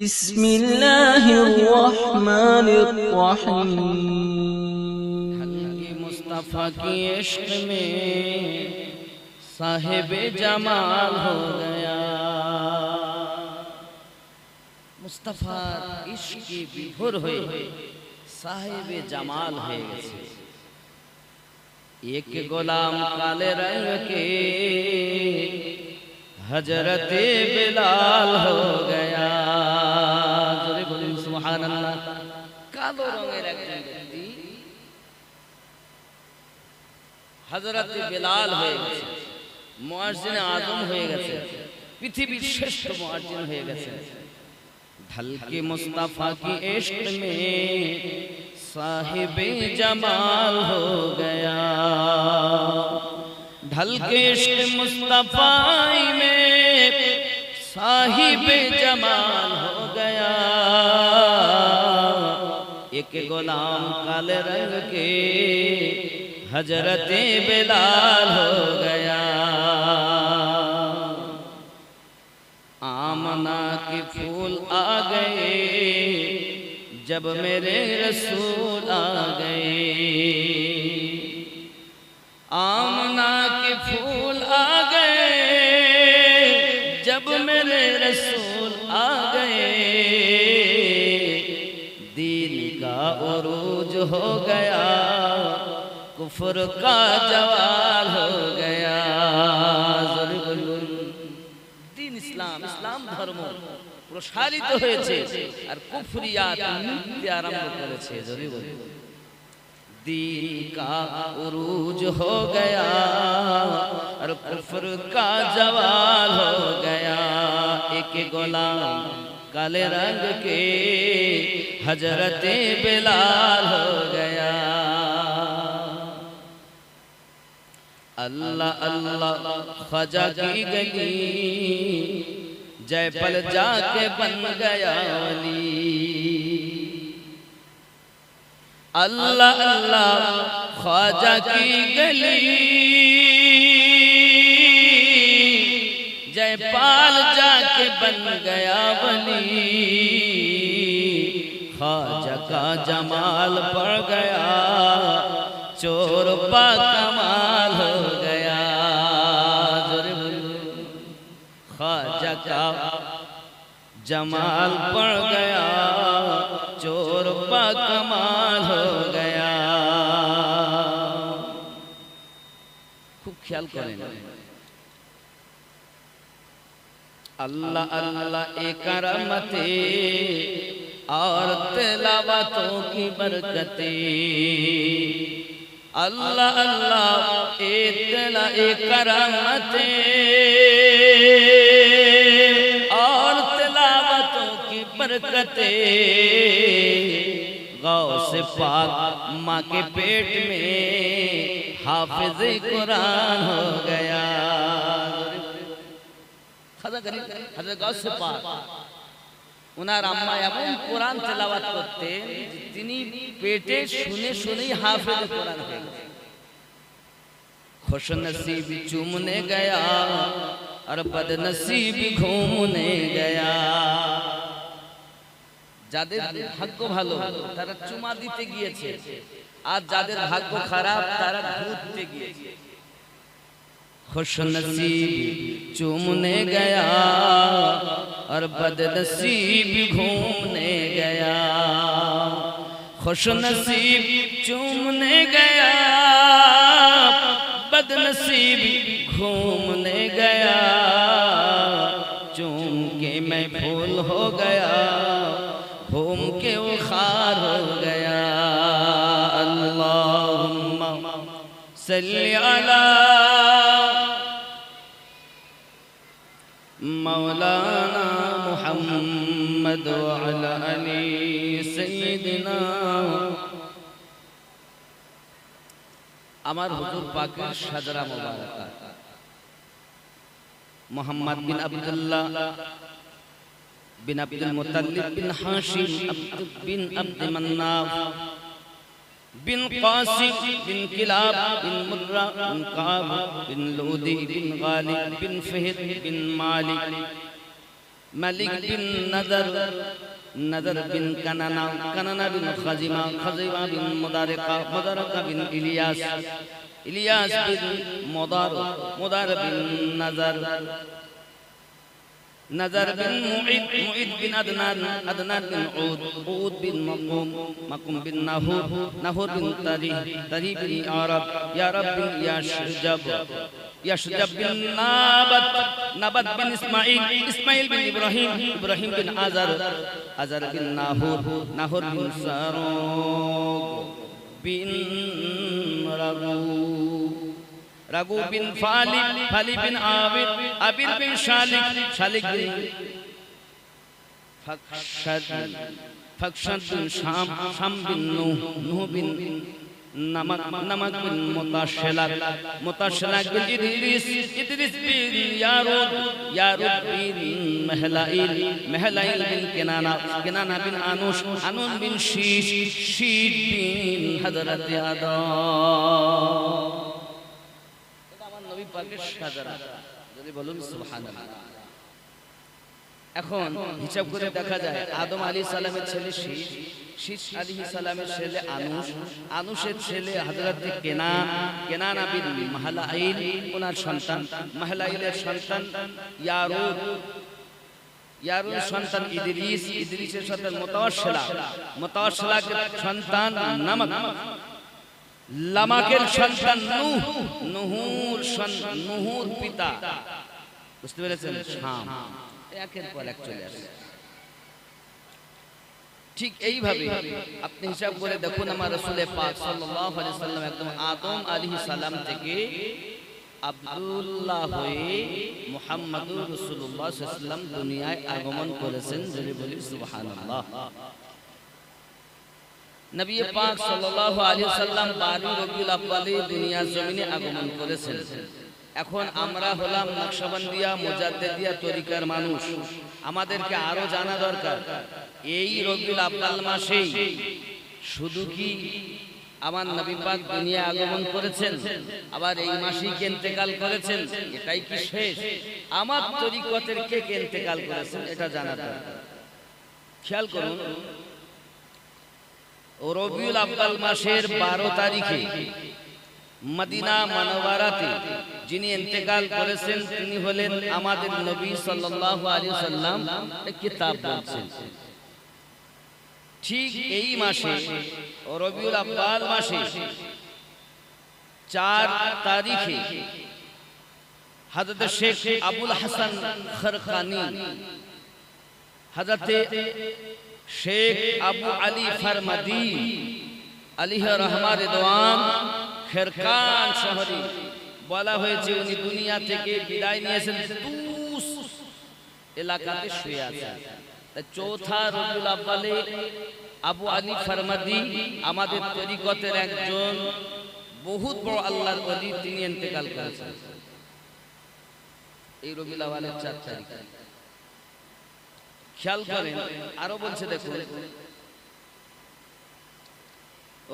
بسم الله الرحمن الرحيم मुस्तफा की इश्क में साहिब जमाल हो गया। मुस्तफा इश्क की विभोर हुए साहिब जमाल है। एक गुलाम काले रंग के हजरत बिलाल हो गया। जोरे बोलें सुभान अल्लाह। कालो रंगेर एकজন ব্যক্তি हजरत बिलाल হয়ে গেছে, মুয়াজ্জিন আজম হয়ে গেছে, পৃথিবীর শ্রেষ্ঠ মুয়াজ্জিন হয়ে গেছে। ढलके मुस्तफा की इश्क में साहिबे जमाल हो गया। ढलके इश्क मुस्तफा में साहिबे जमाल हो गया। एक गुलाम काले रंग के हजरत बिलाल हो गया। आमना के फूल आ गए जब मेरे रसूल आ गए। आमना के फूल आ गए जब मेरे रसूल आ गए। दीन का उरूज हो गया, कुफर का जवाल हो गया। दीन इस्लाम इस्लाम धर्म प्रसारित হয়েছে আর কুফরিয়াত নৃত্য আরম্ভ করেছে। জোরে বলুন दीन का उरूज हो गया और कुफर का जवाल हो गया। एक गुलाम काले रंग के हजरत बिलाल हो गया। अल्लाह अल्लाह ख्वाजा की गली जयपल जाके बन गया वली। अल्लाह अल्लाह ख्वाजा की गली जयपाल जाके बन गया वली। ख्वाजा का जमाल पड़ गया, चोर पा कमाल हो गया। ख्वाजा का जमाल पड़ गया, चोर पा कमाल हो गया। खूब ख्याल करें। अल्लाह अल्लाह एक रहमते और तिलावतों की बरकते। अल्लाह अल्लाह एक रहमते और तिलावतों की बरकते। गौसे पाक माँ के पेट में हाफिज कुरान हो गया। हज़रत गौसे पाक उनार अम्मा एमन कुरान तिलावत करते তিনি পেটে শুনে শুনেই হাফেজ কুরআন হয়ে গেছে। खुश नसीब चूमने गया और बदनसीब घूमने गया। যাদের ভাগ্য ভালো তারা চুমা দিতে গিয়েছে, আর যাদের ভাগ্য খারাপ তারা ঘুরতে গিয়েছে। खुश नसीब चूमने गया और बदनसीब घूमने गया। खुश नसीब चूमने गया, बदनसीब घूमने गया। चूम के मैं फूल हो गया, घूम के वो खार हो गया। अल्लाहुम्मा सल्ली अला मौलाना मुहम्मद व अला अली सय्यिदिना। আমার হুজুর পাকের সাজরা মুবারাকা মুহাম্মদ বিন আব্দুল্লাহ বিন আব্দুল মুত্তালিব বিন হাশিম বিন আব্দ মান্নাফ बिन कासिम बिन किलाब बिन मुर्रा बिन काब बिन लूदी बिन गालिब बिन फहद बिन मालिक মালিক বিন নাজার, নাজার বিন কানানা, কানানা বিন খাজিমা, খাজিমা বিন মুদারিকা, মুদারিকা বিন ইলিয়াস, ইলিয়াস বিন মুদার, মুদার বিন নাজার, নাজার বিন মুঈদ, মুঈদ বিন আদনান, আদনান বিন উদ, উদ বিন মাকুম, মাকুম বিন নাহুর, নাহুর বিন তারিহ, তারিহ বিন ইয়ারাব, ইয়ারাব বিন ইয়াশজাব, ইয়াশজাব বিন নাবাত, নাবাত বিন ইসমাঈল, ইসমাঈল বিন ইব্রাহিম, ইব্রাহিম বিন আজার, আজার বিন নাহুর, নাহুর বিন সারুগ বিন রাগু, রাগু বিন ফালি, ফালি বিন আবির, আবির বিন শালিক, শালিক বিন ফাকশাদ, ফাকশাদ বিন শাম, শাম বিন নূহ, নূহ বিন নামাক, নামাক বিন মুতাশলাক, মুতাশলাক বিন ইদরিস, ইদরিস বিন ইয়ারুদ, ইয়ারুদ বিন মাহলাইল, মাহলাইল বিন কিনানা, কিনানা বিন আনুশ, আনুশ বিন শীশ, শীশ বিন হযরত আদম। নবী পাকের সাজারা, যদি বলুন সুবহানাল্লাহ। এখন হিসাব করে দেখা যায় আদম আলাইহিস সালামের ছেলে শীশ, শীশ আলাইহিস সালামের ছেলে আনুশ, আনুশের ছেলে হযরত কেনান, কেনানা বিন মাহলাইল ওনার সন্তান, মাহলাইলের সন্তান ইয়ারুদ, ইয়ারুদের সন্তান ইদরিস, ইদরিসের সন্তান মুতাওয়াশশিলা, মুতাওয়াশশিলার সন্তান নামাক, লামাকের সন্তান নূহ, নূহুর পিতা বুঝতে পেরেছেন শাম। একের পর এক চলে আসে। ঠিক এইভাবে আপনি হিসাব করে দেখুন আমার রাসূল পাক সাল্লাল্লাহু আলাইহি ওয়াসাল্লাম একদম আদম আলাইহিস সালাম থেকে আব্দুল্লাহ হয়ে মুহাম্মদুর রাসূলুল্লাহ সাল্লাল্লাহু আলাইহি ওয়াসাল্লাম দুনিয়ায় আগমন করেছেন। যদি বলি সুবহানাল্লাহ। নবী পাক সাল্লাল্লাহু আলাইহি ওয়াসাল্লাম 12 রবিউল আউয়ালে দুনিয়ার জমিনে আগমন করেছেন। এখন আমরা হলাম নকশবন্দিয়া মুজাদ্দিদিয়া তরিকার মানুষ, আমাদেরকে আরো জানা দরকার এই রবিউল আউয়াল মাসেই শুধু কি আমার নবী পাক দুনিয়া আগমন করেছেন, আবার এই মাসেই কে ইন্তেকাল করেছেন, এটাই কি শেষ? আমার তরিকতের কে কে ইন্তেকাল করেছেন এটা জানা দরকার। খেয়াল করুন, রবিউল আউয়াল মাসের 12 তারিখে মদিনা মুনাওয়ারাতে যিনি ইন্তেকাল করেছেন তিনি হলেন আমাদের নবী সাল্লাল্লাহু আলাইহি ওয়াসাল্লাম। কিতাব বলছেন ঠিক এই মাসে রবিউল আউয়াল মাসে 4 তারিখে হযরত শেখ আবুল হাসান খরকানি, হযরত শেখ আবু আলী ফারমাদি আলাইহি রহমা রিদওয়ান খেরকান শহরে বলা হয়েছে উনি দুনিয়া থেকে বিদায় নিয়েছেন, তুস এলাকাতে শুয়ে আছেন। তাই চৌথা রবিউল আউয়ালে আবু আলী ফারমাদি আমাদের তরিকতের একজন বহুত বড় আল্লাহর ওলি, তিনি ইন্তেকাল করেছেন এই রবিউল আউয়ালের 4 তারিখ। খেয়াল করেন আরো বলছে দেখুন,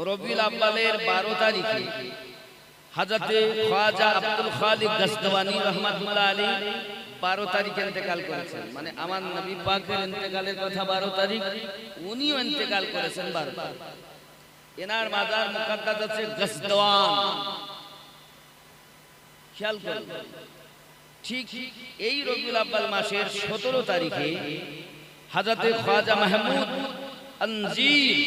রবিউল আউয়ালের 12 তারিখে হযরত খ্বাজা আব্দুল খালিক গজনবী রাহমাতুল্লাহ আলাইহি 12 তারিখে ইন্তেকাল করেছেন। মানে আমার নবী পাকের ইন্তেকালের কথা 12 তারিখ, উনিও ইন্তেকাল করেছেন 12 তারিখ। এনার মাজার মুকদ্দাস আছে গজনওয়ান। খেয়াল করুন, ঠিক এই রবিউল আউয়াল মাসের 17 তারিখে হযরত খ্বাজা মাহমুদ আনজির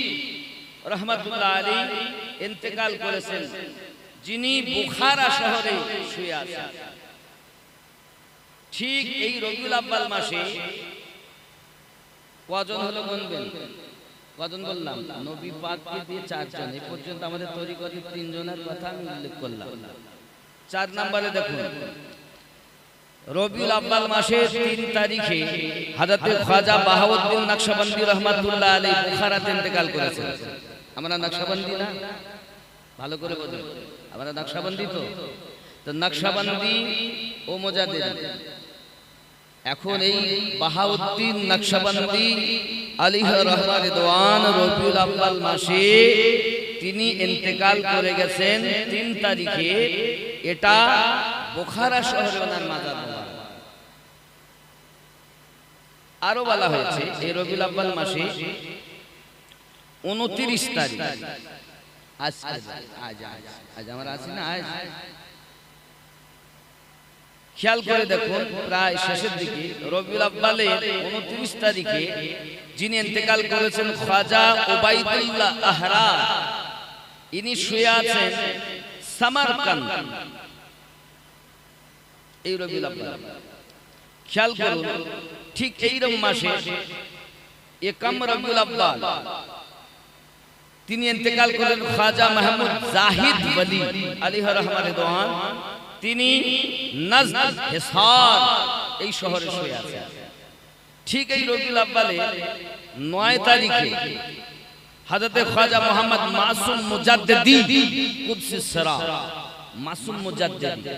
রাহমাতুল্লাহ আলাইহি ইন্তেকাল করেছেন, যিনি বুখারা শহরে শুয়ে আছেন। ঠিক এই রবিউল আউয়াল মাসে কজন হলো গুনবেন? কজন বললাম? নবী পাককে দিয়ে 4 জন। এই পর্যন্ত আমাদের তরিকতে 3 জনের কথা আমি উল্লেখ করলাম। 4 নম্বরে দেখুন, রবিউল আউয়াল মাসের 3 তারিখে হযরত খ্বাজা বাহাউদ্দিন নকশবন্দি রাহমাতুল্লাহ আলাইহি বুখারাতে ইন্তেকাল করেছেন। আমরা নকশবন্দি না? ভালো করে বলুন, আমরা নকশবন্দি তো নকশবন্দি ও মুজাদ্দিদ। এখন এই বাহাউদ্দিন নকশবন্দি আলাইহি রহমা রিদওয়ান রবিউল আউয়াল মাসে তিনি ইন্তেকাল করে গেছেন 3 তারিখে। এটা বুখারা শহরে ওনার মাজার। আরো বলা হয়েছে এই রবিউল আউয়াল মাসে 29 তারিখ আজ আমরা আছি না, আজ খেয়াল করে দেখুন প্রায় শেষের দিকে রবিউল আউয়ালের 29 তারিখে যিনি ইন্তেকাল করেছেন খাজা উবাইদুল্লাহ আহরার, ইনি শুয়ে আছেন সামারকান্দ। এই রবিউল আউয়াল খেয়াল করুন, ঠিক এইরকম মাসে একাম রবিউল আউয়াল তিনি ইন্তেকাল করেন খাজা মাহমুদ জাহিদ ওলি আলাইহি রহমাতুল্লাহ রিদওয়ান, তিনি নজদ হিসার এই শহরে শুয়ে আছেন। ঠিক এই রবিউল আউয়ালে 9 তারিখে হযরতে খাজা মুহাম্মদ মাসুম মুজাদ্দিদি কুদসিস সিরা, মাসুম মুজাদ্দিদি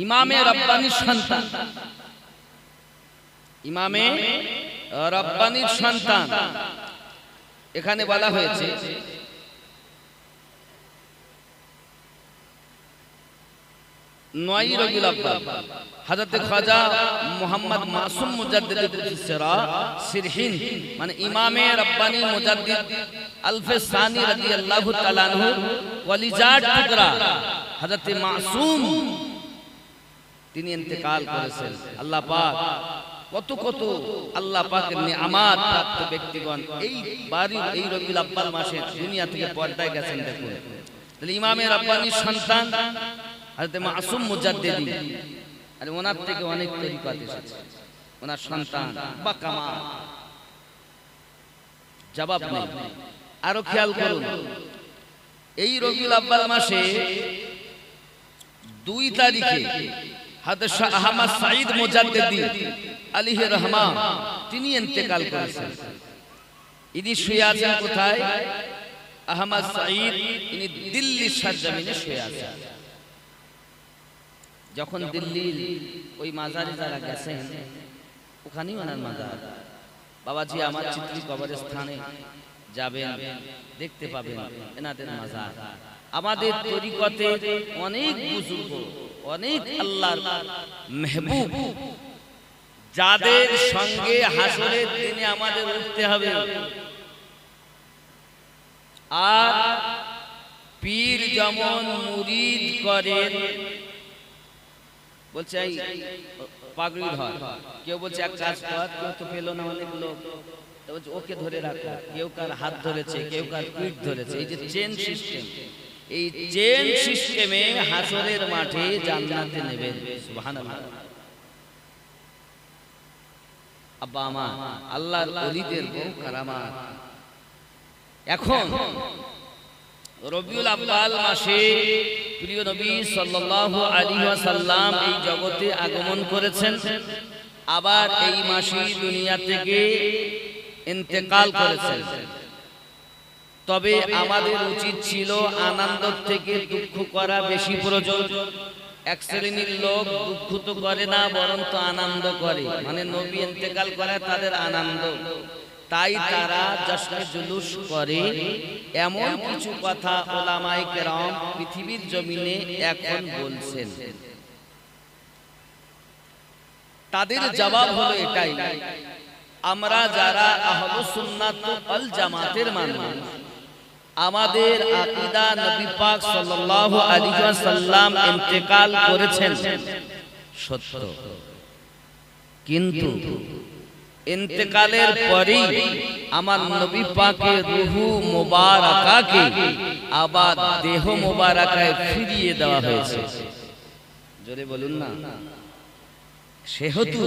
ইমামে রব্বানির সন্তান, ইমামে রব্বানির সন্তান। এখানে বলা হয়েছে নয় রবিউল আউয়াল হযরত খাজা মুহাম্মদ মাসুম মুজাদ্দিদ সিরা সিরহিন মানে ইমামে রব্বানি মুজাদ্দিদ আলফে সানি রাদিয়াল্লাহু তাআলা আনহু ওয়ালিজাত টুকরা হযরত মাসুম তিনি ইন্তেকাল করেছেন। আল্লাহ পাক কত কত আল্লাহ পাকের নিয়ামত প্রাপ্ত ব্যক্তিগণ এই বাড়ি এই রবিউল আউয়াল মাসে দুনিয়া থেকে পর্দায় গেছেন। দেখুন তাহলে ইমামে রব্বানির সন্তান হযরত মাসুম মুজাদ্দিদি, আর ওনার থেকে অনেক তরিকত এসেছে, ওনার সন্তান বা কামাল জবাব নেই। আরো খেয়াল করুন এই রবিউল আউয়াল মাসে 2 তারিখে হযরত শাহ আহমদ সাঈদ মুজাদ্দিদি আলাইহি রহমান তিনি ইন্তেকাল করেছেন। ইনি শুয়ে আছেন কোথায়? আহমদ সাঈদ ইনি দিল্লি সরজমিনে শুয়ে আছেন। যখন দিল্লির ওই মাজারে যারা গেছেন ওখানেই ওনার মাজার। বাবাজি আমার চিত্রি কবরস্থানে যাবেন, দেখতে পাবেন এনাদের মাজার। আমাদের তরিকতে অনেক বুজুর্গ, অনেক আল্লাহর মেহবুব যাদের সঙ্গে হাসরের দিনে আমাদের উঠতে হবে, আর পীর যেমন মুরিদ করেন, বলছে এই পাগড়ি ধর, কেউ বলছে এক কাজ কর, কেউ তো পেল না অনেক লোক, ওকে ধরে রাখো, কেউ কার হাত ধরেছে, কেউ কার পিঠ ধরেছে। এই যে চেন সিস্টেম, এই চেন সিস্টেমে হাসরের মাঠে জান্নাতে নেবেন। সুবহানাল্লাহ। আব্বা আমার আল্লাহর ওলিদের বড় কারামাত। এখন রবিউল আউয়াল মাসে প্রিয় নবী সাল্লাল্লাহু আলাইহি ওয়াসাল্লাম এই জগতে আগমন করেছেন, আবার এই মাসেই দুনিয়া থেকে ইন্তেকাল করেছেন। তবে আমাদের উচিত ছিল আনন্দ থেকে দুঃখ করা বেশি প্রয়োজন। এক শ্রেণীর লোক দুঃখ তো করে না, বরং তো আনন্দ করে, মানে নবী ইন্তেকাল করে তাদের আনন্দ, তাই তারা জশ্নে জুলুস করে। এমন কিছু কথা উলামায়ে কেরাম পৃথিবীর জমিনে এখন বলছেন। তাদের জবাব হলো এটাই, আমরা যারা আহলুস সুন্নাত ওয়াল জামাতের মানুষ, আমাদের আকীদা নবী পাক সাল্লাল্লাহু আলাইহি ওয়াসাল্লাম ইন্তেকাল করেছেন সত্য, কিন্তু ইন্তেকালের পরেই আমার নবী পাকের রূহু মুবারাকাকে আবার দেহ মুবারাকায় ফিরিয়ে দেওয়া হয়েছে। জোরে বলুন না। সেহেতু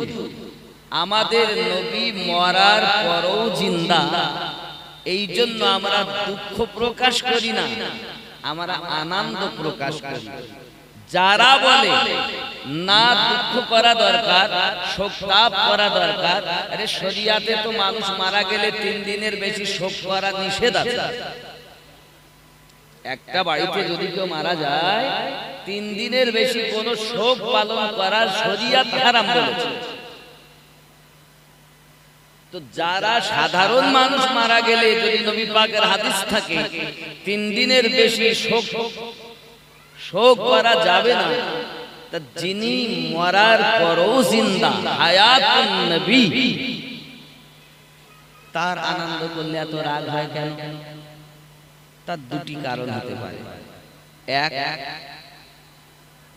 আমাদের নবী মরার পরও জিন্দা, এই জন্য আমরা দুঃখ প্রকাশ করি না, আমরা আনন্দ প্রকাশ করি। যারা বলে না দুঃখ করা দরকার, শোক তাপ করা দরকার, আরে শরিয়াতে তো মানুষ মারা গেলে 3 দিনের বেশি শোক করা নিষেধ আছে। একটা বাড়িতে যদি কেউ মারা যায় 3 দিনের বেশি কোনো শোক পালন করার শরিয়াত হারাম বলেছে। তো যারা সাধারণ মানুষ মারা গেলে যদি নবী পাকের হাদিস থাকে 3 দিনের বেশি শোক করা যাবে না, তা যিনি মরার পরও জিন্দা হায়াতুন নবী তার আনন্দ করলে এত রাগ হয় কেন? তার দুটি কারণ হতে পারে। এক,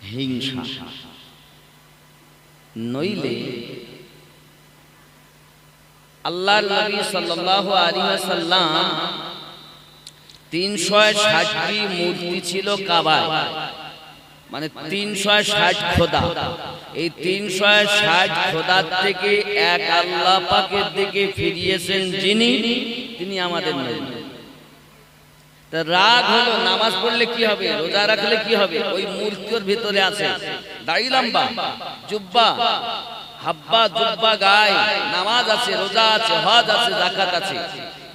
হিংসা, নইলে আল্লাহর নবী সাল্লাল্লাহু আলাইহি ওয়াসাল্লাম 360টি মূর্তি ছিল কাবায়, মানে 360 খোদা। এই 360 খোদার থেকে এক আল্লাহ পাকের দিকে ফিরিয়েছেন যিনি, তিনি আমাদের নবী। তা রাগ হলো, নামাজ পড়লে কি হবে, রোজা রাখলে কি হবে? ওই মূর্তির ভিতরে আছে দাড়ি লম্বা, জুব্বা, হাব্বা জুব্বা গায়, নামাজ আছে, রোজা আছে, হজ আছে, যাকাত আছে,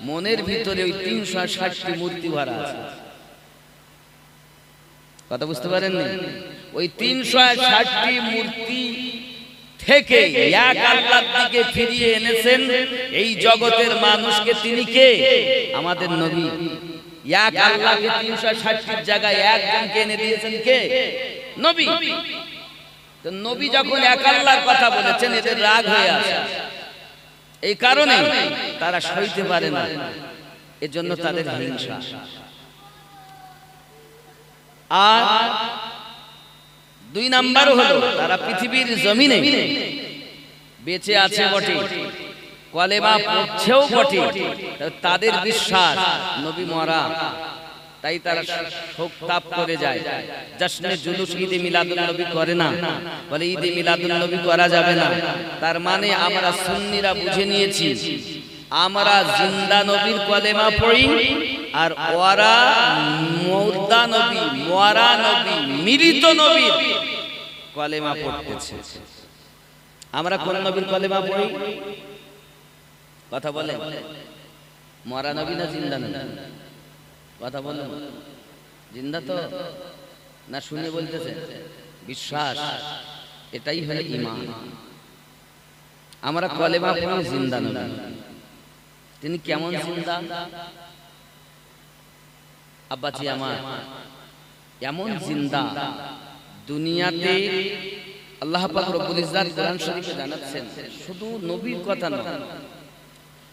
মনের ভিতরে ওই 360টি মূর্তি ভরা আছে। কথা বুঝতে পারেননি? ওই 360টি মূর্তি থেকে এক আল্লাহর দিকে ফিরিয়ে এনেছেন এই জগতের মানুষকে। তিনি কে? আমাদের নবী। এক আল্লাহকে 360টির জায়গায় একজনকে এনে দিয়েছেন কে? নবী। তো নবী যখন এক আল্লাহর কথা বলেছেন, এদের রাগ হয়ে আসে। এই কারণে তারা সইতে পারে না, এজন্য তাদের হিংসা। আর 2 নাম্বার হলো, তারা পৃথিবীর জমিনে বেঁচে আছে বটে, কলেমা পড়ছেও বটে, তাদের বিশ্বাস নবী মরা, তাই তারা শোক তাপ করে যায়। জশ্নে জুলুস ঈদে মিলাদুন নবী করে না, বলে ঈদে মিলাদুন নবী করা যাবে না। তার মানে আমরা সুন্নিরা বুঝে নিয়েছি, আমরা জিন্দা নবীর কলেমা পড়ি, আর ওরা মুর্দা নবী, মরা নবী, মৃত নবীর কলেমা পড়তেছে। আমরা কোন নবীর কলেমা পড়ি? কথা বলেন, মরা নবী না জিন্দা নবী? কথা বলেন, জিন্দা তো না? শুনে বলতেছে বিশ্বাস, এটাই হলো ঈমান। আমরা কলেমা পড়ি জিন্দা নবী। তিনি কেমন জিন্দা? আব্বাজি আমার, এমন জিন্দা দুনিয়াতে আল্লাহ পাক রব্বুল ইজ্জাত কোরআন শরীফে জানাচ্ছেন, শুধু নবীর কথা নয়,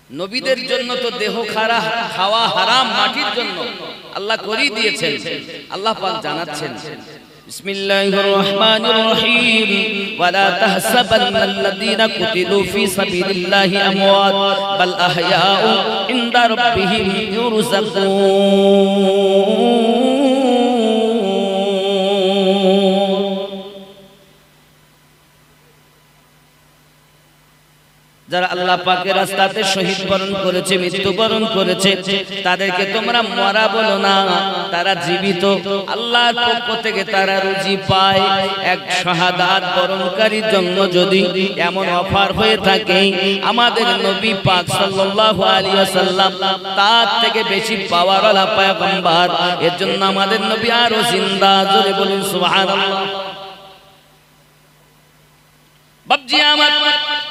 নবীদের জন্য তো দেহ খাওয়া হারাম, মাটির জন্য আল্লাহ করিয়ে দিয়েছেন। আল্লাহ পাক জানাচ্ছেন, বিসমিল্লাহির রহমানির রহিম, ওয়ালা তাহসাবান্নাল্লাযীনা কুতিলু ফী সাবিলিল্লাহি আমওয়াত বাল আহইয়াউ ইনদা রাব্বিহিম ইউরযাকুন। যারা আল্লাহ পাকের রাস্তাতে শহীদ বরণ করেছে, মৃত্যুবরণ করেছে, তাদেরকে তোমরা মরা বলো না, তারা জীবিত। আল্লাহর পক্ষ থেকে তারা রুজি পায়। এক শাহাদাত বরণকারীর জন্য যদি এমন অফার হয়ে থাকে, আমাদের নবী পাক সাল্লাল্লাহু আলাইহি ওয়াসাল্লাম তার থেকে বেশি পাওয়ারওয়ালা পয়গম্বর, এর জন্য আমাদের নবী আরো জিন্দা। জোরে বলুন সুবহানাল্লাহ। বাবজি আমার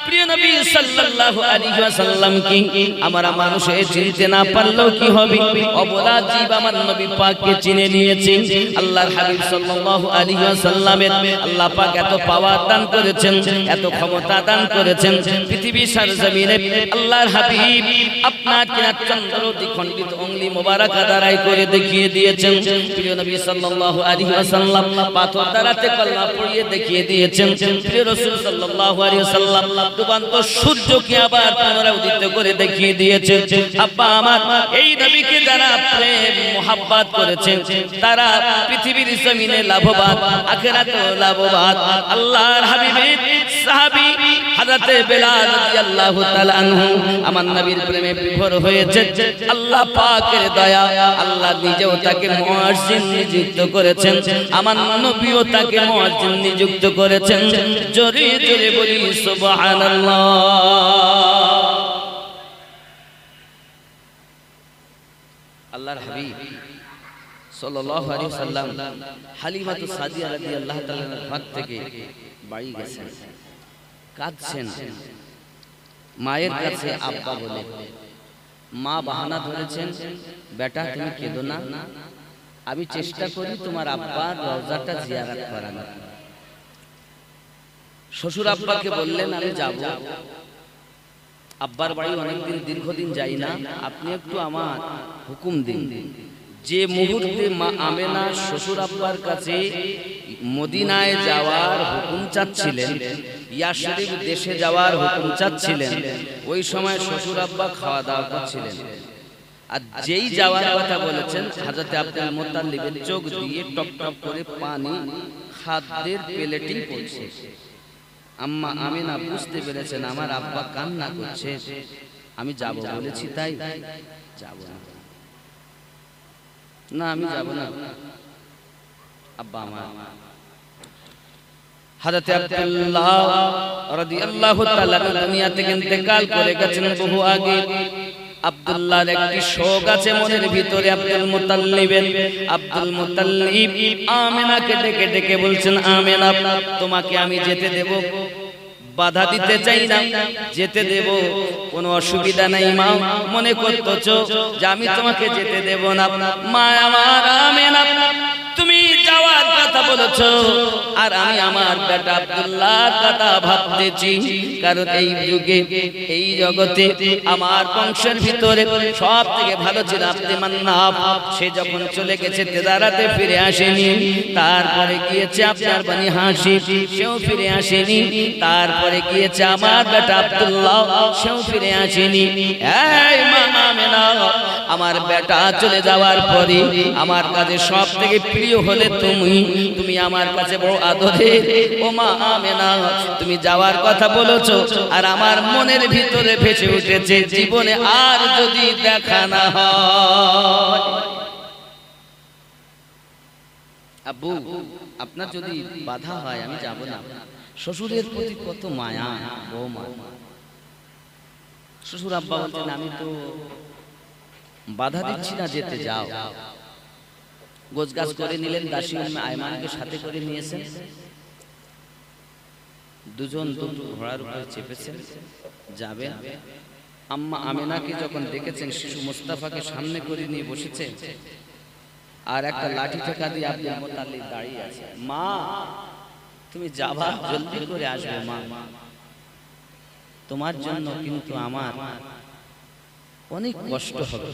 প্রিয় নবী সাল্লাল্লাহু আলাইহি ওয়াসাল্লাম কি আমরা মানুষে চিনতে না পারলেও কি হবে, অবলা জীব আমার নবী পাককে চিনে নিয়েছে। আল্লাহর হাবিব সাল্লাল্লাহু আলাইহি ওয়াসাল্লামের আল্লাহ পাক এত পাওয়ার দান করেছেন, এত ক্ষমতা দান করেছেন, পৃথিবীর সরজমিনে আল্লাহর হাবিব আপনার কিনা চন্দ্র দ্বিখণ্ডিত অঙ্গুলি মোবারক দ্বারাই করে দেখিয়ে দিয়েছেন। প্রিয় নবী সাল্লাল্লাহু আলাইহি ওয়াসাল্লাম পাথর দ্বারাতে কলমা পড়িয়ে দেখিয়ে দিয়েছেন। প্রিয় রাসূল সাল্লাল্লাহু আলাইহি ওয়াসাল্লাম ডুবান্ত সূর্যকে আবার পুনরায় উদিত করে দেখিয়ে দিয়েছে। আব্বা আমার, এই নবীকে যারা প্রেম মোহাব্বত করেছেন, তারা পৃথিবীর জমিনে লাভবান, আখিরাতেও লাভবান। আল্লাহর হাবিবের সাহাবী হযরতে বেলাল রাদিয়াল্লাহু তাআলা আনহু আমার নবীর প্রেমে বিভোর হয়েছে। আল্লাহ পাকের দয়া, আল্লাহ নিজেও তাকে মুয়াজ্জিন নিযুক্ত করেছেন, আমার নবীও তাকে মুয়াজ্জিন নিযুক্ত করেছেন। জোরে জোরে বলি সুবহানাল্লাহ। আল্লাহর হাবিব সাল্লাল্লাহু আলাইহি ওয়াসাল্লাম হালিমাতু সাদিয়া রাদিয়াল্লাহু তাআলা ঘর থেকে বাড়ি গেছেন, কাঁদছেন। মায়ের কাছে আব্বা বলে, মা বাহানা ধরেছেন, বেটা তুমি কেঁদো না, আমি চেষ্টা করি তোমার আব্বার রওজাটা জিয়ারত করানোর। শ্বশুর আব্বাকে বললেন আমি যাব, আব্বার বাড়ি অনেকদিন দীর্ঘদিন যাই না, আপনি একটু আমার হুকুম দিন। যে মুহূর্তে মা আমেনা শ্বশুর আব্বার কাছে মদিনায় যাওয়ার হুকুম চাচ্ছিলেন, ইয়াসরিব দেশে যাওয়ার হুকুম চাচ্ছিলেন, ওই সময় শ্বশুর আব্বা খাওয়া দাওয়া করছিলেন। আর যেই যাওয়ার কথা বলেছেন, হযরত আব্দুল মুত্তালিবের চোখ দিয়ে টপ টপ করে পানি খাদ্যের প্লেটেই পড়ছে। আম্মা আমিনা বুঝতে পেরেছেন আমার আব্বা কান্না করছে, আমি যাব বলেছি তাই যাব না, আমি যাব না। আব্বা আমার হযরত আব্দুল্লাহ রাদিয়াল্লাহু তাআলা দুনিয়া থেকে ইন্তেকাল করে গেছেন বহু আগে। আব্দুল্লাহর একটি শোক আছে মনের ভিতরে আব্দুল মুত্তালিব আমিনাকে ডেকে ডেকে বলছেন, আমিনা তোমাকে আমি যেতে দেব, বাধা দিতে চাই না, যেতে দেব, কোনো অসুবিধা নাই মা, মনে করতেছো যে আমি তোমাকে যেতে দেব না। মা আমার আমিনা, তুমি যাওয়ার কথা বলেছো আর আমি আমার বেটা আব্দুল্লাহর কথা ভাবতেছি, কারণ এই যুগে এই জগতে আমার বংশের ভিতরে সব থেকে ভালো ছিল আব্দে মান্নাফ। সে যখন চলে গেছে তেজারাতে ফিরে আসেনি, তারপরে গিয়েছে আপনার বনি হাশিম, সেও ফিরে আসেনি, তারপরে গিয়েছে আমার বেটা আব্দুল্লাহ, সেও ফিরে আসেনি। এই মা আমেনা, আমার বেটা চলে যাওয়ার পরে আমার কাছে সব থেকে প্রিয় হলে তুমি আমার কাছে বড় আদরের। ও মা আমেনা, তুমি যাওয়ার কথা বলেছো আর আমার মনের ভিতরে ভেসে উঠেছে জীবনে আর যদি দেখা না হয়। আব্বু আপনার যদি বাধা হয় আমি যাব না। শ্বশুরের প্রতি কত মায়া, বৌমা। শ্বশুর আব্বা বলছেন আমি তো বাধা দিচ্ছি না, যেতে যাও। গোছগাছ করে নিলেন, দাসী উম্মে আয়মানকে সাথে করে নিয়েছেন, দুজন দুটো ঘোড়ার উপরে চেপেছেন, যাবেন। আম্মা আমেনাকে যখন দেখেছেন শিশু মুস্তাফাকে সামনে করে নিয়ে বসেছে আর একটা লাঠি ঠেকা দিয়ে আব্দুল মুত্তালিব দাঁড়িয়ে আছে। মা তুমি যাবা, জলদি করে আসবে মা, তোমার জন্য কিন্তু আমার অনেক কষ্ট হবে,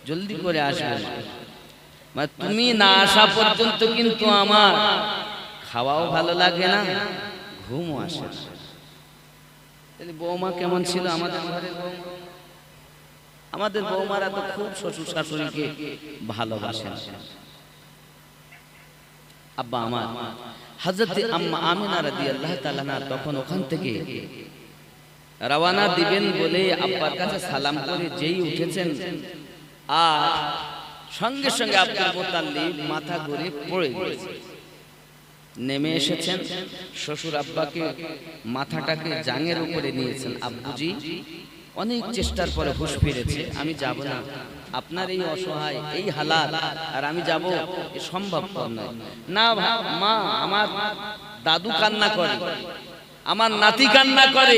জলদি করে আসবে মা, তুমি না আসা পর্যন্ত কিন্তু আমার খাওয়াও ভালো লাগে না, ঘুমও আসে না। বৌমা কেমন ছিল আমাদের ঘরে? আমাদের বৌমারা তো খুব শ্বশুর শাশুড়িকে ভালোবাসেন। আব্বা আমার হযরত আম্মা আমিনা রাদিয়াল্লাহু তাআলা তখন ওখান থেকে রওনা দিবেন বলে আব্বার কাছে সালাম করে যেই উঠেছেন, আর সঙ্গে সঙ্গে আব্দুল মুত্তালিব মাথা ঘুরে পড়ে গেছে। নেমে এসেছেন, শ্বশুর আব্বাকে মাথাটাকে জাঙের উপরে নিয়েছেন। আব্বুজি অনেক চেষ্টার পরে হুঁশ ফিরেছে, আমি যাব না, আপনার এই অসহায় এই হালাত আর আমি যাব এ সম্ভব নয়। না মা, আমার দাদু কান্না করে, আমার নাতি কান্না করে,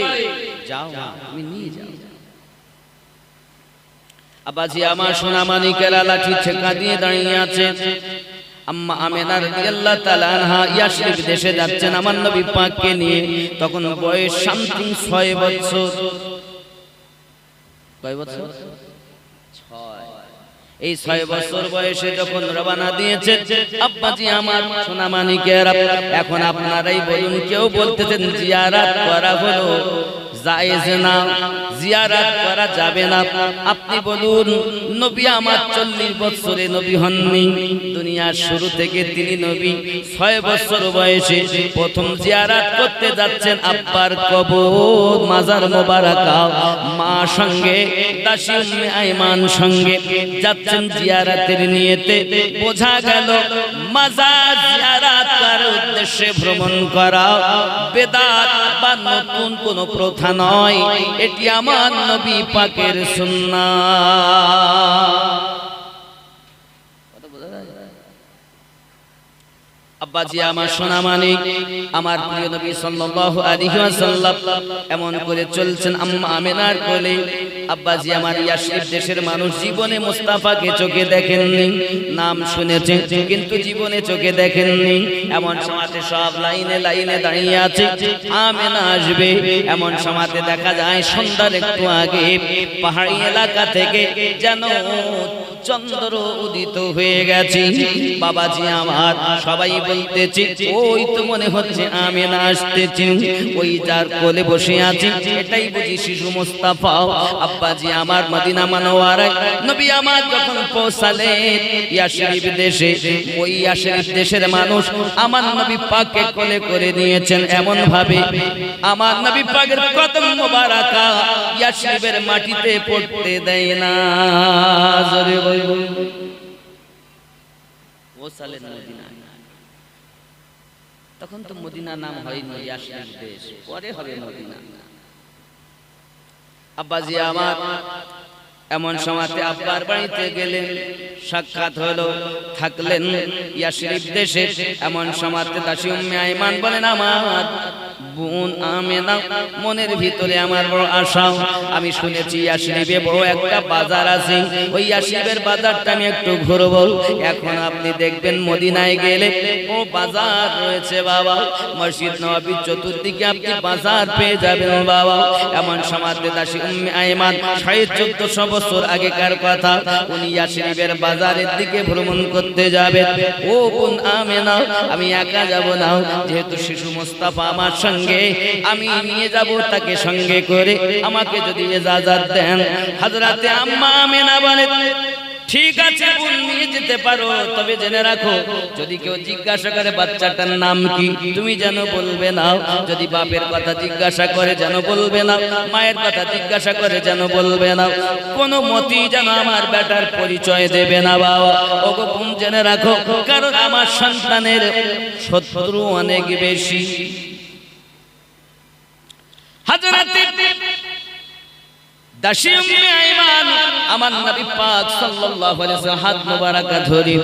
যাও তুমি নিয়ে যাও। আব্বাজি আমার সোনা মানিকেরা লাঠি ঠেকা দিয়ে দাঁড়িয়ে আছে। আম্মা আমেনা রাদিয়াল্লাহু তাআলা আনহা ইয়াসরিব দেশে যাচ্ছেন আমার নবী পাককে নিয়ে। তখন বয়স সামথিং 6 বছর। কয় বছর? 6। এই 6 বছর বয়সে যখন রওনা দিয়েছে আব্বাজি আমার সোনা মানিকেরা, এখন আপনারাই বলুন, কেউ বলতেছেন জিয়ারত করা হলো জায়েজ না, জিয়ারত করা যাবে না। আপনি বলুন, নবী আমার 40 বছরে নবী হননি, দুনিয়ার শুরু থেকে তিনি নবী। 6 বছর বয়সে প্রথম জিয়ারত করতে যাচ্ছেন আব্বার কবর, মাজার মোবারকা, মা সঙ্গে দাসী উম্মে আয়মান সঙ্গে যাচ্ছেন জিয়ারতের নিয়তে। বোঝা গেল মাজার জিয়ারত করার উদ্দেশ্যে ভ্রমণ করা বেদাত বা নতুন কোন প্রথা নয়, এটি আমার নবী পাকের সুন্নাত। আব্বাজি আমার সোনা মানিক, আমার প্রিয় নবী সাল্লাল্লাহু আলাইহি ওয়াসাল্লাম এমন করে চলছেন আম্মা আমিনার কোলে। আব্বাজি আমার ইয়াসরিব দেশের মানুষ জীবনে মুস্তাফাকে চোখে দেখেননি, নাম শুনেছেন কিন্তু জীবনে চোখে দেখেননি। এমন সময়তে সব লাইনে লাইনে দাঁড়িয়ে আছে, আমেনা আসবে। এমন সময়তে দেখা যায় সন্ধ্যার একটু আগে পাহাড়ি এলাকা থেকে যেন চন্দ্র উদিত হয়ে গেছে। বাবাজি আমার সবাই বলতেছে ওই তো মনে হচ্ছে আমেনা আসতেছে, ওই যার কোলে বসে আছে এটাই বুঝি শিশু মুস্তাফা। আব্বাজি আমার মদিনা মুনাওয়ারায় নবী আমার যখন পৌঁছালেন ইয়াসরিব দেশে, ওই ইয়াসরিব দেশের মানুষ আমার নবী পাককে কোলে করে নিয়েছেন এমন ভাবে আমার নবী পাকের কদম মোবারকা ইয়াসরিবের মাটিতে পড়তে দেয় না। জোরে বলুন পৌঁছালেন মদিনায়। তখন তো মদিনা নাম হয়নি, ইয়াসরিব দেশ, পরে হবে মদিনা। আব্বাজি আমার এমন সময়তে আব্বার বাড়িতে গেলেন, সাক্ষাৎ হলো, থাকলেন ইয়াসরিব দেশে। এমন সময়তে দাসী উম্মে আইমান বলেন আমার বোন আমেনা, মনের ভিতরে আমার বড় আশা, আমি শুনেছি ইয়াসরিবে বড় একটা বাজার আছে, ওই ইয়াসরিবের বাজারটা আমি একটু ঘুরবো। এখন আপনি দেখবেন মদিনায় গেলে ও বাজার রয়েছে বাবা, মসজিদ নববীর চতুর্দিকে আপনি বাজার পেয়ে যাবেন বাবা। এমন সময়তে দাসী উম্মে আইমান 1450 বছর আগেকার কথা, উনি ইয়াসরিবের বাজারের দিকে ভ্রমণ করতে যাবেন। ও বোন আমেনা, আমি একা যাব না, যেহেতু শিশু মুস্তাফা আমার সঙ্গে, আমি নিয়ে যাব তাকে সঙ্গে করে, আমাকে যদি ইজাজত দেন। হযরতে আম্মা আমেনা বলেন ঠিক আছে বোন, নিয়ে যেতে পারো, তবে জেনে রাখো যদি কেউ জিজ্ঞাসা করে বাচ্চাটার নাম কি, তুমি যেন বলবে না। যদি বাপের কথা জিজ্ঞাসা করে যেন বলবে না, মায়ের কথা জিজ্ঞাসা করে যেন বলবে না, কোনো মতেই যেন আমার বেটার পরিচয় দেবে না বাবা। ওগো বোন জেনে রাখো, কারণ আমার সন্তানের শত্রু অনেক বেশি। হযরতে দাসী উম্মে আইমান আমার নবী পাক সাল্লাল্লাহু আলাইহি ওয়াসাল্লাম হাত মোবারক ধরে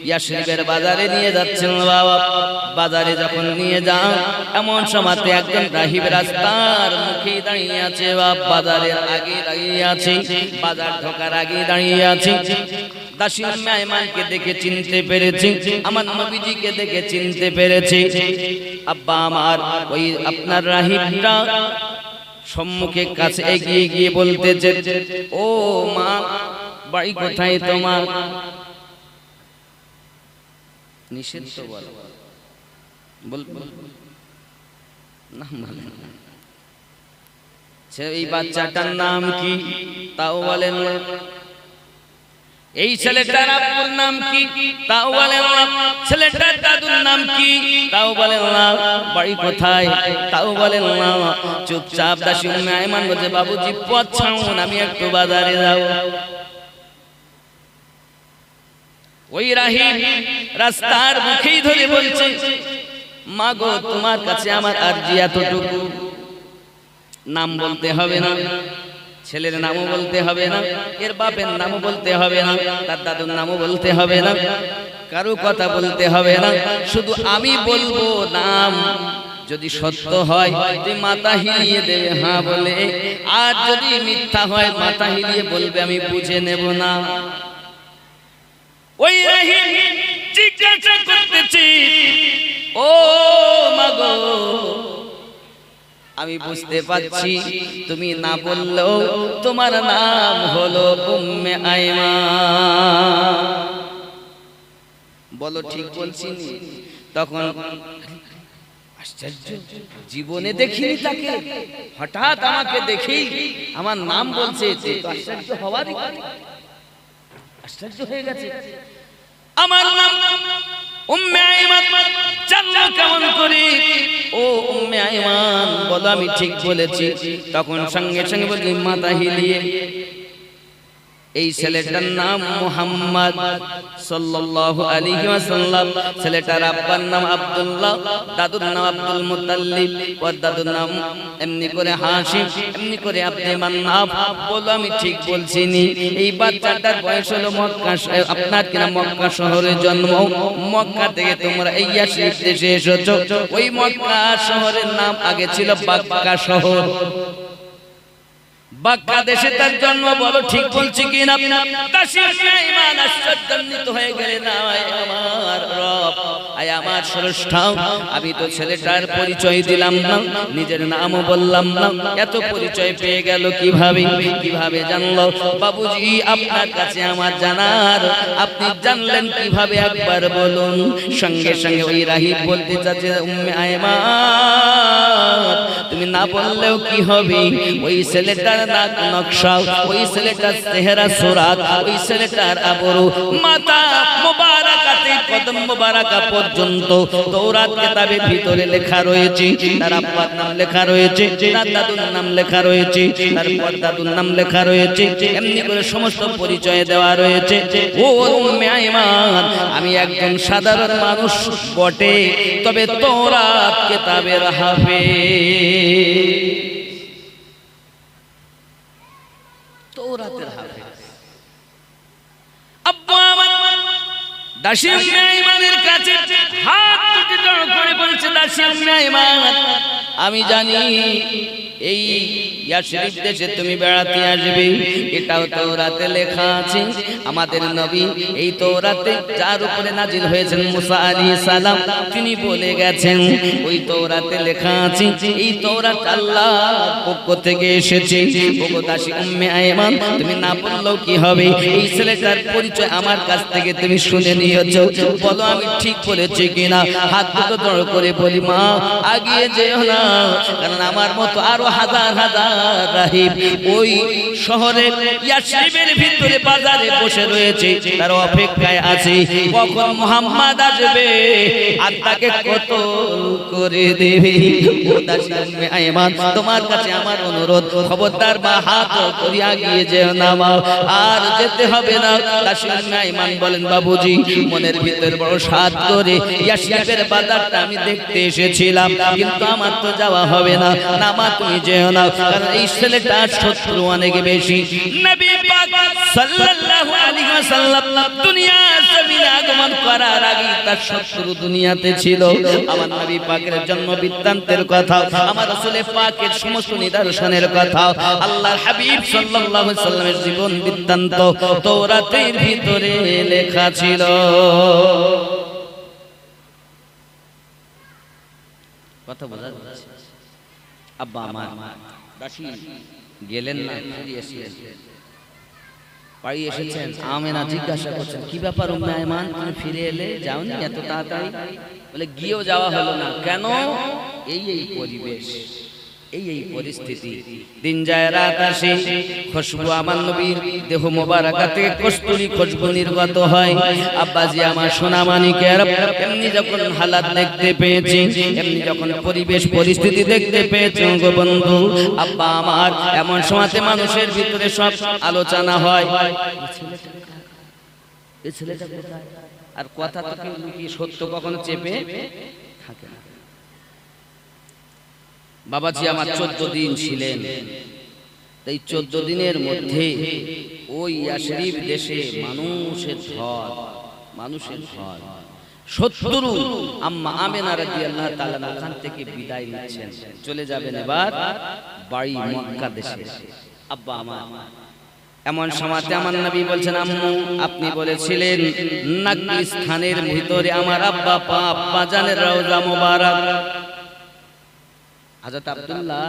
ইয়াসরিবের বাজারে নিয়ে যাচ্ছেন বাবা। বাজারে যখন নিয়ে যান এমন সময়তে একজন রাহিব রাস্তার মুখে দাঁড়িয়ে আছে বাবা, বাজারের আগে দাঁড়িয়ে আছে, বাজার ঢোকার আগে দাঁড়িয়ে আছে। দাসী উম্মে আইমানকে দেখে চিনতে পেরেছে, আমার নবীজিকে দেখে চিনতে পেরেছে। আব্বা আমার ওই আপনার রাহিবটা সম্মুখে কাছে এগিয়ে গিয়ে বলতেছে ও মা, বাড়ি কোথায় তোমার? নিষেধ তো বল নাম বলেন। এই বাচ্চাটার নাম কি তাও বলেন না। এই ছেলেটার আব্বুর নাম কি তাও বলেন না। ছেলেটার দাদুর নাম কি তাও বলেন না। বাড়ি কোথায় তাও বলেন না। চুপচাপ দাসী উম্মে আইমান বলছে বাবুজি পথ ছাড়ুন, আমি একটু বাজারে যাব। ওই রাহিব রাস্তার মুখেই ধরে বলছে মা গো, তোমার কাছে আমার আরজি এতটুকু, নাম বলতে হবে না, ছেলের নামও বলতে হবে না, এর বাপের নামও বলতে হবে না, তার দাদুর নামও বলতে হবে না, কারো কথা বলতে হবে না, শুধু আমি বলবো নাম। যদি সত্য হয় তুই মাথা হিলিয়ে দেবে হ্যাঁ বলে, আর যদি মিথ্যা হয় মাথা হিলিয়ে বলবে আমি বুঝে নেব না। ওই রাহিব জিজ্ঞাসা করতেছি ও মাগো, আমি বুঝতে পারছি তুমি না বললেও তোমার নাম হলো উম্মে আইমান, বলো ঠিক বলছি? তখন আশ্চর্য, জীবনে দেখিনি তাকে, হঠাৎ আমাকে দেখেই আমার নাম বলছে, আশ্চর্য হওয়ারই, আশ্চর্য হয়ে গেছে। আমার নাম উম্মে আইমান জানলো কেমন করে? ও উম্মে আইমান বলো আমি ঠিক বলেছি। তখন সঙ্গে সঙ্গে বলি মাথা হিলিয়ে, এই ছেলেটার নাম মুহাম্মদ সাল্লাল্লাহু আলাইহি ওয়াসাল্লাম। ছেলেটার আব্বার নাম আব্দুল্লাহ, দাদুর নাম আব্দুল মুত্তালিব, ওর দাদুর নাম এমনি করে হাশিম, এমনি করে আব্দে মান্নাফ। বলো আমি ঠিক বলছি নি? এই বাচ্চাটার বয়স হলো মক্কা, আপনার কিনা মক্কা শহরে জন্ম, মক্কা থেকে তোমরা এই ইয়াসরিব দেশে এসেছো। ওই মক্কা শহরের নাম আগে ছিল বাক্কা শহর। বাক্কা দেশে তার জন্ম, বলো ঠিক বলছি কিনা? দাসী উম্মে আইমান আশ্চর্যান্বিত হয়ে গেলেন, আমার রব, আমার স্রষ্টা, আমি তো ছেলেটার পরিচয় দিলাম না, নিজের নামও বললাম না, এত পরিচয় পেয়ে গেল কিভাবে? কিভাবে জানলো? বাবুজি, আপনার কাছে আমার জানার, আপনি জানলেন কিভাবে একবার বলুন। সঙ্গে সঙ্গে ওই রাহিব বলতে চাচ্ছে, উম্মে আইমান, তুমি না বললেও কি হবে? ওই ছেলেটার নাক নকশা, ওই ছেলেটার চেহারা সুরাত, ওই ছেলেটার আবরু, মাথা মোবারকাতে কদম মোবারকা পর্যন্ত তাওরাত কিতাবের ভিতরে লেখা রয়েছে। তার আব্বার নাম লেখা রয়েছে, তার দাদুর নাম লেখা রয়েছে, তার পরদাদুর নাম লেখা রয়েছে, এমনি করে সমস্ত পরিচয় দেওয়া রয়েছে। ও উম্মে আইমান, আমি একজন সাধারণ মানুষ বটে, তবে তাওরাত কিতাবের হাফেজ, তাওরাতের হাফেজ। আব্বা আমার দাসী উম্মে আইমানের কাছে হাত দুটি জড়ো করে বলছে, দাসী উম্মে আইমান, আমি জানি এই ইয়াশরিফ দেশে তুমি বেড়াতে আসবে, এটাও তাওরাতে লেখা আছে। আমাদের নবী এই তাওরাতে যার উপরে নাজিল হয়েছেন মুসা আলাইহিস সালাম, তিনি বলে গেছেন, ওই তাওরাতে লেখা আছে, এই তাওরাত আল্লাহর পক্ষ থেকে এসেছে। ওগো দাসী উম্মে আইমান, তুমি না বললেও কি হবে? এই ছেলেটার পরিচয় আমার কাছ থেকে তুমি শুনে নিয়েছো, বলো আমি ঠিক বলেছি কিনা? হাত দুটো জড়ো করে বলি, মা আগিয়ে যেও না, কারণ আমার মতো আরো হাজার হাজার রাহিব ওই শহরে ইয়াশরিবের ভিতরে বাজারে বসে রয়েছে, তার অপেক্ষায় আছে কখন মুহাম্মদ আসবে আর তাকে কতল করে দেবে। ও দাসী উম্মে আইমান, তোমার কাছে আমার অনুরোধ, খবরদার মা হাত করে আগিয়ে যেও না মা, আর যেতে হবে না। দাসী উম্মে আইমান বলেন, বাবুজি, মনের ভিতর বড় সাধ করে ইয়াশরিবের বাজারটা আমি দেখতে এসেছিলাম, কিন্তু আমার তো যাওয়া হবে না। না মা, তুমি যেও না, কারণ এই ছেলেটার শত্রু অনেক বেশি। নবী পাক সাল্লাল্লাহু আলাইহি ওয়াসাল্লাম দুনিয়ার জমিনে আগমন করার আগে তার শত্রু দুনিয়াতে ছিল। আমার নবী পাকের জন্ম বৃত্তান্তের কথা, আমার রাসূল পাকের সমস্ত নিদর্শনের কথা, আল্লাহর হাবিব সাল্লাল্লাহু আলাইহি ওয়াসাল্লামের জীবন বৃত্তান্ত তাওরাতের ভিতরে লেখা ছিল। কথা বোঝা যাচ্ছে? আব্বা আমার দাসী গেলেন না, ফিরে এসেছেন, বাড়ি এসেছেন। আমেনা জিজ্ঞাসা করছেন, কি ব্যাপার উম্মে আইমান, তুমি ফিরে এলে, যাওনি এত তাড়াতাড়ি? বলে, গিয়েও যাওয়া হলো না। কেন? এই পরিবেশ, এই পরিস্থিতি। দিন যায় রাত আসে, খুশবু আমার নবীর দেহ মোবারকা থেকে কস্তুরী খুশবু নির্গত হয়। আব্বাজি আমার সোনা মানিকের এমনি যখন হালাত দেখতে পেয়েছি, এমনি যখন পরিবেশ পরিস্থিতি দেখতে পেয়েছি গো বন্ধু, আব্বা আমার, এমন সময়তে মানুষের ভিতরে সব আলোচনা হয়, এই ছেলেটা কোথায়? আর কথা তো কেউ লুকিয়ে সত্য কখনো চেপে থাকে না। বাবাজি আমার 14 দিন ছিলেন, তাই 14 দিনের মধ্যে ওই ইয়াশরিব দেশে মানুষের ঝড়। শত্রু আম্মা আমেনা রাদিয়াল্লাহু তাআলা ওখান থেকে বিদায় নিচ্ছেন, চলে যাবেন এবার বাড়ি মক্কা দেশে। আব্বা আমার, এমন সময়তে আমার নবী বলছেন, আম্মু আপনি বলেছিলেন নাকি স্থানের ভিতরে আমার আব্বা জানের রওজা মোবারক। হযরত আব্দুল্লাহ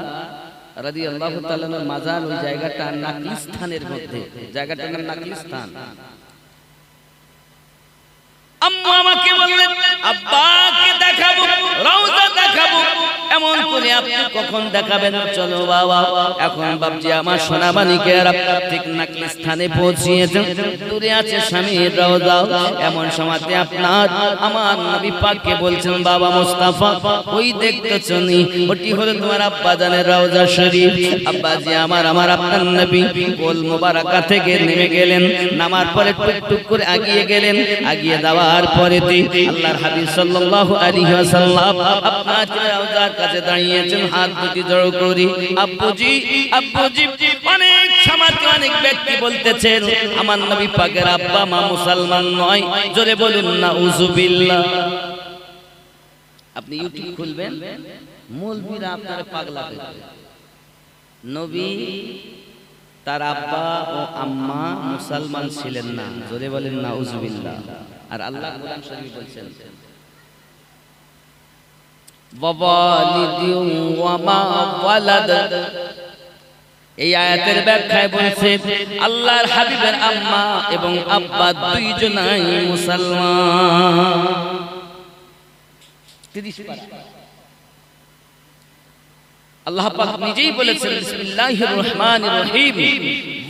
রাদিয়াল্লাহু তাআলা মাজার ওই জায়গাটা নাকিস্তানের মধ্যে, জায়গাটার নাম নাকিস্তান। আম্মু আমাকে বললেন, আব্বাকে দেখাবো, রওজা দেখাবো। এমন করে আপনি কখন দেখাবেন? চলো বাবা, এখন বাপজি আমার সোনা মানিকেরা ঠিক নাকিস্তানে পৌঁছিয়েছেন, দূরে আছে স্বামীর রওজা। এমন সময়তে আপনার আমার নবী পাককে বলছেন, বাবা মুস্তাফা, ওই দেখতেছো নি, ওটি হলো তোমার আব্বা জানের রওজা শরীফ। আব্বাজি আমার আপনার নবী কোল মোবারকা থেকে নেমে গেলেন, নামার পরে টুকটুক করে আগিয়ে গেলেন। আগিয়ে যাওয়ার পরে আল্লাহর হাবিব সাল্লাল্লাহু আলাইহি ওয়াসাল্লাম আপনার রওজার কাছে দাঁড়িয়েছেন, হাত দুটি জড়ো করে। আব্বুজি অনেক সমাজে অনেক ব্যক্তি বলতেছেন আমার নবী পাকের আব্বা মা মুসলমান নয়, জোরে বলুন না উযুবিল্লাহ। আপনি ইউটিউব খুলবেন, মৌলবীরা আপনারা পাগলা করবে। নবী তার আব্বা ও আম্মা মুসলমান ছিলেন না, জোরে বলেন নাউজুবিল্লাহ। আর আল্লাহ কোরআন শরীফ বলছেন ওয়ালিদিন ওয়া মা ওয়ালাদ। এই আয়াতের ব্যাখ্যায় বলছে আল্লাহর হাবিবের আম্মা এবং আব্বা দুইজনাই মুসলমান। 30 পারা আল্লাহ পাক নিজেই বলেছেন বিসমিল্লাহির রহমানির রহিম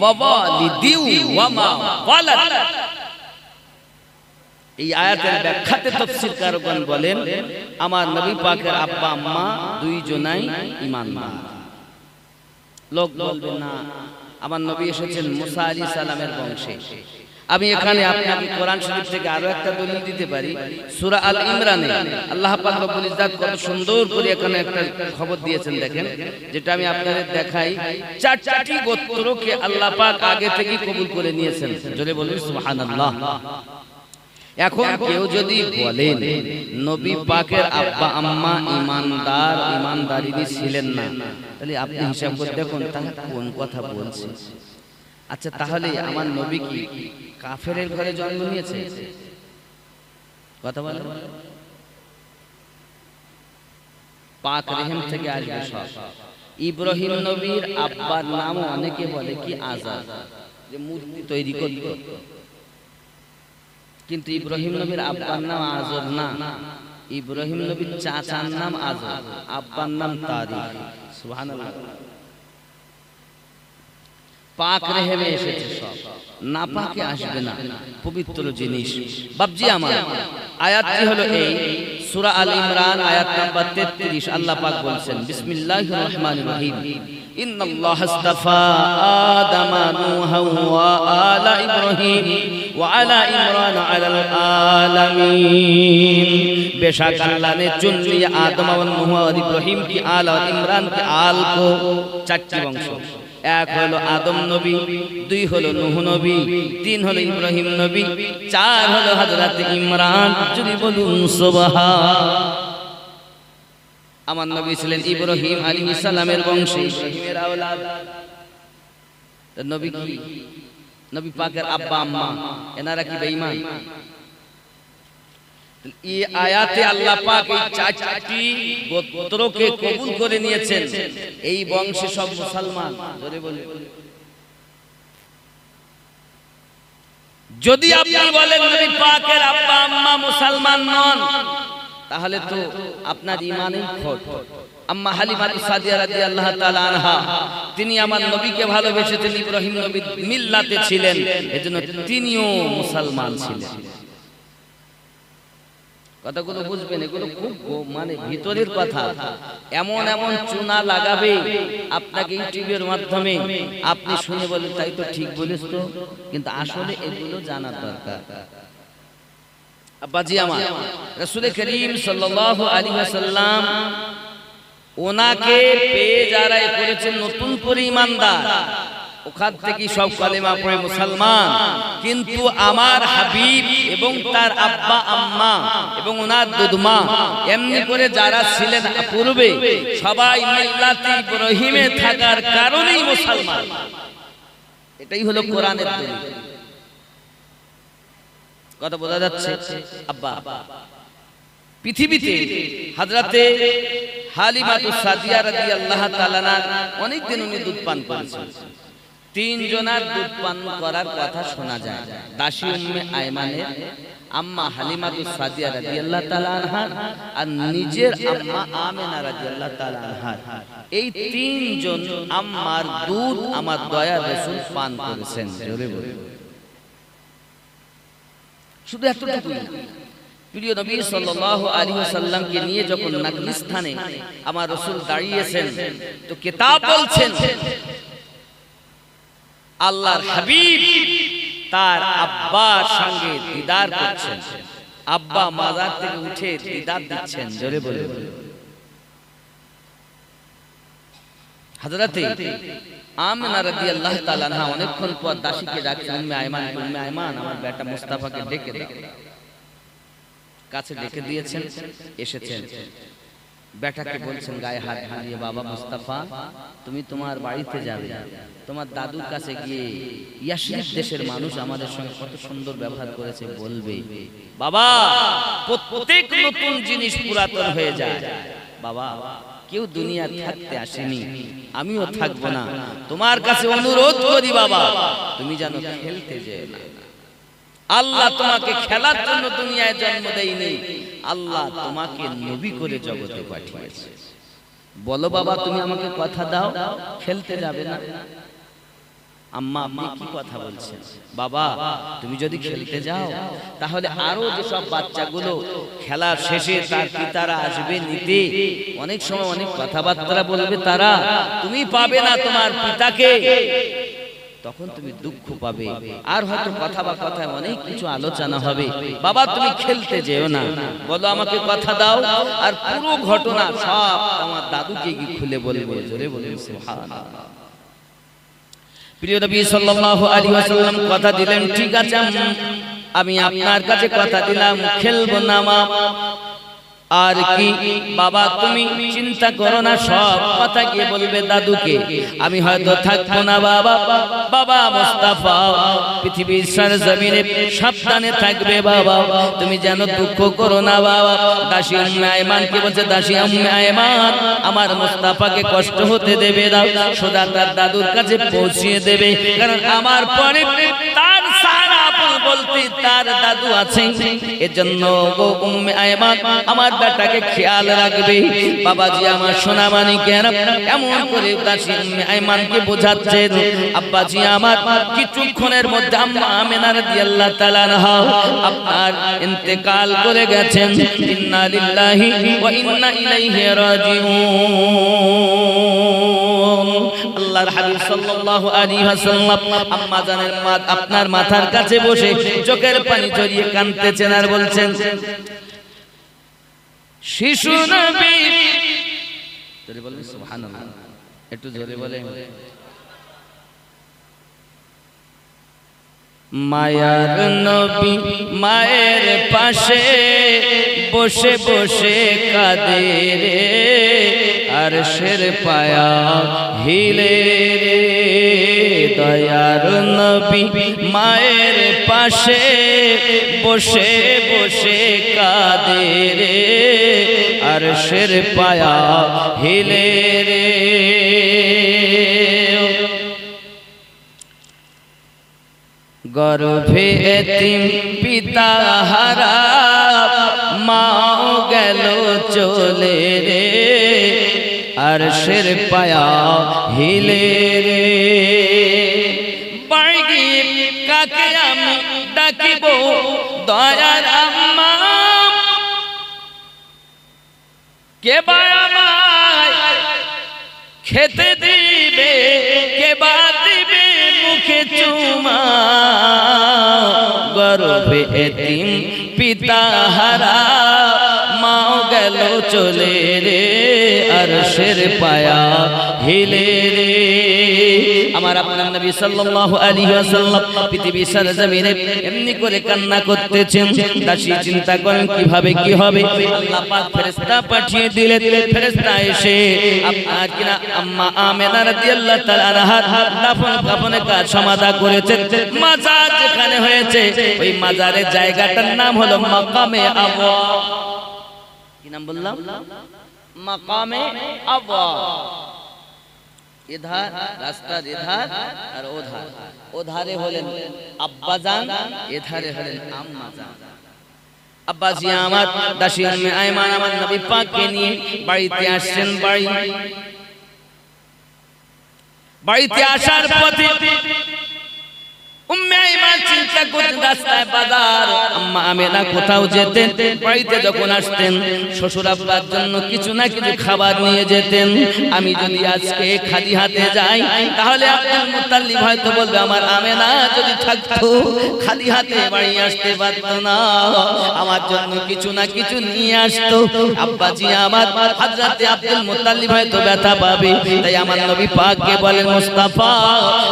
ওয়ালিদিন ওয়া মা ওয়ালাদ। এই আয়াতের ব্যাখ্যাতে তাফসীরকারগণ বলেন আমার নবী পাকের আব্বা আম্মা দুইজনাই ঈমানদার। লোক বলবে না আমার নবী এসেছেন মুসা আলাইহিস সালামের বংশে। আমি এখানে আপনাকে কোরআন শরীফ থেকে আরো একটা দলিল দিতে পারি। সূরা আল ইমরানে আল্লাহ পাক রব্বুল ইজ্জত কত সুন্দর করে এখানে একটা খবর দিয়েছেন দেখেন, যেটা আমি আপনাদের দেখাই। চারটি গোত্রকে আল্লাহ পাক আগে থেকে কবুল করে নিয়েছেন, জোরে বলুন সুবহানাল্লাহ। এখন কেউ যদি বলেন নবী পাকের আব্বা আম্মা ঈমানদার ঈমানদারিনী ছিলেন না, তাহলে আপনি হিসাব করে দেখুন তারা কোন কথা বলছে। আচ্ছা তাহলে আমার নবী কি কাফেরের ঘরে জন্ম নিয়েছে? কথা বলেন। পাক রেহেম থেকে আসবে সব। ইব্রাহিম নবীর আব্বার নাম অনেকে বলে কি আজার, যে মূর্তি তৈরি করত, কিন্তু ইব্রাহিম নবীর আব্বার নাম আজর না। ইব্রাহিম নবীর চাচার নাম আজর, আব্বার নাম তারিক। সুবহানাল্লাহ। পাক রেহেমে এসেছে সব, না পাকে আসবে না, পবিত্র জিনিস। বাপজি আমার আয়াতটি হলো এই সূরা আল ইমরান আয়াত নাম্বার 33। আল্লাহ পাক বলছেন বিসমিল্লাহির রহমানির রহিম ইন্নাল্লাহা ইসতাফা আদামা নূহা ওয়া আলা ইব্রাহিম ওয়া আলা ইমরান আলাল আলামিন। बेशक अल्लाह ने चुन लिया आदम और नूह और इब्राहिम की आल और इमरान के आल को। चारটি বংশ, এক হলো আদম নবী, দুই হলো নূহ নবী, তিন হলো ইব্রাহিম নবী, চার হলো হযরত ইমরান। যদি বলুন সুবহান। আমার নবী ছিলেন ইব্রাহিম আলাইহিস সালামের বংশে, ইব্রাহিমের আওলাদ। নবী কি নবী পাকের আব্বা আম্মা এনারা কি বেঈমান? এই আয়াতে আল্লাহ পাক এই চারটি গোত্রকে কবুল করে নিয়েছেন, এই বংশে সব মুসলমান। জোরে বলেন। যদি আপনি বলেন নবী পাকের আব্বা আম্মা মুসলমান নন, তাহলে তো আপনার ঈমানের খোট। আম্মা হালিমা সাদিয়া রাদিয়াল্লাহু তাআলা আনহা তিনি আমার নবীকে ভালোবেসেছেন, ইব্রাহিম নবীর মিল্লাতে ছিলেন, এজন্য তিনিও মুসলমান ছিলেন। কথাগুলো বুঝবেন, এগুলো খুব মানে ভিতরের কথা। এমন এমন চুনা লাগাবে আপনাকে ইউটিউবের মাধ্যমে, আপনি শুনে বলেন তাই তো ঠিক বলিস তো, কিন্তু আসলে এগুলো জানার দরকার। আব্বাজি আমার রাসূল করিম সাল্লাল্লাহু আলাইহি ওয়াসাল্লাম ওনাকে পেয়ে যারা করেছেন নতুন করে ঈমানদার, ওখান থেকে সব কালেমা পড়ে মুসলমান। কিন্তু আমার হাবিব এবং তার আব্বা আম্মা এবং ওনার দুধমা এমনি করে যারা ছিলেন পূর্বে, সবাই মিল্লাতে ইব্রাহিমে থাকার কারণেই মুসলমান। এটাই হলো কোরআনের দলিল। কথা বোঝা যাচ্ছে? আব্বা পৃথিবীতে হযরতে হালিমাতুস সাদিয়া রাদিয়াল্লাহু তাআলা অনেক দিন উনি দুধ পান করেছেন। তিনজনের দুধ পান করার কথা শোনা যায়। দাসী উম্মে আয়মানের, আম্মা হালিমাতুস সাদিয়া রাদিয়াল্লাহু তাআলা আনহা আর নিজের আম্মা আমেনা রাদিয়াল্লাহু তাআলা আনহা, এই তিনজন আম্মার দুধ আমার দয়ার রাসূল পান করেছেন। জোরে বলুন। শুধু এতটুকুই না, প্রিয় নবী সাল্লাল্লাহু আলাইহি ওয়াসাল্লামকে নিয়ে যখন নাকলি স্থানে আমার রাসূল দাঁড়িয়েছেন, তো কিতাব বলছেন আল্লাহর হাবিব তার আব্বার সঙ্গে দিদার করছেন। আব্বা মাজার থেকে উঠে দিদার দিচ্ছেন। জোরে বলুন। হযরতে আমেনা রাদিয়াল্লাহু তাআলা আনহা অনেকক্ষণ পর দাসীকে ডাকছেন, উম্মে আয়মান, উম্মে আয়মান আমার বেটা মুস্তাফাকে ডেকে দাও। কাছে ডেকে দিয়েছেন, এসেছেন। বেটাকে বলছেন গায়ে হাত দিয়ে, বাবা মুস্তাফা তুমি তোমার বাড়িতে যাবে, তোমার দাদুর কাছে গিয়ে ইয়াশরিব দেশের মানুষ আমাদের সঙ্গে কত সুন্দর ব্যবহার করেছে বলবে। বাবা প্রত্যেক নতুন জিনিস পুরাতন হয়ে যায়, বাবা কেউ দুনিয়া থাকতে আসেনি, আমিও থাকবো না, তোমার কাছে অনুরোধ করি বাবা তুমি যেন খেলতে যেও না। আল্লাহ তোমাকে খেলার জন্য দুনিয়ায় জন্ম দেয়নি, আল্লাহ তোমাকে নবী করে জগতে পাঠিয়েছে। বলো বাবা তুমি আমাকে কথা দাও, খেলতে যাবে না? আম্মা আপনি কি কথা বলছেন? বাবা তুমি যদি খেলতে যাও তাহলে আরো যেসব বাচ্চাগুলো খেলার শেষে তার পিতারা আসবে নিতে, অনেক সময় অনেক কথাবার্তা বলবে তারা, তুমি পাবে না তোমার পিতাকে, তখন তুমি দুঃখ পাবে, আর হয়তো কথা বা কথায় অনেক কিছু আলোচনা হবে। বাবা তুমি খেলতে যেও না, বলো আমাকে কথা দাও, আর পুরো ঘটনা সব আমার দাদুকে কি খুলে বলবো। জোরে বলুন সুবহানাল্লাহ। প্রিয় নবী সাল্লাল্লাহু আলাইহি ওয়াসাল্লাম কথা দিলেন, ঠিক আছে আমি আপনার কাছে কথা দিলাম খেলবো না মা, আর কি বাবা তুমি চিন্তা করো না, সব কথা গিয়ে বলবে দাদুকে, আমি হয়তো থাকবো না বাবা। বাবা মুস্তাফা পৃথিবীর সরজমিনে সাবধানে থাকবে বাবা, তুমি যেন দুঃখ করো না বাবা। দাসী উম্মে আয়মান কি বলছে, দাসী উম্মে আয়মান আমার মুস্তাফাকে কষ্ট হতে দেবে না, সোজা তার দাদুর কাছে পৌঁছিয়ে দেবে, কারণ আমার পরে তার সারা আপন বলতে তার দাদু আছে, এজন্য গো উম্মে আয়মান আমার বেটাকে খেয়াল রাখবে। বাবাজি আমার সোনা মানিকেরা এমন করে দাসী উম্মে আয়মানকে বোঝাচ্ছেন, আব্বাজি আমার কিছুক্ষণের মধ্যে আম্মা আমেনা রাদিয়াল্লাহু তাআলা আনহা আপনার ইন্তেকাল করে গেছেন, ইন্না লিল্লাহি ওয়া ইন্না ইলাইহি রাজিউন। আল্লাহর হাবিব সাল্লাল্লাহু আলাইহি ওয়াসাল্লাম আম্মা জানের আপনার মাথার কাছে বসে চোখের পানি ঝরিয়ে কাঁদতেছেন আর বলছেন, শিশু নবী, জোরে বলেন সুবহানাল্লাহ, একটু জোরে বলেন। মায়ার নবী মায়ের পাশে বসে বসে কাঁদে রে, আর শের পায়া হিলে রে। দয়ার নবী মায়ের পাশে বসে বসে কাঁদে রে, আর শের পায়া হিলে রে। গর্ভে এতিম পিতা হারা মা গেল চলে রে, আর শের পায়া হিলে রে। বাড়ি গিয়ে কাকে আমি ডাকিব দয়ার আম্মা, কে বা আমায় খেতে দিবে, কে বা দিবে মুখে চুমা। গর্ভে এতিম পিতা হারা মা গেল চলে রে, আর শের পায়া হিলে রে। আমার আপনার নবী সাল্লাল্লাহু আলাইহি ওয়াসাল্লাম পৃথিবীর সরজমিনে এমনি করে কান্না করতেছেন। দাসী চিন্তা করেন কিভাবে কি হবে, আল্লাহ পাক ফেরেশতা পাঠিয়ে দিলেন। ফেরেশতা এসে আপনার কিনা আম্মা আমেনা রাদিয়াল্লাহু তাআলা আনহার দাফন কাফনের কাজ সমাধা করেছেন। মাজার যেখানে হয়েছে ওই মাজারের জায়গাটার নাম হলো মাকামে আবা। কি নাম বললাম? মাকামে আবা। इधर रास्तार इधर और उधर, उधारे হলেন আব্বাজান, এধারে হলেন আম্মাজান। আব্বাজি আমার দাসী উম্মে আয়মান আমার নবী পাককে নিয়ে বাড়িতে আসছেন। বাড়িতে আসার পথে উম্মে আয়মান চিন্তা করতেন, রাস্তায় বাজার, আম্মা আমেনা কোথাও যেতেন, বাড়িতে যখন আসতেন শ্বশুর আব্বার জন্য কিছু না কিছু খাবার নিয়ে যেতেন। আমি যদি আজকে খালি হাতে যাই তাহলে আব্দুল মুত্তালিব হয়তো বলবে আমার আমেনা যদি থাকতো খালি হাতে বাড়ি আসতে পারত না, আমার জন্য কিছু না কিছু নিয়ে আসতো। আব্বাজি আমার হযরতে আব্দুল মুত্তালিব হয়তো ব্যথা পাবে, তাই আমার নবী পাককে বলেন মুস্তাফা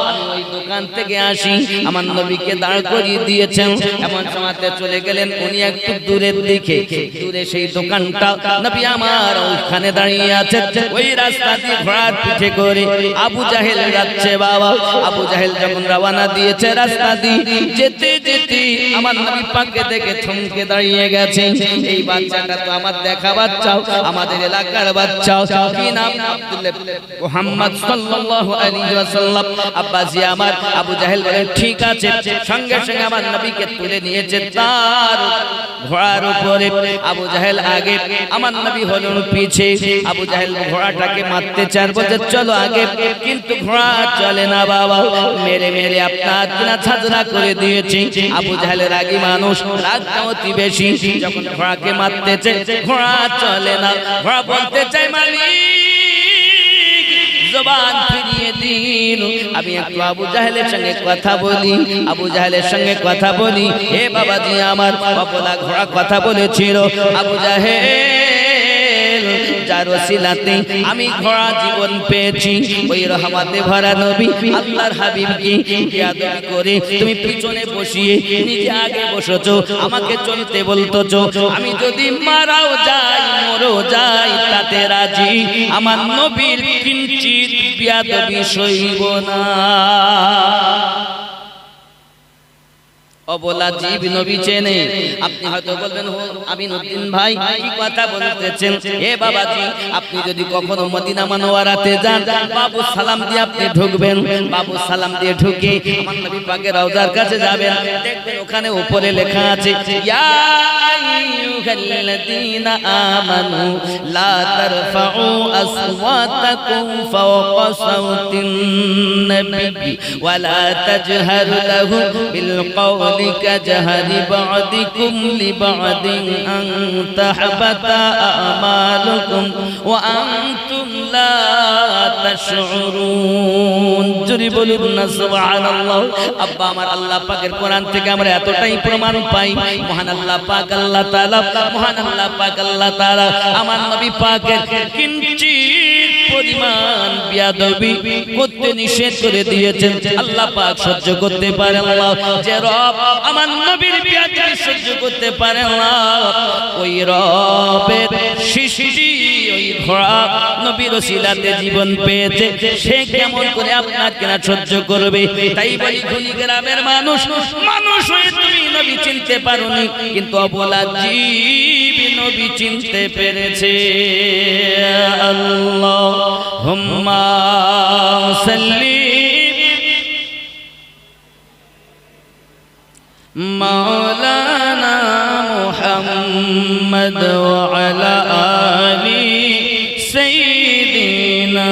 আমি ওই দোকান থেকে আসি, আমার নবীকে দাঁড় করিয়ে দিয়েছেন। এমন সময়তে চলে গেলেন উনি একটু দূরের দিকে, দূরে সেই দোকানটা নবী আমার ওইখানে দাঁড়িয়ে আছেন। ওই রাস্তা দিয়ে ঘোড়ার পিঠে করে আবু জাহেল যাচ্ছে। বাবা আবু জাহেল যখন রওনা দিয়েছে রাস্তা দিয়ে যেতে যেতে আমার নবী পাককে দেখে থমকে দাঁড়িয়ে গেছে। এই বাচ্চাটা তো আমার দেখা বাচ্চা, আমাদের এলাকার বাচ্চা, কি নাম? আব্দুল্লাহ মুহাম্মদ সাল্লাল্লাহু আলাইহি ওয়াসাল্লাম। আব্বাসি আমার আবু জাহেল বলেন ঠিক আছে। সঙ্গে সঙ্গে আমার নবীকে তুলে নিয়েছে তার ঘোড়ার উপরে। আবু জাহেল আগে, আমার নবী হলেন পিছে। আবু জাহেল ঘোড়াটাকে মারতে চান, বলছে চলো আগে, কিন্তু ঘোড়া চলে না বাবা, মেরে মেরে আপনার কিনা ছাজরা করে দিয়েছে। আবু জাহেলের রাগী মানুষ, রাগটা অতি বেশি। যখন ঘোড়াকে মারতেছে ঘোড়া চলে না। ঘোড়া বলতে চাই মালিক জবান ফিরিয়ে দিন, আমি একটু আবু জাহেলের সঙ্গে কথা বলি, আবু জাহেলের সঙ্গে কথা বলি। হে বাবাজি আমার, অবলা ঘোড়া কথা বলেছিল। আবু জাহেল যার ওসিলাতে আমি ঘোড়া জীবন পেয়েছি, ওই রহমতে ভরা নবী আল্লাহর হাবিবকে বেয়াদবি করে তুমি পিছনে বসিয়ে নিজে আগে বসেছো, আমাকে চলতে বলতেছো। আমি যদি মারাও যাই মরও যাই তাতে রাজি, আমার নবীর কিঞ্চিত বেয়াদবি সইব না। অবলা জীব নবী চেনে। আপনি হয়তো বলবেন আমিনউদ্দিন ভাই কি কথা বলতেছেন? হে বাবাজি, আপনি যদি কখনো মদিনা মুনাওয়ারাতে যান, বাবু সালাম দিয়ে আপনি ঢুকবেন। বাবু সালাম দিয়ে ঢুকে আমার নবী পাকের রওজার কাছে যাবেন, দেখবেন ওখানে উপরে লেখা আছে ইয়া আইয়ুহাল্লাযীনা আমানু লা তারফাউ আসওয়াতাকুম ফাওকা সাওতিন নবী ওয়া লা তাজহারু লাহু বিল কওলি كجهر بعضكم لبعض أن تحبط أعمالكم وأنتم لا تشعرون। জোরে বলুন না সুবহানাল্লাহ। আব্বা আমার, আল্লাহ পাকের কোরআন থেকে আমরা এতটাই প্রমাণ পাই, মহান আল্লাহ পাক আল্লাহ তাআলা, মহান আল্লাহ পাক আল্লাহ তাআলা আমার নবী পাকের কিঞ্চিত পরিমাণ বেয়াদবি করতে নিষেধ করে দিয়েছেন। আল্লাহ পাক সহ্য করতে পারেন না। যে রব আমার নবীর বেয়াদবি সহ্য করতে পারেন না, ওই রবের সৃষ্টি ওই ঘোড়া নবীর ওসিলাতে জীবন পেয়েছে, সে কেমন করে আপনার কেনা সহ্য করবে? তাই বলি খুনি গ্রামের মানুষ, মানুষ হয়ে তুমি নবী চিনতে পারোনি, কিন্তু অবলা জীব নবী চিনতে পেরেছে। আল্লাহুম্মা সাল্লি মাওলানা মুহাম্মদ ওয়া আলা আলি সাইয়্যিদিনা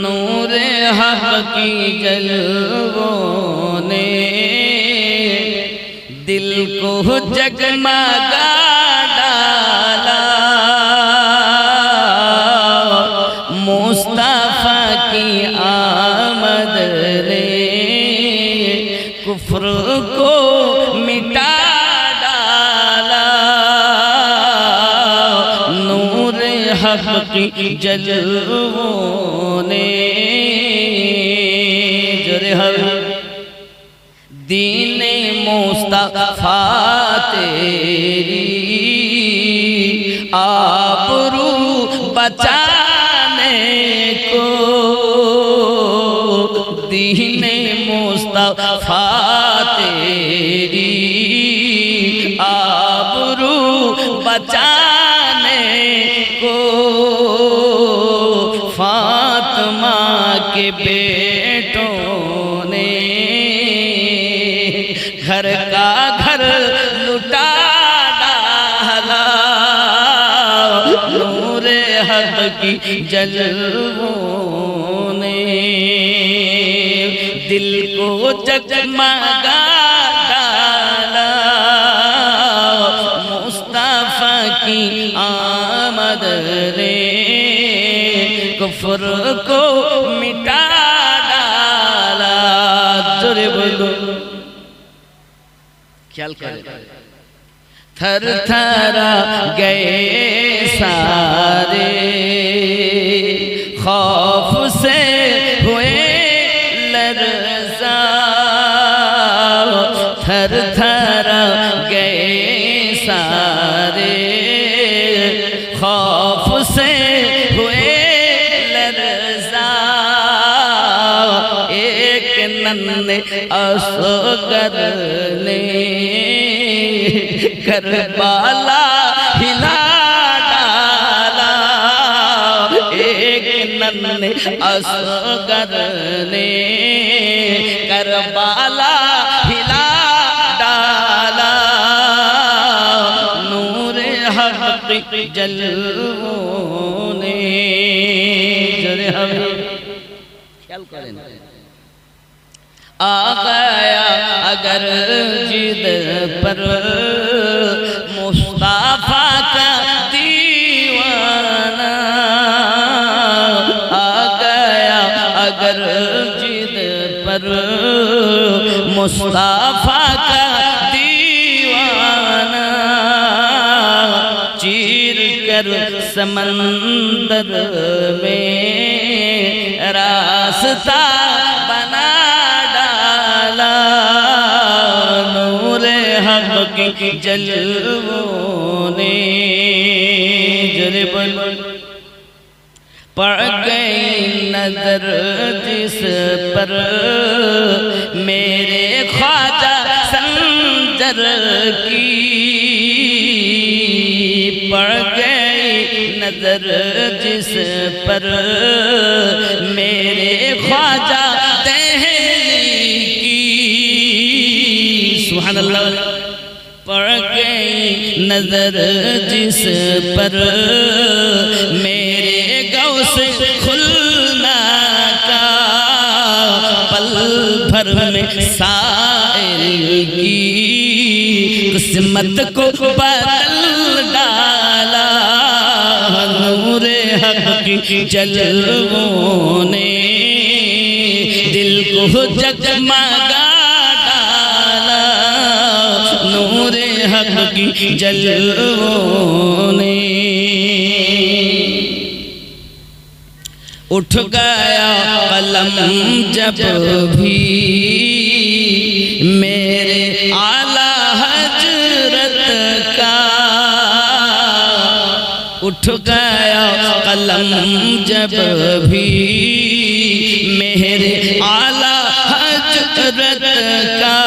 নূরে হক কি জলওं ने दिल को जगमगा डाला, मुस्तफा की आमद ने कुफ्र को मिटा डाला, नूर हक की जलवों ने जरे हर दीने मुस्तफा तेरी आबरू बचाने को, दीने मुस्तफा तेरी आबरू बचाने को, फातिमा के बेटों ने घर का घर लुटा डाला, नूरे हक की जलवों ने दिल को जगमगा डाला, मुस्तफा की आमद ने कुफ्र को मिटा डाला। जोरे बोलो, ख्याल करें। थर थरा गए सारे खौफ से हुए लरज़ा थर थर गए सारे खौफ से हुए लरज़ा एक नन्हे असगर ने करबला हिला डाला एक नन्हे असगर ने करबला हिला डाला नूरे हक़ जलवों ने जरे हमें ख्याल करें आ गया अगर जिद पर मुस्तफा का दीवाना आ गया अगर जिद पर मुस्तफा का दीवाना चीर कर समंदर में रास्ता बना डाला नूरे हक़ की जलवों ने जरे बोल पड़ गई नजर जिस पर मेरे ख्वाजा संजर की पड़ गई नजर जिस पर मेरे ख्वाजा दहली की सुभान अल्लाह पड़ गई नजर जिस पर मेरे गौस खुलना का पल भर में साइल की किस्मत को बदल डाला नूरे हक़ की जलवों ने दिल को जगमगा डाला नूरे हक़ की जलवों ने उठ गया कलम जब भी मेरे आला हजरत का उठ गया कलम जब भी मेरे आला हजरत का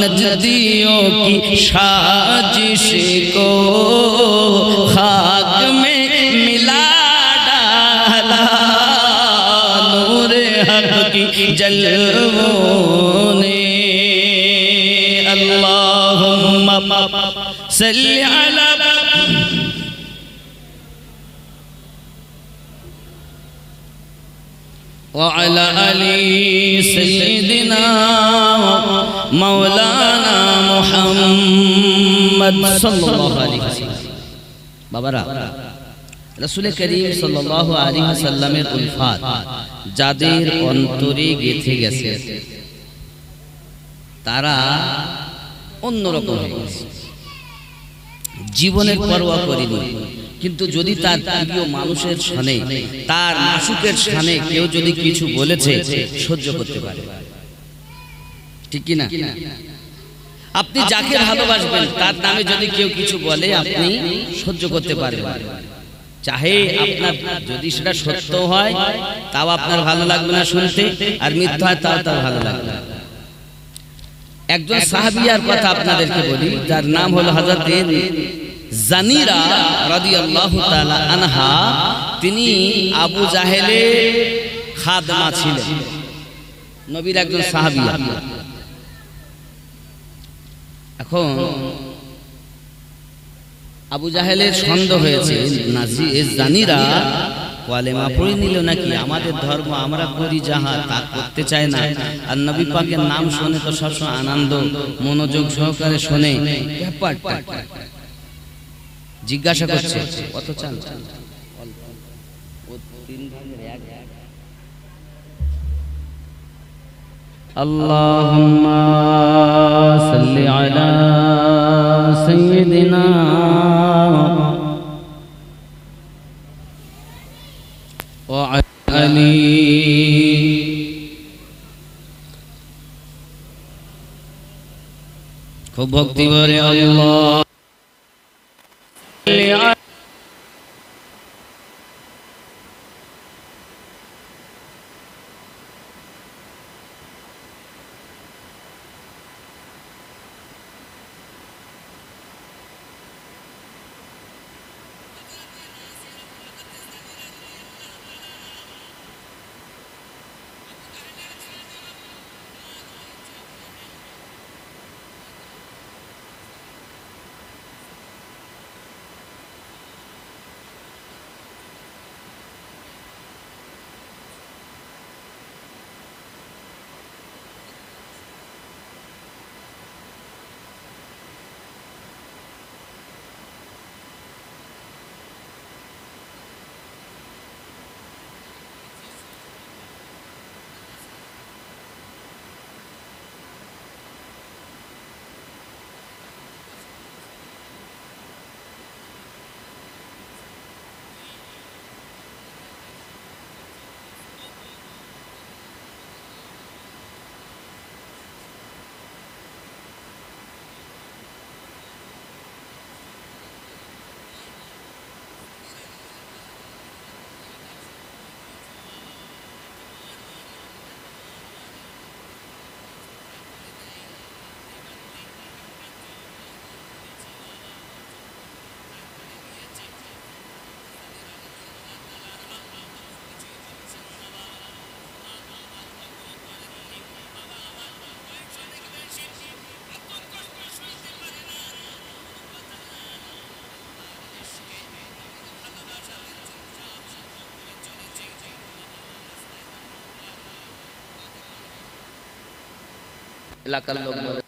नजदियों की साजिश को खाक में मिला डाला नूरे हक़ की जलवों ने अल्लाहुम्मा सल्ली अला वअला अली सय्यिदिना मौलाना मुहम्मद सल्लल्लाहु अलैहि वसल्लम बाबारा रसूल करीम सल्लल्लाहु अलैहि वसल्লামের উলফাত যাদের অন্তরে গেঁথে গেছে তারা অন্যরকম হয়ে গেছে জীবনের পরোয়া করেনি কিন্তু যদি তার প্রিয় মানুষের সামনে তার মাসুকের সামনে কেউ যদি কিছু বলেছে সহ্য করতে পারে ঠিক কি না আপনি যাকে ভালোবাসবেন তার নামে যদি কেউ কিছু বলে আপনি সহ্য করতে পারবেন চাহে আপনার যদি সেটা সত্য হয় তাও আপনার ভালো লাগবে না শুনতে আর মিথ্যা হয় তাও ভালো লাগবে না একজন সাহাবিয়ার কথা আপনাদেরকে বলি যার নাম হলো হযরত জানিরা রাদিয়াল্লাহু তাআলা আনহা তিনি আবু জাহেলের খাদমা ছিলেন নবীর একজন সাহাবিয়া এখন আবু জাহেলের সন্দেহ হয়েছে জানিরা কালেমা পড়ে নিল নাকি আমাদের ধর্ম আমরা করি যাহা তা করতে চায় না আর নবী পাকের নাম শুনে তো সবসময় আনন্দ মনোযোগ সহকারে শুনে ব্যাপারটা জিজ্ঞাসা করছে কত চান আল্লাহুম্মা সাল্লি আলা সাইয়্যিদিনা ওয়া আলি খুব ভক্তি ভরে আল্লাহ এলাকার লোক বলে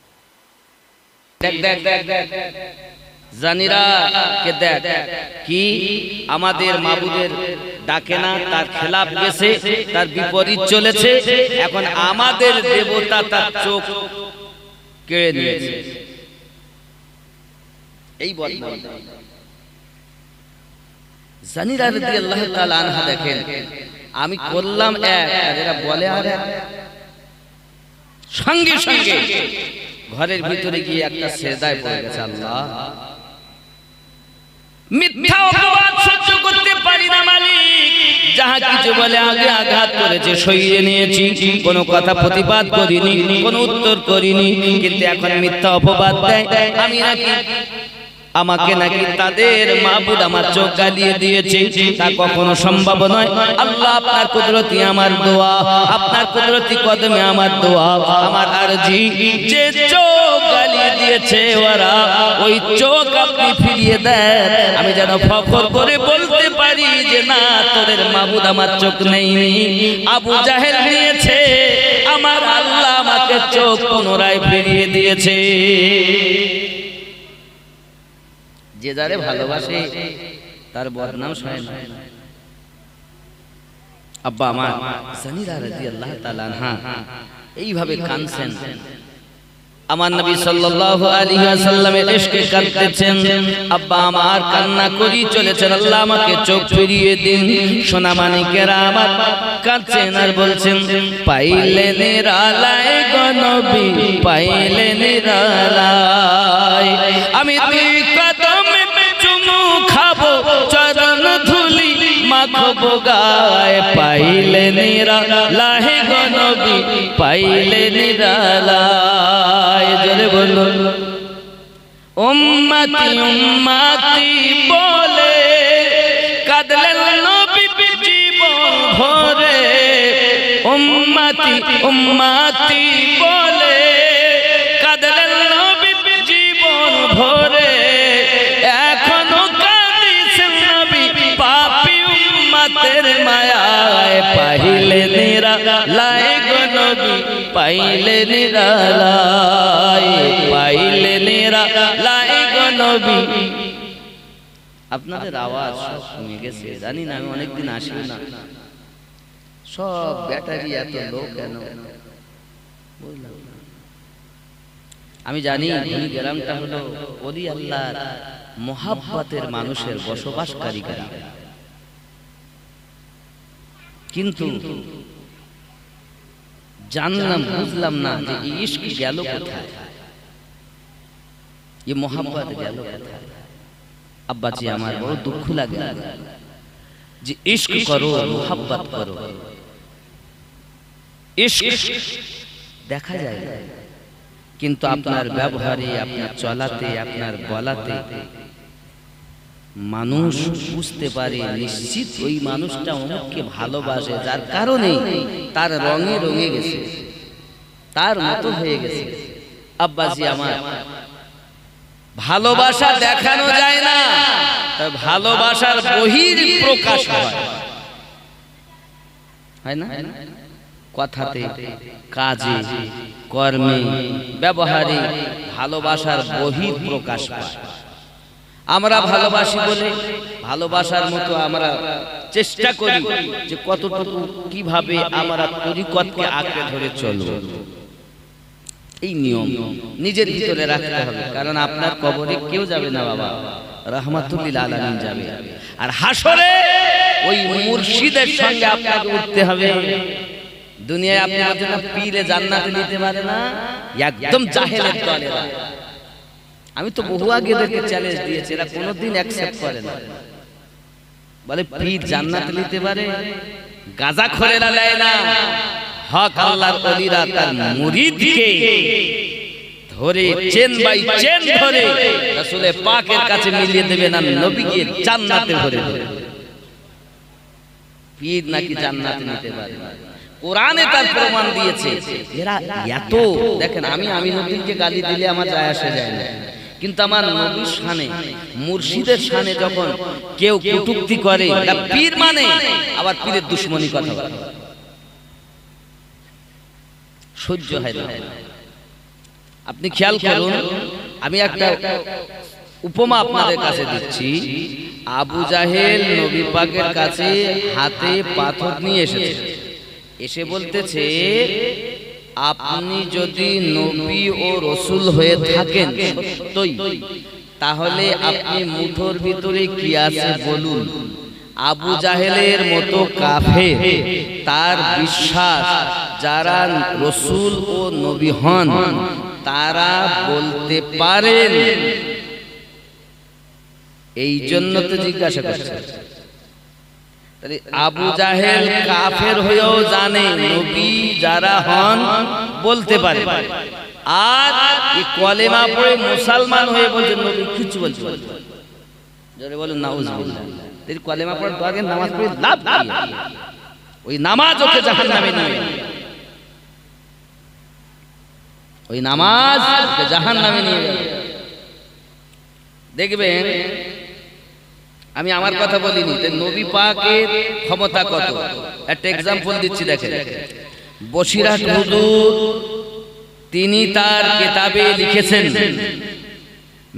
দেখ দেখ দেখ দেখ জানিরা কে দেখ কি আমাদের মাবুদের ডাকে না, তার খেলাফ গেছে, তার বিপরীত চলেছে, এখন আমাদের দেবতা তার চোখ কেড়ে নিয়েছে। এই বদনাম জানিরা রাদিয়াল্লাহু তাআলা আনহা দেখেন, আমি করলাম এক আর এরা বলে আর এক। সঙ্গে সঙ্গে ঘরের ভিতরে গিয়ে একটা সেজদায় পড়ে গেছে। আল্লাহ, মিথ্যা অপবাদ সহ্য করতে পারি না মালিক, যাহা কিছু বলে আগে আঘাত করেছে সইয়ে নিয়েছি, কোনো কথা প্রতিবাদ করিনি, কোনো উত্তর করিনি, কিন্তু এখন মিথ্যা অপবাদ দেয় আমি নাকি আমাকে নাকি তাদের মাবুদ আমার চোখ গালিয়ে দিয়েছে, তা কখনো সম্ভব নয়। আল্লাহ, আপনার কুদরতি আমার দোয়া, আপনার কুদরতি কদমে আমার দোয়া, আমার আরজি, যে চোখ গালিয়ে দিয়েছে ওরা, ওই চোখ আপনি ফিরিয়ে দেন, আমি যেন ফখর করে বলতে পারি যে না, তোদের মাবুদ আমার চোখ নেই। আবু জাহেল নিয়েছে, আমার আল্লাহ আমাকে চোখ পুনরায় ফিরিয়ে দিয়েছে। যে যারে ভালোবাসে তার বদনাম সয় না। আব্বা আমার জানিরা রাদিয়াল্লাহু তাআলা আনহা এইভাবে কাঁদছেন, আমার নবী সাল্লাল্লাহু আলাইহি ওয়াসাল্লামের ইশকে কাঁদতেছেন। আব্বা আমার কান্না করি চলেছেন, আল্লাহ আমাকে চোখ ফিরিয়ে দিন। সোনা মানিকেরা আমার কাঁদছেন আর বলছেন, পাইলে নিরালায় গো নবী, পাইলে নিরালায়, আমি তুই কদমে চুমু খাবো, চরণ ধুলি মাখবো গায়, পাইলে নিরালায় গো নবী, পাইলে নিরালায়। জোরে বলো, উম্মতি উম্মতি বলে কাঁদলেন নবী জীবন ভরে, উম্মতি উম্মতি বলে কাঁদলেন নবী জীবন ভরে, এখনো কাঁদিছেন নবী পাপী উম্মতের মায়ায়, পাইলে নিরালায় গো নবী, পাইলে নিরালায়, পাইলে নিরালায় গো নবী। আপনাদের আওয়াজ সব কমে গেছে, জানি না, আমি অনেকদিন আসি না, সব ব্যাটারি এত লো কেন বুঝলাম না। আমি জানি এই গ্রামটা হলো ওলি আল্লাহর মোহাব্বতের মানুষের বসবাসকারী গ্রাম, কিন্তু জানলাম বুঝলাম না যে ইশক গেল কোথায়। ये मोहब्बत गেল কোথায়? আব্বাজি আমার বড় দুঃখ লাগে যে ইশক করো, মোহব্বত করো, ইশক দেখা যায় কিন্তু আপনার ব্যবহারে, আপনার চলাতে, আপনার বলাতে মানুষ বুঝতে পারে নিশ্চিত ওই মানুষটা অমুককে ভালোবাসে, যার কারণে তার রঙে রঙে গেছে, তার মতো হয়ে গেছে। আব্বাজি আমার ভালোবাসা দেখানো যায় না, তবে ভালোবাসার বহির প্রকাশ হয় না? কথাতে, কাজে, কর্মে, ব্যবহারে ভালোবাসার বহির প্রকাশ পায়। আমরা ভালোবাসি বলে ভালোবাসার মতো আমরা চেষ্টা করি যে কতটুকু কিভাবে আমরা তরিকতকে আঁকড়ে ধরে চলব। এই নিয়ম নিজের ভিতরে রাখতে হবে, কারণ আপনার কবরে কেউ যাবে না বাবা, রাহমাতুল লিল আলামিন যাবে। আর হাসরে ওই মুর্শিদের সঙ্গে আপনাকে উঠতে হবে। দুনিয়ায় আপনি বলছেন না পীরে জান্নাতে নিতে পারে না, একদম জাহেলের দলেরা। আমি তো বহু আগে এদেরকে চ্যালেঞ্জ দিয়েছি, এরা কোনোদিন অ্যাকসেপ্ট করে না। বলে পীর জান্নাতে নিতে পারে, গাঁজাখোরেরা নেয় না। হক আল্লাহর ওলিরা তার মুরিদকে ধরে চেন বাই চেন ধরে রাসূলে পাকের কাছে মিলিয়ে দেবে না, নবীকে জান্নাতে ভরে দেবে। পীর নাকি জান্নাতে নিতে পারে না, কোরআনে তার প্রমাণ দিয়েছে। এরা এত দেখেন, আমি আমিনুদ্দিনকে গালি দিলে আমার যায় আসে যায় না, কিন্তু আমার নবীর শানে, মুর্শিদের শানে যখন কেউ কটূক্তি করে, এটা পীর মানে আবার পীরের দুশমনি কথা বলে, সহ্য হয় না। আপনি খেয়াল করুন, আমি একটা উপমা আপনাদের কাছে দিচ্ছি। আবু জাহেল নবী পাকের কাছে হাতে পাথর নিয়ে এসেছে, এসে বলতেছে আপনি যদি নবী ও রসুল হয়ে থাকেন সত্যই, তাহলে আপনি মুঠোর ভিতরে কি আছে বলুন। আবু জাহেলের মতো কাফের, তার বিশ্বাস যারা রসুল ও নবী হন তারা বলতে পারেন। এই জন্য তো জিজ্ঞাসা করছে, আবু জাহেল কাফের হয়েও জানে নবী যারা হন বলতে পারে, আর এই কলেমা পড়ে মুসলমান হয়ে বলছে নবী কিছু বলছে। জোরে বলুন নাউজুবিল্লাহ। এই কলেমা পড়ে দরকার, নামাজ পড়ে লাভ কি? ওই নামাজ ওকে জাহান্নামে নিয়ে, ওই নামাজ ওকে জাহান্নামে নিয়ে যাবে। দেখবেন, আমি আমার কথা বলিনি, নবী পাকের ক্ষমতা কত। একটা এক্সাম্পল দিচ্ছি, দেখেন। বসিরহাট হুজুর তিনি তার কিতাবে লিখেছেন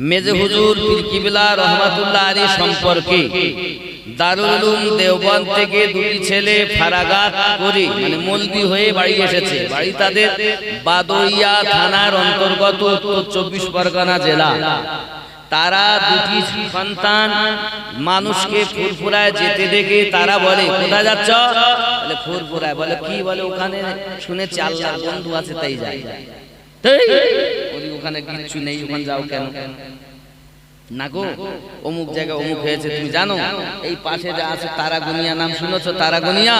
মেজে হুজুর পীর কিবলা রহমাতুল্লাহ আলী সম্পর্কে। দারুল উলুম দেওবন্দ থেকে দুটি ছেলে ফারাগাত করে মানে মৌলবি হয়ে বাড়ি এসেছে। বাড়ি তাদের বাদইয়া থানার অন্তর্গত উত্তর 24 পরগনা জেলা। তারা দুটি সন্তান মানুষকে ফুরফুরায় যেতে দেখে তারা বলে কোথায় যাচ্ছ? বলে ফুরফুরায়। বলে কি? বলে ওখানে শুনেছি আল্লাহর বন্ধু আছে তাই যাই। ওখানে কিচ্ছু নেই, ওখানে যাও কেন? না গো, অমুক জায়গা অমুক হয়েছে তুমি জানো? এই পাশে যা আছে তারাগুনিয়া, নাম শুনেছো তারাগুনিয়া?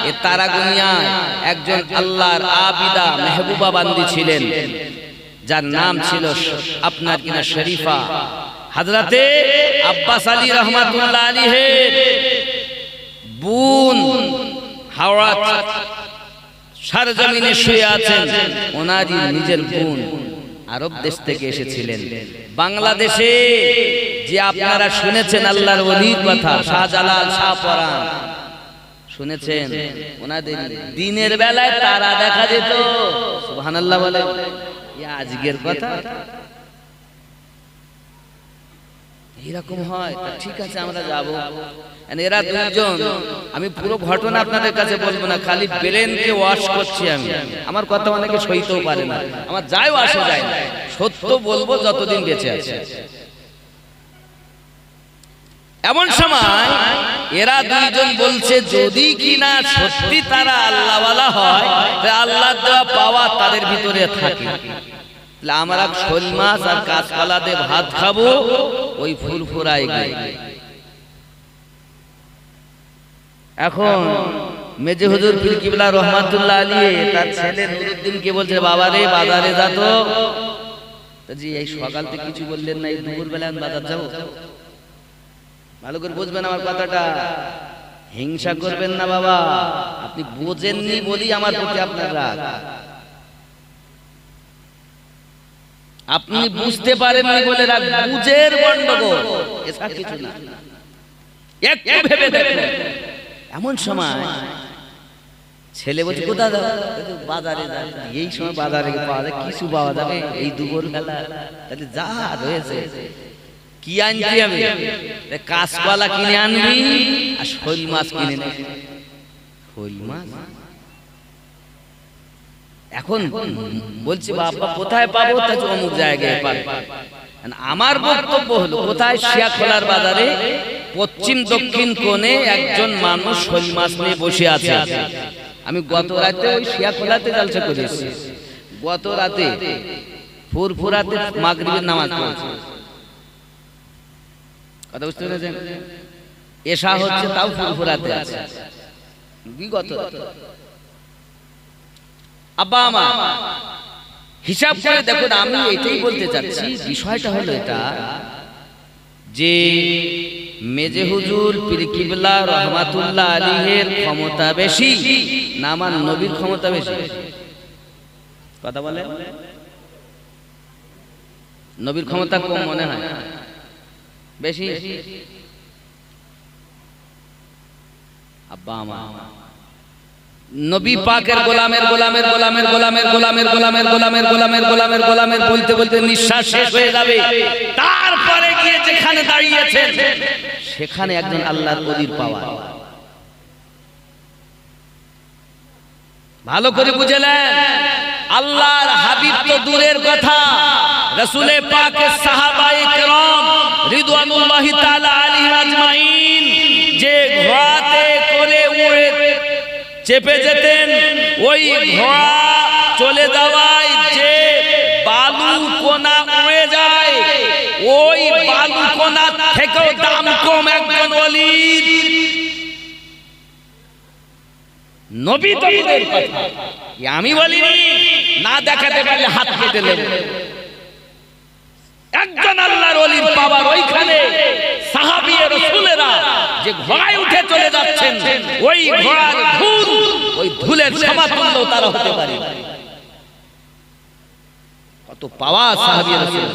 এই তারাগুনিয়া একজন আল্লাহর আবিদা মেহবুবা বান্দি ছিলেন, যার নাম ছিল আপনার কিনা শরীফা। হযরতে আব্বাস আলী রহমাতুল্লাহ আলাইহির বোন হাওড়া সরজমিনে শুয়ে আছেন। ওনারই নিজের বোন আরব দেশ থেকে এসেছিলেন বাংলাদেশে। যে আপনারা শুনেছেন আল্লাহর ওলির কথা, শাহজালাল, শাহপরান শুনেছেন, ওনাদের দিনের বেলায় তারা দেখা যেত। সুবহানাল্লাহ বলে। আজকের কথা এরকম হয়, ঠিক আছে আমরা যাব। এরা দুজন, আমি পুরো ঘটনা আপনাদের কাছে বলবো না, খালি ব্রেনকে ওয়াশ করছি আমি। আমার কথা অনেকে সইতেও পারে না, আমার যায়ও আসে যায় না, সত্য বলবো যতদিন বেঁচে আছে। এমন সময় এরা দুইজন বলছে যদি কিনা সত্যি তারা আল্লাহওয়ালা হয়, আল্লাহ দেওয়া পাওয়া তাদের ভিতরে থাকে। আমরা শোল মাছ আর কাঁচকলা দিয়ে ভাত খাবো ওই ফুরফুরাই গায়ে। এখন মেজে হুজুর পীর কিবলা রহমাতুল্লাহ আলাইহি তার ছেলে নুরুদ্দিনকে বলছে, বাবা রে বাজারে যা তো। জি এই সকাল থেকে কিছু বললেন না, এই দুপুর বেলা আমি বাজার যাবো? ভালো করে বুঝবেন আমার কথাটা, হিংসা করবেন না বাবা, আপনি বোঝেননি বলি আমার প্রতি আপনার রাগ। আপনি বুঝতে পারেননি বলে রাগ, বুঝের গন্ডগোল, এসব কিছু না। একটু ভেবে দেখুন, এমন সময় ছেলে বলছে কোথা যাও? বাজারে যাই। এই সময় বাজারে পাওয়া যায় কিছু পাওয়া যাবে এই দুপুর বেলা? তাহলে যা রয়েছে কি আনতে হবে? কাঁচকলা কিনে আনবি আর শোল মাছ কিনে নে। শোল মাছ এখন বলছি বাবা কোথায় পাবো? তা অমুক জায়গায় পাবো। আমার বক্তব্য হলো কোথায়? শিয়াখোলার বাজারে পশ্চিম দক্ষিণ কোণে একজন মানুষ শোল মাছ নিয়ে বসে আছে। আমি গত রাতে ওই শিয়াখোলাতে জালসা করেছি। গত রাতে ফুরফুরাতে মাগরিবের নামাজ পড়েছি। কথা বুঝতে পেরেছেন? এশা হচ্ছে তাও ফুরফুরাতে আছে বিগত। আব্বা আমার হিসাব করে দেখুন, আমি এটাই বলতে চাচ্ছি, বিষয়টা হলো এটা যে মেজে হুজুর পীর কিবলা রহমাতুল্লাহ আলাইহির ক্ষমতা বেশি না আমার নবীর ক্ষমতা বেশি? কথা বলেন। নবীর ক্ষমতা কম মনে হয় বেশি? আব্বা আমার নবী পাকের গোলামের গোলামের গোলামের গোলামের গোলামের গোলামের গোলামের গোলামের গোলামের গোলামের বলতে বলতে নিঃশ্বাস শেষ হয়ে যাবে, তারপরে গিয়ে যেখানে দাঁড়িয়েছেন সেখানে একজন আল্লাহর ওলির পাওয়ার। ভালো করে বুঝলেন? আল্লাহর হাবিব তো দূরের কথা, রাসূলে পাকের সাহাবায়ে কেরাম রিদওয়ানুল্লাহি তাআলা আলাইহিম আজমাইন যে ঘোড়াতে করে উড়ে চেপে যেতেন, ওই ঘোড়া চলে যাওয়ায় যে বালু কোনা উড়ে যায়, ওই বালু কোনা থেকেও দাম কম একজন ওলির। নবী তো দূরের কথা, আমি বলিনি, না দেখাতে পারলে হাত কেটে নেব। একজন আল্লাহর ওলির পাওয়ার ওইখানে সাহাবী রাসূলেরা যে ঘোড়ায় উঠে চলে যাচ্ছেন, ওই ঘোড়ার ধুল ওই ধুলের সমাতুল্য তারা হতে পারে। কত পাওয়ার সাহাবী রাসূল।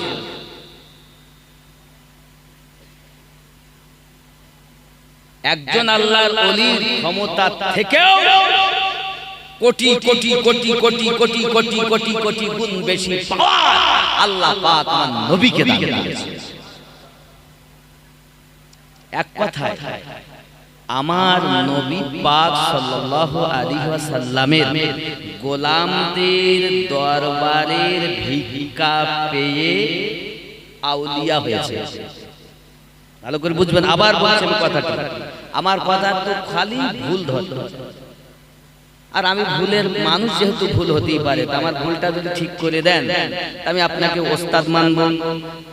একজন আল্লাহর ওলির ক্ষমতা থেকেও কোটি কোটি কোটি কোটি কোটি কোটি কোটি কোটি গুণ বেশি পাওয়ার আল্লাহ পাক আমার নবীকে দান করেছেন। এক কথায় আমার নবী পাক সাল্লাল্লাহু আলাইহি ওয়াসাল্লামের গোলামদের দরবারের ভিক্ষা পেয়ে আউলিয়া হয়েছে। ভালো করে বুঝবেন, আবার বলছি আমি কথাটা, আমার কথা তো খালি ভুল ধরতে, আর আমি ভুলের মানুষ, যেহেতু ভুল হতেই পারে, আমার ভুলটা যদি ঠিক করে দেন আমি আপনাকে ওস্তাদ মানব,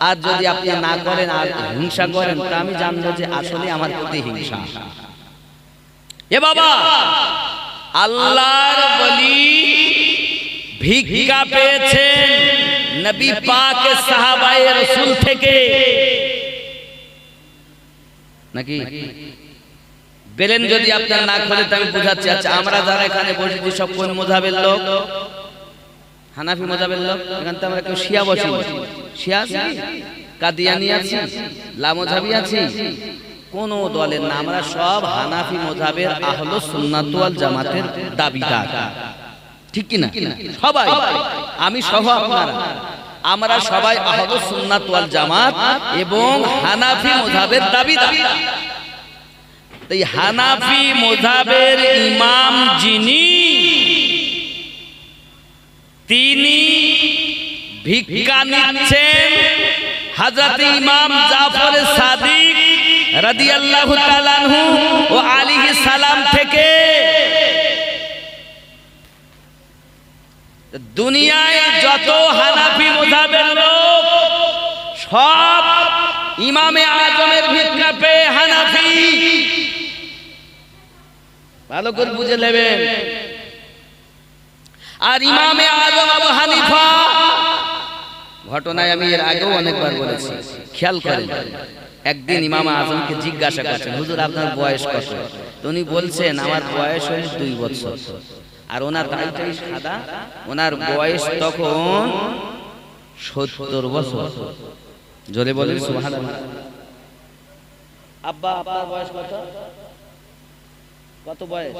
আর যদি আপনি না করেন আর হিংসা করেন তা আমি জানবো যে আসলে আমার প্রতি হিংসা। এ বাবা, আল্লাহর ওলি ভিক্ষা পেয়েছেন নবী পাকের সাহাবায়ে রাসূল থেকে নাকি? বেলেন যদি আপনার না খোলে তো আমি বুঝাচ্ছি। আচ্ছা, আমরা যারা এখানে বসেছি সব কোন মাযহাবের লোক? হানাফি মাযহাবের লোক। এখানে তো আমরা কেউ শিয়া বসি, শিয়া আছি, কাদিয়ানি আছি, লামাযহাবি আছি, কোন দলের না, আমরা সব হানাফি মাযহাবের আহলুস সুন্নাত ওয়াল জামাতের দাবিদার, ঠিক কি না? সবাই, আমি সহ আপনারা, আমরা সবাই আহলুস সুন্নাত ওয়াল জামাত এবং হানাফি মাযহাবের দাবিদার। এই হানাফি মাযহাবের ইমাম যিনি, তিনি ভিক্ষা নিচ্ছেন হযরত ইমাম জাফর সাদিক রাদিয়াল্লাহু তাআলা আনহু ও আলাইহিস সালাম থেকে। দুনিয়ায় যত হানাফি মাযহাবের লোক সব ইমামে আজমের ভিক্ষা পেয়ে হানাফি। ভালো করে বুঝে নেবেন। আর ইমামে আজম আবু হানিফা, ঘটনায় আমি এর আগেও অনেকবার বলেছি, খেয়াল করেন। একদিন ইমাম আজমকে জিজ্ঞাসা করছেন, হুজুর আপনার বয়স কত? তো উনি বলছেন আমার বয়স হল 2 বছর। আর ওনার দাড়িটাই সাদা, ওনার বয়স তখন 70 বছর। জোরে বলেন সুবহানাল্লাহ। আব্বা আপনার বয়স কত? কত বয়স?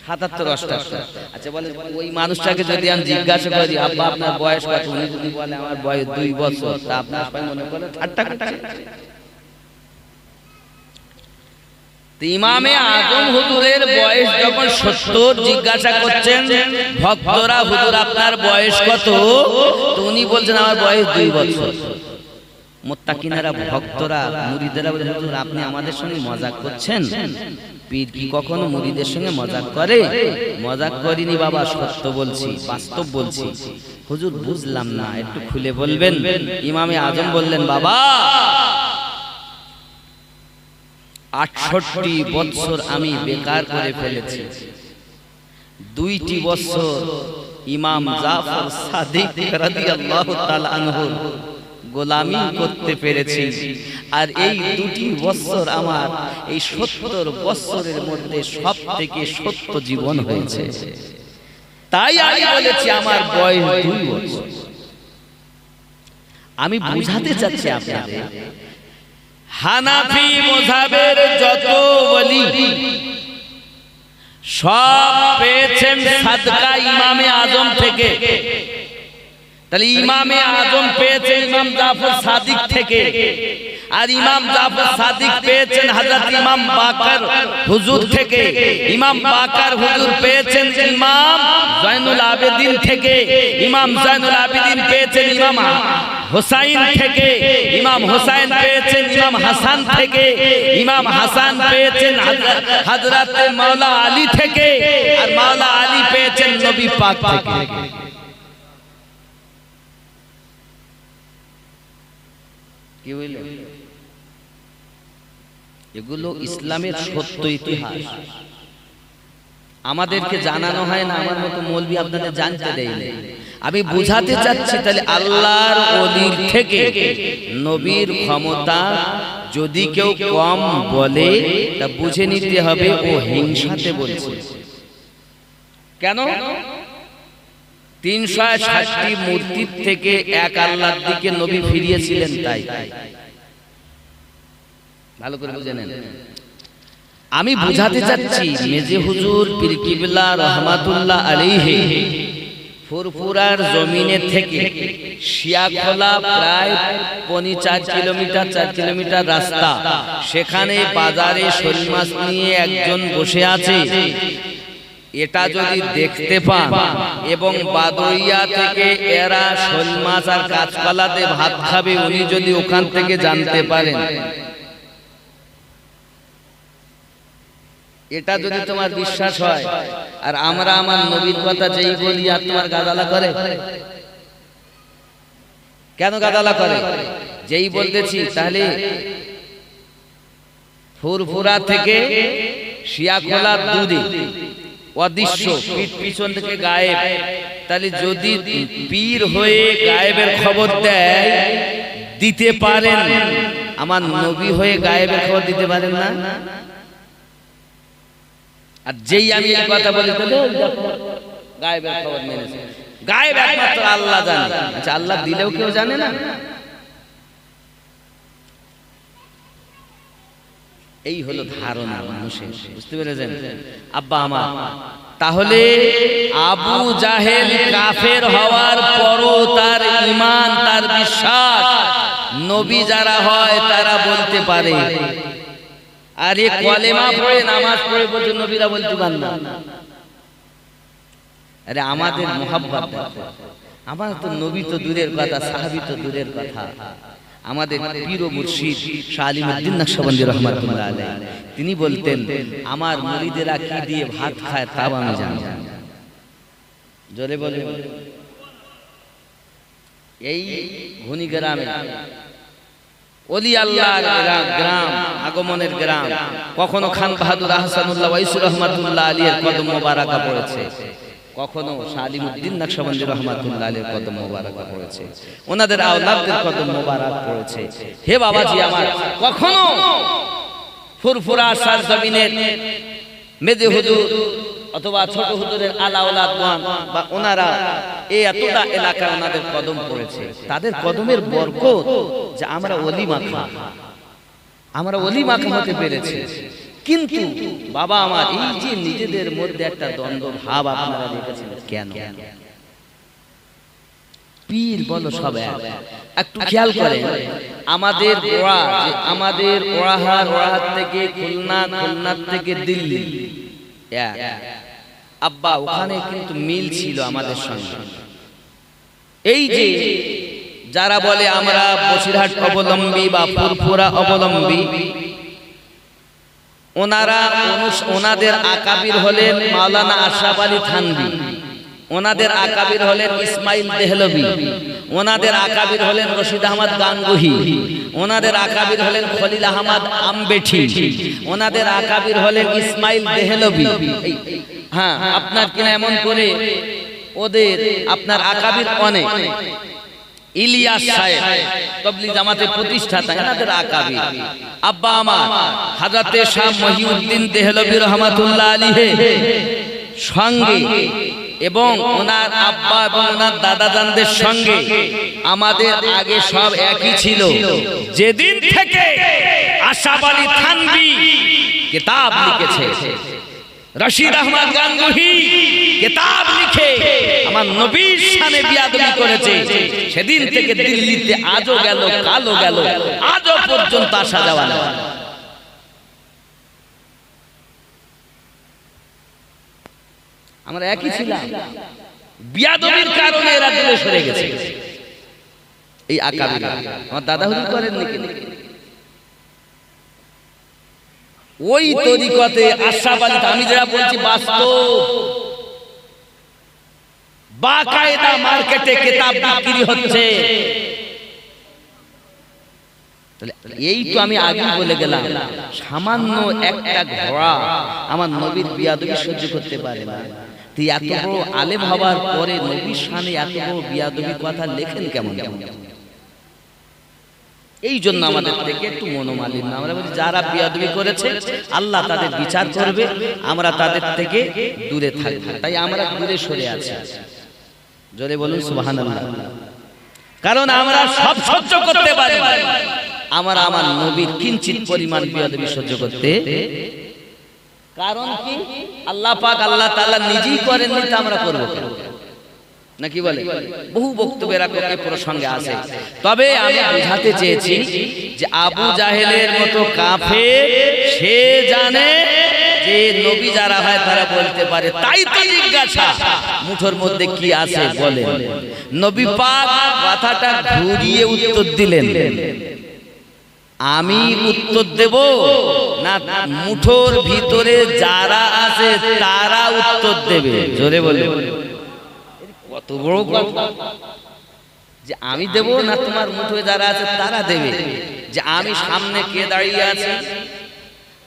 77 88। আচ্ছা বলেন, ওই মানুষটাকে যদি আমি জিজ্ঞাসা করি আব্বা আপনার বয়স কত, উনি যদি বলে আমার বয়স 2 বছর, তা আপনার সবাই মনে করেন ঠাট্টা করছে। ইমামে আজম হুজুরের বয়স যখন 70, জিজ্ঞাসা করছেন ভক্তরা, হুজুর আপনার বয়স কত? তো উনি বলছেন আমার বয়স 2 বছর। মুত্তাকিনেরা, ভক্তরা, মুরিদেরা বলেন, হুজুর আপনি আমাদের সঙ্গে মজাক করছেন? পীর কি কখনো মুরিদের সঙ্গে মজাক করে? মজাক করিনি বাবা, সত্য বলছি, বাস্তব বলছি। হুজুর বুঝলাম না, একটু খুলে বলবেন। ইমামে আজম বললেন, বাবা 68 বছর আমি বেকার করে ফেলেছি। 2টি বছর ইমাম জাফর সাদিক রাদিয়াল্লাহু তাআলা আনহু গোলামি করতে পেরেছি। আর এই 2টি বছর আমার এই 70 বছরের মধ্যে সবথেকে সত্য জীবন হয়েছে। তাই আমি বলেছি আমার বয়স 2 বছর। আমি বুঝাতে চাচ্ছি আপনাদের, হানাফি মাযহাবের যত ওলি সব পেয়েছেন সাদকা ইমামে আজম থেকে। তাহলে ইমামে আজম পেয়েছেন ইমাম জাফর সাদিক থেকে, আর ইমাম জাফর সাদিক পেয়েছেন হযরত ইমাম বাকর হুজুর থেকে। ইমাম বাকর হুজুর পেয়েছেন ইমাম জয়নুল আবেদিন থেকে। ইমাম জয়নুল আবেদিন পেয়েছেন ইমাম হুসাইন থেকে। ইমাম হুসাইন পেয়েছেন ইমাম হাসান থেকে। ইমাম হাসান পেয়েছেন হযরত মাওলা আলী থেকে। আর মাওলা আলী পেয়েছেন নবী পাক থেকে। কি বললেন? এগুলো ইসলামের সত্য ইতিহাস, আমাদেরকে জানানো হয় না। আমার মতো মৌলবি আপনাদের জানতে দেয় না। আমি বুঝাতে চাচ্ছি, তাহলে আল্লাহর ওলির থেকে নবীর ক্ষমতা যদি কেউ কম বলে, তা বুঝে নিতে হবে ও হিংসাতে বলছে। কেন? 360টি মূর্তির থেকে এক আল্লাহর দিকে নবী ফিরিয়েছিলেন। তাই ভালো করে বুঝে নেন। আমি বুঝাতে চাচ্ছি, মেজে হুজুর পীর কিবলা রহমাতুল্লাহ আলাইহি ফুরফুরার জমিনে থেকে শিয়াখোলা প্রায় 4 কিলোমিটার 4 কিলোমিটার রাস্তা, সেখানে বাজারে শোল মাছ নিয়ে একজন বসে আছে। এটা যদি দেখতে পান এবং বাদরিয়া থেকে এরা শোল মাছ আর কাঁচকলাতে ভাত খাবে, উনি যদি ওখান থেকে জানতে পারেন, এটা যদি তোমার বিশ্বাস হয়, আর আমরা আমার নবীর কথা যেই বলি আর তোমার গাদালা করে, কেন গাদালা করে? যেই বলতেছি, তাহলে ফুরফুরা থেকে শিয়াখোলা দূরে অদৃশ্য, পিছন থেকে গায়েব। তাহলে যদি পীর হয়ে গায়েবের খবর দেয়, দিতে পারেন, আমার নবী হয়ে গায়েবের খবর দিতে পারেন না? আর যেই আমি এই কথা বলি, গায়েবের খবর মেনেছে। গায়েব একমাত্র আল্লাহ জানে। আচ্ছা, আল্লাহ দিলেও কেউ জানে না? এই হলো ধারণা মানুষের, বুঝতে পেরেছেন আব্বা আমার? তাহলে আবু জাহেল কাফের হওয়ার পরও তার ঈমান, তার বিশ্বাস, নবী যারা হয় তারা বলতে পারে। আর এই কলেমা পড়ে নামাজ পড়ে বলতে নবীরা বলতে পারেন না। আরে আমাদের মোহাব্বত দেখো, আমার তো নবী তো দূরের কথা, সাহাবী তো দূরের কথা। আমাদের পীর ও মুর্শিদ শাহ আলিমউদ্দিন নকশবন্দি রহমাতুল্লাহ আলাইহি তিনি বলতেন, আমার মুরিদেরা কি দিয়ে ভাত খায় তাও আমি জানি। জোরে বলে। এই ঘনি গ্রামে ওলি আল্লাহর গ্রাম, আগমনের গ্রাম। কখনো খান বাহাদুর আহসানুল্লাহ ওয়াইসুর রহমাতুল্লাহ আলীর কদম মোবারকা পড়েছে, কখনো সালিমউদ্দিন নকশবন্দি রহমাতুল্লাহ আলীর কদম মোবারকা পড়েছে, ওনাদের আওলাদদের কদম মোবারক পড়েছে। হে বাবাজি আমার, কখনো ফুরফুরা সরজমিনের মেজে হুজুর অথবা ছোট হুজুরের আলা ওলাদওয়ান বা ওনারা এই এতটা এলাকা ওনাদের কদম পড়েছে। তাদের কদমের বরকত যে আমরা ওলি মাখা, আমরা ওলি মাখা হতে পেরেছি। কিন্তু বাবা আমার, এই যে নিজেদের মধ্যে একটা দ্বন্দ্ব ভাব আপনারা দেখেছেন কেন? পীর বলো সব একটু খেয়াল করেন। আমাদের ওড়া, যে আমাদের ওড়াহাট থেকে খুলনা, খুলনার থেকে দিল্লি, আব্বা ওখানে কিন্তু মিল ছিল আমাদের সঙ্গে। এই যে যারা বলে আমরা বসিরহাট অবলম্বী বা ফুরফুরা অবলম্বী, ওনাদের আকাবির হলেন মাওলানা আশরাফ আলী থানভী, ওনাদের আকাবির হলেন ইসমাইল দেহলভী, ওনাদের আকাবির হলেন রশিদ আহমদ গাঙ্গুহি, ওনাদের আকাবির হলেন খলিল আহমদ আমবেঠি, ওনাদের আকাবির হলেন ইসমাইল দেহলভী। হ্যাঁ, আপনার কিনা এমন করে ওদের আপনার আকাবির অনেক। ইলিয়াস সাহেব তাবলীগ জামাতের প্রতিষ্ঠাতা, এনাদের আকাবির। আব্বা আমার হযরতে শাহ মহিউদ্দিন দেহলভী রহমাতুল্লাহ আলাইহি সঙ্গে এবং ওনার আব্বা এবং ওনার দাদাজানদের সঙ্গে আমাদের আগে সব একই ছিল। যেদিন থেকে আশরাফ আলী থানভী কিতাব লিখেছে, রশিদ আহমদ গাঙ্গুহি কিতাব লিখে আমার নবীর শানে বিয়াদবি করেছে, সেদিন থেকে দিল্লিতে আজও গেল, কালও গেল, আজও পর্যন্ত আসা যাওয়া না। আমরা একই ছিলাম, বিয়াদবির কারণে এরা দূরে সরে গেছে। এই আকাবির আমার দাদা হুজুর করেন নাকি? ওই তরিকতে আশরাফ আলী, আমি যেটা বলছি বাস্তব, বাকায়দা মার্কেটে কিতাব বিক্রি হচ্ছে। এই তো আমি আগে বলে গেলাম, সামান্য একটা ঘোড়া আমার নবীর বিয়াদবি সহ্য করতে পারে না। তুই এত বড় আলেম হওয়ার পরে নবীর শানে এত বড় বিয়াদবি কথা লেখেন কেমন? এই জন্য আমাদের থেকে একটু মনোমালিন্য। আমরা বলি যারা বিয়াদবি করেছে আল্লাহ তাদের বিচার করবে, আমরা তাদের থেকে দূরে থাকবো। তাই আমরা দূরে সরে আছি। জোরে বলুন সুবহানাল্লাহ। কারণ আমরা সব সহ্য করতে পারি, আমরা আমার নবীর কিঞ্চিত পরিমাণ বিয়াদবি সহ্য করতে। কারণ কি? আল্লাহ পাক আল্লাহ তাআলা নিজেই করেননি, তা আমরা করব নাকি? বলে বহু বক্তব্যের এ প্রসঙ্গে আছে। তবে আমি বোঝাতে চেয়েছি যে আবু জাহেলের মতো কাফের সে জানে যে নবী যারা হয় তারা বলতে পারে। তাই তো জিজ্ঞাসা মুঠোর মধ্যে কি আছে বলে। নবী পাক কথাটা ঘুরিয়ে উত্তর দিলেন, আমি উত্তর দেব না মুঠোর ভিতরে যারা আছে তারা উত্তর দেবে? জোরে বলে। কত বড় কথা যে আমি দেব না তোমার মুঠোয় যারা আছে তারা দেবে? যে আমি সামনে কে দাঁড়িয়ে আছে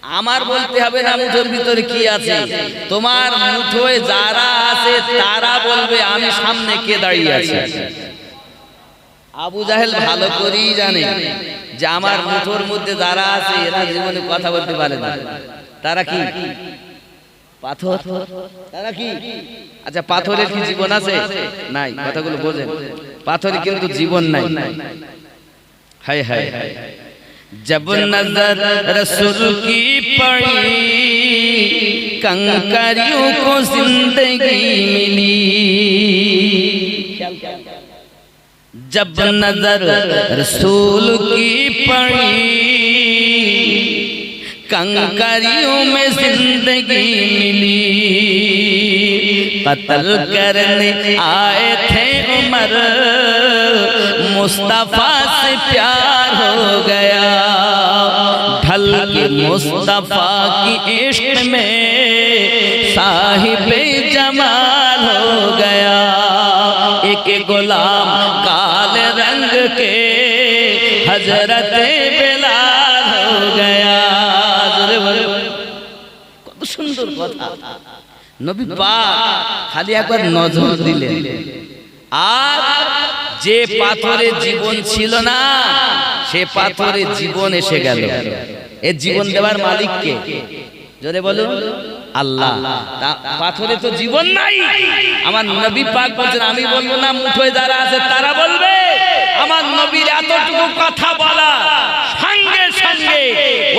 আমার বলতে হবে না মুঠোর ভিতরে কি আছে, তোমার মুঠোয় যারা আছে তারা বলবে আমি সামনে কে দাঁড়িয়ে আছে। আবু জাহেল ভালো করেই জানে যে আমার মুঠোর মধ্যে যারা আছে এরা জীবনে কথা বলতে পারে না। তারা কি পাথর? তারা কি? আচ্ছা, পাথরের কি জীবন আছে? নাই। কথাগুলো বোঝেন, পাথরে কিন্তু জীবন নাই। হায় হায় হায়। जब नजर रसूल की पड़ी कंकरियों को जिंदगी मिली, जब नजर रसूल की पड़ी कंकरियों में जिंदगी मिली, कत्ल करने आए थे उमर मुस्तफा से प्यार हो गया, ढल के मुस्तफा की इश्क में साहिब जमाल हो गया। एक गुलाम काले रंग के हजरत बिलाल हो गया। কত সুন্দর কথা। নবী পাক খালি একবার নজর দিলেন আর যে পাথরে জীবন ছিল না সে পাথরে জীবন এসে গেল। এ জীবন দেওয়ার মালিক কে? জোরে বলুন আল্লাহ। পাথরে তো জীবন নাই। আমার নবী পাক বলছেন, আমি বলবো না, মুঠোয় যারা আছে তারা বলবে। আমার নবীর এতটুকু কথা বলা সঙ্গে সঙ্গে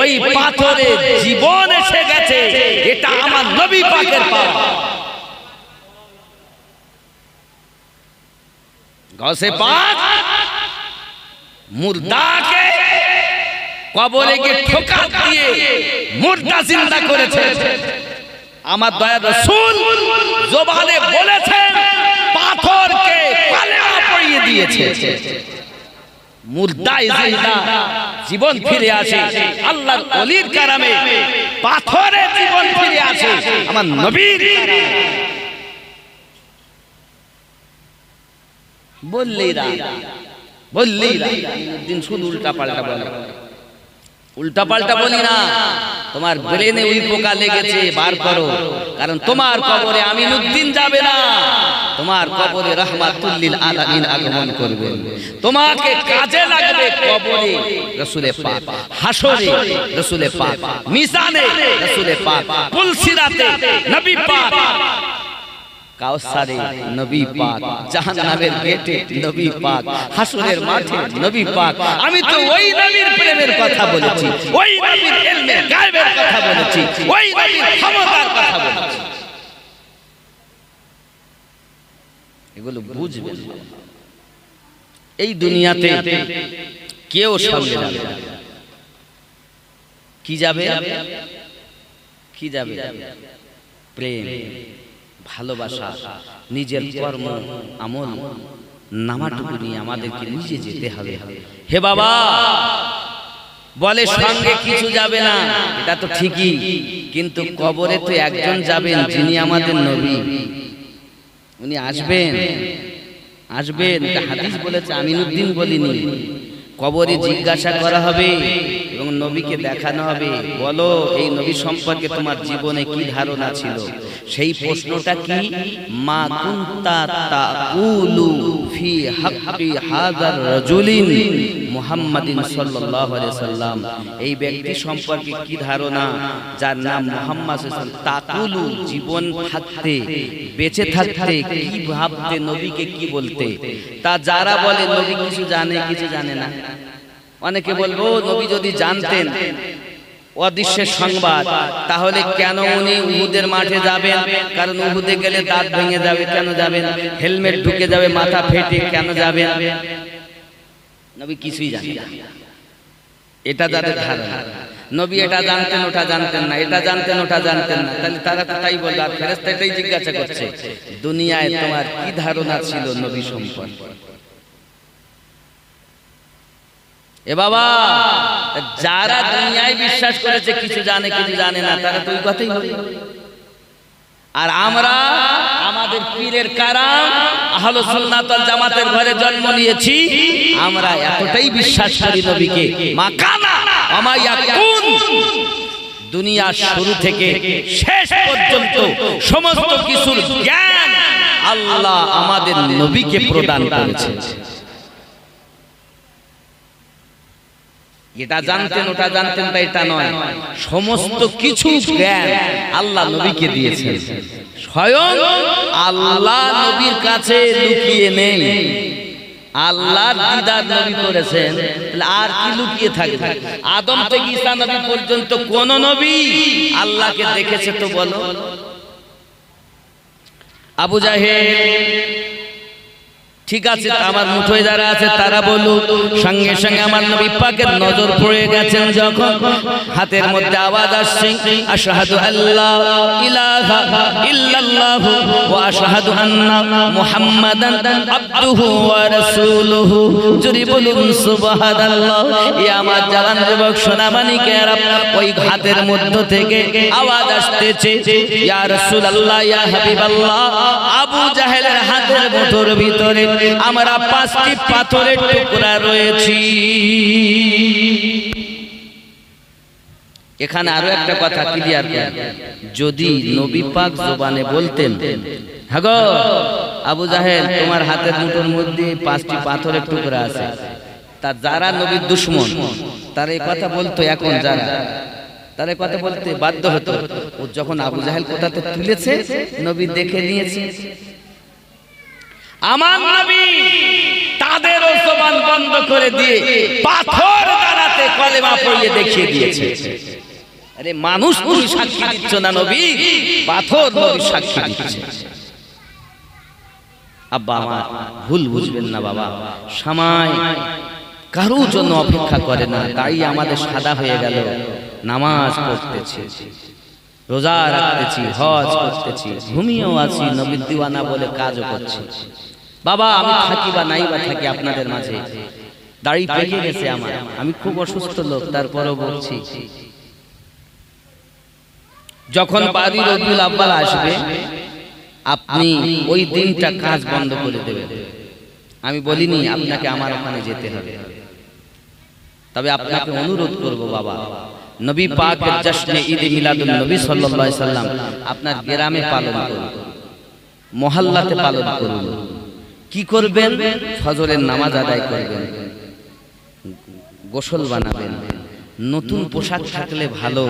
ওই পাথরে জীবন এসে গেছে। এটা আমার নবী পাকের পাওয়া। গৌসে পাক মুর্দাকে কবরে গিয়ে ঠোকা দিয়ে মুর্দা জিন্দা করেছে। আমার দয়ার রাসূল জবানে বলেছেন, পাথরকে কালেমা পড়িয়ে দিয়েছে। মুর্দায় জিন্দা, জীবন ফিরে আসে আল্লাহর ওলির কারামে। পাথরে জীবন ফিরে আসে আমার নবীর কারামে। বললেই দিন শুধু উল্টা পাল্টা বলে। উল্টা পাল্টা বলি না, তোমার ব্রেনে ওই পোকা লেগেছে, বার করো। কারণ তোমার কবরে আমিনউদ্দিন যাবে না, তোমার কবরে রাহমাতুল লিল আলামিন আগমন করবে। তোমাকে কাজে লাগবে কবরে রাসূলে পাক, হাসরে রাসূলে পাক, মিজানে রাসূলে পাক, পুলসিরাতে নবী পাক, কাউসারে নবী পাক, জাহান্নামের গেটে নবী পাক, হাসরের মাঠে নবী পাক। আমি তো ওই নবীর প্রেমের কথা বলেছি, ওই নবীর ইলমে গায়বের কথা বলেছি, ওই নবীর ক্ষমতার কথা বলেছি। এগুলো বুঝবেন। এই দুনিয়াতে কেউ সঙ্গে যাবে না। কি যাবে? কি যাবে? প্রেম, ভালোবাসা, নিজের কর্ম আমল নামাটুকু নিয়ে আমাদেরকে নিজে যেতে হবে। হে বাবা বলে সঙ্গে কিছু যাবে না, এটা তো ঠিকই, কিন্তু কবরে তো একজন যাবেন যিনি আমাদের নবী। উনি আসবেন, আসবেন। হাদিস বলেছে, আমিনউদ্দিন বলিনি। কবরে জিজ্ঞাসা করা হবে এবং নবীকে দেখানো হবে, বলো এই নবী সম্পর্কে তোমার জীবনে কি ধারণা ছিল। সেই প্রশ্নটা কি? মা কুনতা তাকুলু ফি হাক্কি হাযার রাজুলিন মুহাম্মাদিন সাল্লাল্লাহু আলাইহি সাল্লাম। এই ব্যক্তি সম্পর্কে কি ধারণা যার নাম মুহাম্মদ সাল্লাল্লাহু আলাইহি সাল্লাম। তাকুলু জীবন থাকতে, বেঁচে থাকতে কি ভাবতে, নবীকে কি বলতে। তা যারা বলে নবী কিছু জানে কিছু জানে না, অনেকে বলবো নবী যদি জানতেন অদৃশ্যের সংবাদ, তাহলে কেন উনি উহুদের মাঠে যাবেন? কারণ উহুদে গেলে দাঁত ভেঙে যাবে, কেন যাবেন? হেলমেট ঢুকে যাবে, মাথা ফেটে, কেন যাবেন? নবী কিছুই জানেন না। এটা যাদের ধারণা। নবী এটা জানতেন ওটা জানতেন না, এটা জানতেন ওটা জানতেন না, তাহলে তারা তো তাই বলবে। আর ফেরেশতা এটাই জিজ্ঞাসা করছে, দুনিয়ায় তোমার কি ধারণা ছিল নবী সম্পর্কে? এ বাবা, যারা দুনিয়ায় বিশ্বাস করেছে কিছু জানে কিছু জানে না, তারা তো ওই কথাই বলে। আর আমরা আমাদের পীরের কারাম আহলুস সুন্নাত ওয়াল জামাতের ঘরে জন্ম নিয়েছি, আমরা এতটাই বিশ্বাস করি নবীকে। মা কানা ওয়া মা ইয়াকুন, দুনিয়ার শুরু থেকে শেষ পর্যন্ত সমস্ত কিছুর জ্ঞান আল্লাহ আমাদের নবীকে প্রদান করেছেন। এটা জানতেন ওটা জানতেন তা এটা নয়, সমস্ত কিছু জ্ঞান আল্লাহ নবীকে দিয়েছেন। স্বয়ং আল্লাহ নবীর কাছে লুকিয়ে নেই, আল্লাহর দিদার নবী করেছেন, আর কি লুকিয়ে থাকবে? আদম থেকে ঈসা নবী পর্যন্ত কোন নবী আল্লাহকে দেখেছে তো বলো? আবু জাহেল, ঠিক আছে, আমার মুঠোয় যারা আছে তারা বলুক। সঙ্গে সঙ্গে আমার নবী পাকের নজর পড়ে গেছেন যখন হাতের মধ্যে আওয়াজ আসছে, আশহাদু আল্লা ইলাহা ইল্লাল্লাহু ওয়া আশহাদু আন্না মুহাম্মাদান আবদুহু ওয়া রাসূলুহু। জোরে বলুন সুবহানাল্লাহ। এই আমার জালান যুবক সোনামানিকেরা, ওই হাতের মধ্য থেকে আওয়াজ আসতেছে, ইয়া রাসূলুল্লাহ, ইয়া হাবিবাল্লাহ। আবু জাহেলের হাতের মুঠোর ভিতরে আমরা 5টি পাথরের টুকরা রয়েছি। এখানে আরো একটা কথা ক্লিয়ার করি, যদি নবী পাক জবানে বলতেন, হ্যাঁ গো আবু জাহেল তোমার হাতের মুঠোর মধ্যে 5টি পাথরের টুকরা আছে, তা যারা নবীর দুশমন তারা এই কথা বলতো, এখন যারা তারা এই কথা বলতে বাধ্য হতো। ও যখন আবু জাহেল কোথাতে তুলেছে নবী দেখে নিয়েছে, আমার নবী তাদেরও জবান বন্ধ করে দিয়ে পাথর দ্বারাতে কলেমা পড়িয়ে দেখিয়ে দিয়েছে। আরে মানুষ তুমি সাক্ষী দিচ্ছ না নবী, পাথর নবী সাক্ষী দিচ্ছে। আব্বা আমার ভুল বুঝবেন না বাবা, সময় কারো জন্য অপেক্ষা করে না, তাই আমাদের সাদা হয়ে গেল। নামাজ পড়তেছি, রোজা রাখতেছি, হজ করতেছি, ঘুমিয়েও আছি, নবীর দিওয়ানা বলে কাজও করছি। বাবা আমি থাকি বা নাই বা থাকি আপনাদের মাঝে, দাড়ি পেকে গেছে আমার, আমি খুব অসুস্থ লোক, তারপরও বলছি যখন বাড়ি রবিউল আউয়াল আসবে আপনি ওই দিনটা কাজ বন্ধ করে দেবেন। আমি বলিনি আপনাকে আমার ওখানে যেতে হবে, তবে আপনাকে অনুরোধ করব বাবা, নবী পাকের জশ্নে ঈদ মিলাদুন নবী সাল্লাল্লাহু আলাইহি সাল্লাম আপনার গ্রামে পালন করুন, মহল্লাতে পালন করুন। কি করবেন? ফজরের নামাজ আদায় করবেন, গোসল বানাবেন, নতুন পোশাক থাকলে ভালো,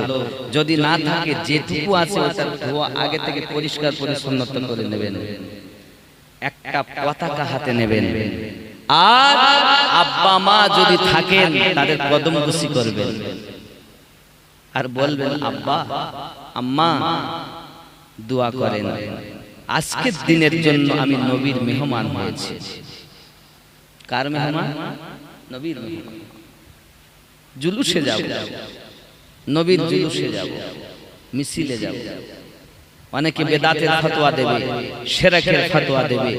যদি না থাকে যেটুকু আছে ওটা ধোয়া আগে থেকে পরিষ্কার পরিচ্ছন্নতা করে নেবেন, একটা পতাকা হাতে নেবেন, আর আব্বা মা যদি থাকেন তাদের কদম বুসি করবেন আর বলবেন আব্বা আম্মা দোয়া করেন, আজকের দিনের জন্য আমি নবীর মেহমান হয়েছি। কার মেহমান? নবীর মেহমান। জুলুসে যাব, নবীর জুলুসে যাব, মিছিলে যাব। অনেকে বেদাতের ফতোয়া দেবে, শিরকের ফতোয়া দেবে,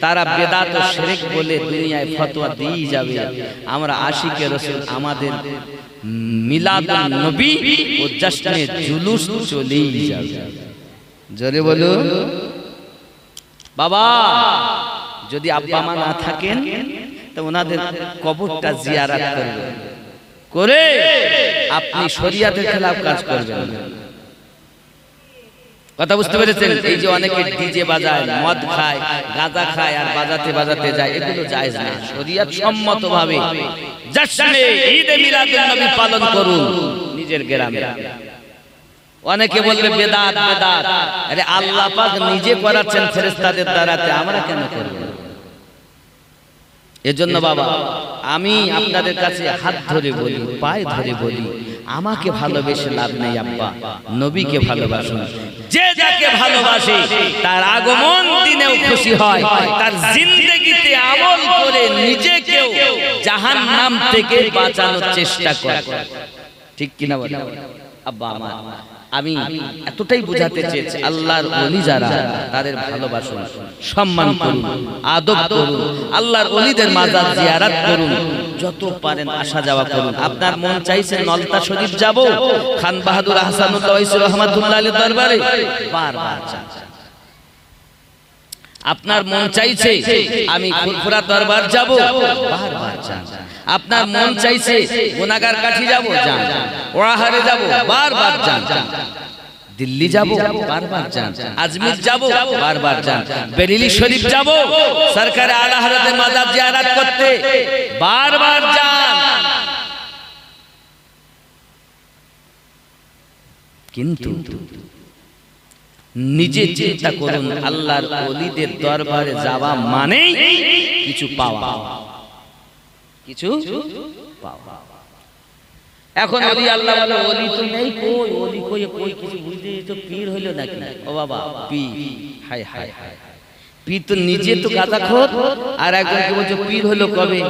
তারা বেদাত ও শিরক বলে দুনিয়ায় ফতোয়া দিয়ে যাবে। আমরা আশিকে রাসূল আমাদের মিলাদুন নবী ও জশ্নে জুলুস চলেই যাবে। জোরে বলুন বাবা, যদি আব্বা মা না থাকেন তো ওনাদের কবরটা জিয়ারত করবেন, করে আপনি শরীয়তের খেলাফ কাজ করবেন না। কথা বুঝতে পেরেছেন? এই যে অনেকে ডিজে বাজায়, মদ খায়, গাঁজা খায় আর বাজাতে বাজাতে যায়, এগুলো জায়েজ না। শরীয়ত সম্মতভাবে জশ্নে ঈদ মিলাদুন নবী পালন করুন নিজের গ্রামে। অনেকে বলবে বেদাত বেদাত, আরে আল্লাহ পাক নিজে করাচ্ছেন ফেরেশতাদের দ্বারাতে, আমরা কেন করব? এজন্য বাবা আমি আপনাদের কাছে হাত ধরে বলি, পায়ে ধরে বলি, আমাকে ভালোবেসে লাভ নেই আব্বা, নবীকে ভালোবাসুন। যে যাকে ভালোবাসে তার আগমন দিনেও খুশি হয়, তার জিন্দেগিতে আমল করে নিজেকেও জাহান্নাম থেকে বাঁচানোর চেষ্টা করে। ঠিক কিনা বলেন আব্বা আমার? আমি এতটাই বুঝাতে চেয়েছি, আল্লাহর ওলি যারা তাদের ভালোবাসুন, সম্মান করুন, আদব করুন, আল্লাহর ওলিদের মাজার জিয়ারত করুন, যত পারেন আসা যাওয়া করুন। আপনার মন চাইছে নলতা শরীফ যাব, খান বাহাদুর আহসানুল্লাহ ওয়াইসি রহমাতুল্লাহ আলাইহির দরবারে বারবার যান। আপনার মন চাইছে আমি ফুরফুরা দরবার যাব, বারবার যান। আপনার মন চাইছে গুনাহগার কাঠি যাব, যান। ওয়াহারে যাব, বারবার যান। দিল্লি যাব, বারবার যান। আজমির যাব, বারবার যান। বেরেলি শরীফ যাব, সরকারে আলা হযরতের মাজার জিয়ারত করতে, বারবার যান। কিন্তু নিজে চিন্তা করুন, আল্লাহর ওলিদের দরবারে যাওয়া মানেই কিছু পাওয়া, কিছু পাওয়া। এখন ওলি আল্লাহ বলে ওলি তো নেই, কই ওলি কই কই কিছু বুঝতে তো পীর হইল নাকি? ও বাবা পীর, হায় হায় হায়, পীর তো নিজে তো গাঁজাখোর, আর একজনকে বলছে পীর হলো কবে?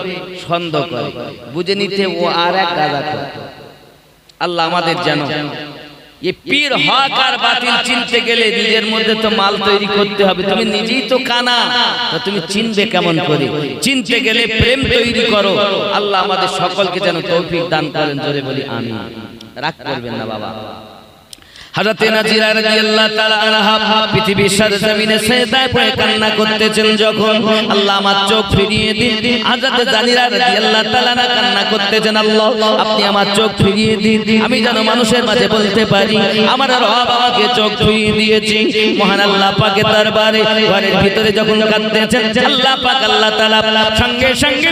সন্দেহ করে, বুঝে নিতে ও আর এক গাঁজাখোর। আল্লাহ আমাদের জানো ये पीर हक और बातिल चिनते गेले নিজের মধ্যে তো মাল তৈরি করতে হবে। তুমি নিজেই তো কানা, তো তুমি চিনবে কেমন করে? চিনতে গেলে প্রেম তৈরি করো। আল্লাহ আমাদের সকলকে যেন তৌফিক দান করেন, জোরে বলি আমিন। রাগ করবেন না বাবা। হযরত নাজিরা রাদিয়াল্লাহু তাআলা আনহা পৃথিবীর সরজমিনে সিজদায় পড়ে কান্না করতেছেন, যখন আল্লাহ আমার চোখ ফিরিয়ে দিন। হযরত জানিরা রাদিয়াল্লাহু তাআলা কান্না করতেছেন, আল্লাহ আপনি আমার চোখ ফিরিয়ে দিন, আমি যেন মানুষের মাঝে বলতে পারি আমার রব আমাকে চোখ ফিরিয়ে দিয়েছি। মহান আল্লাহ পাকের দরবারে ঘরের ভিতরে যখন কাঁদতেছেন, আল্লাহ পাক আল্লাহ তাআলা সঙ্গে সঙ্গে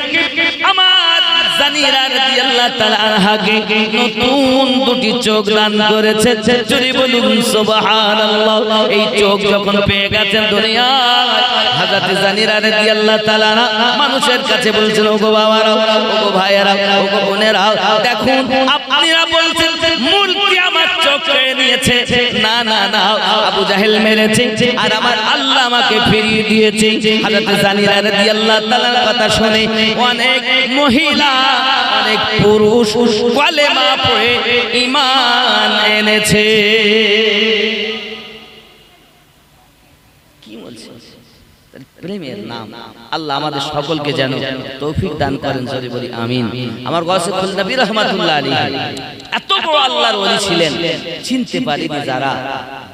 আমার জানিরা রাদিয়াল্লাহু তাআলা আনহাকে নতুন দুটি চোখ দান করেছে। যদি বলুন সুবহানাল্লাহ। এই চোখ যখন পেয়ে গেছেন দুনিয়ায়, হযরত জানিরা রাদিয়াল্লাহু তাআলা মানুষের কাছে বলছেন, ওগো বাবারা, ওগো ভাইয়েরা, ওগো বোনেরা, দেখুন আপনারা বলছেন মূর্তি আমার চোখ পেয়ে নিয়েছে। না না না, আবু জাহেল মেরেছে আর আমার আল্লাহ আমাকে ফিরিয়ে দিয়েছে। হযরত জানিরা রাদিয়াল্লাহু তাআলার কথা শুনে অনেক মহিলা, অনেক পুরুষ কালেমা পড়ে ঈমান এনেছে। কি বলছে? প্রেমের নাম। আল্লাহ আমাদের সকলকে যেন তৌফিক দান করেন, জোরে বলি আমিন। আমার গাউসে খুল নবী রাহমাতুল্লাহ আলাইহি এত বড় আল্লাহর ওলি ছিলেন, চিনতে পারেনি যারা,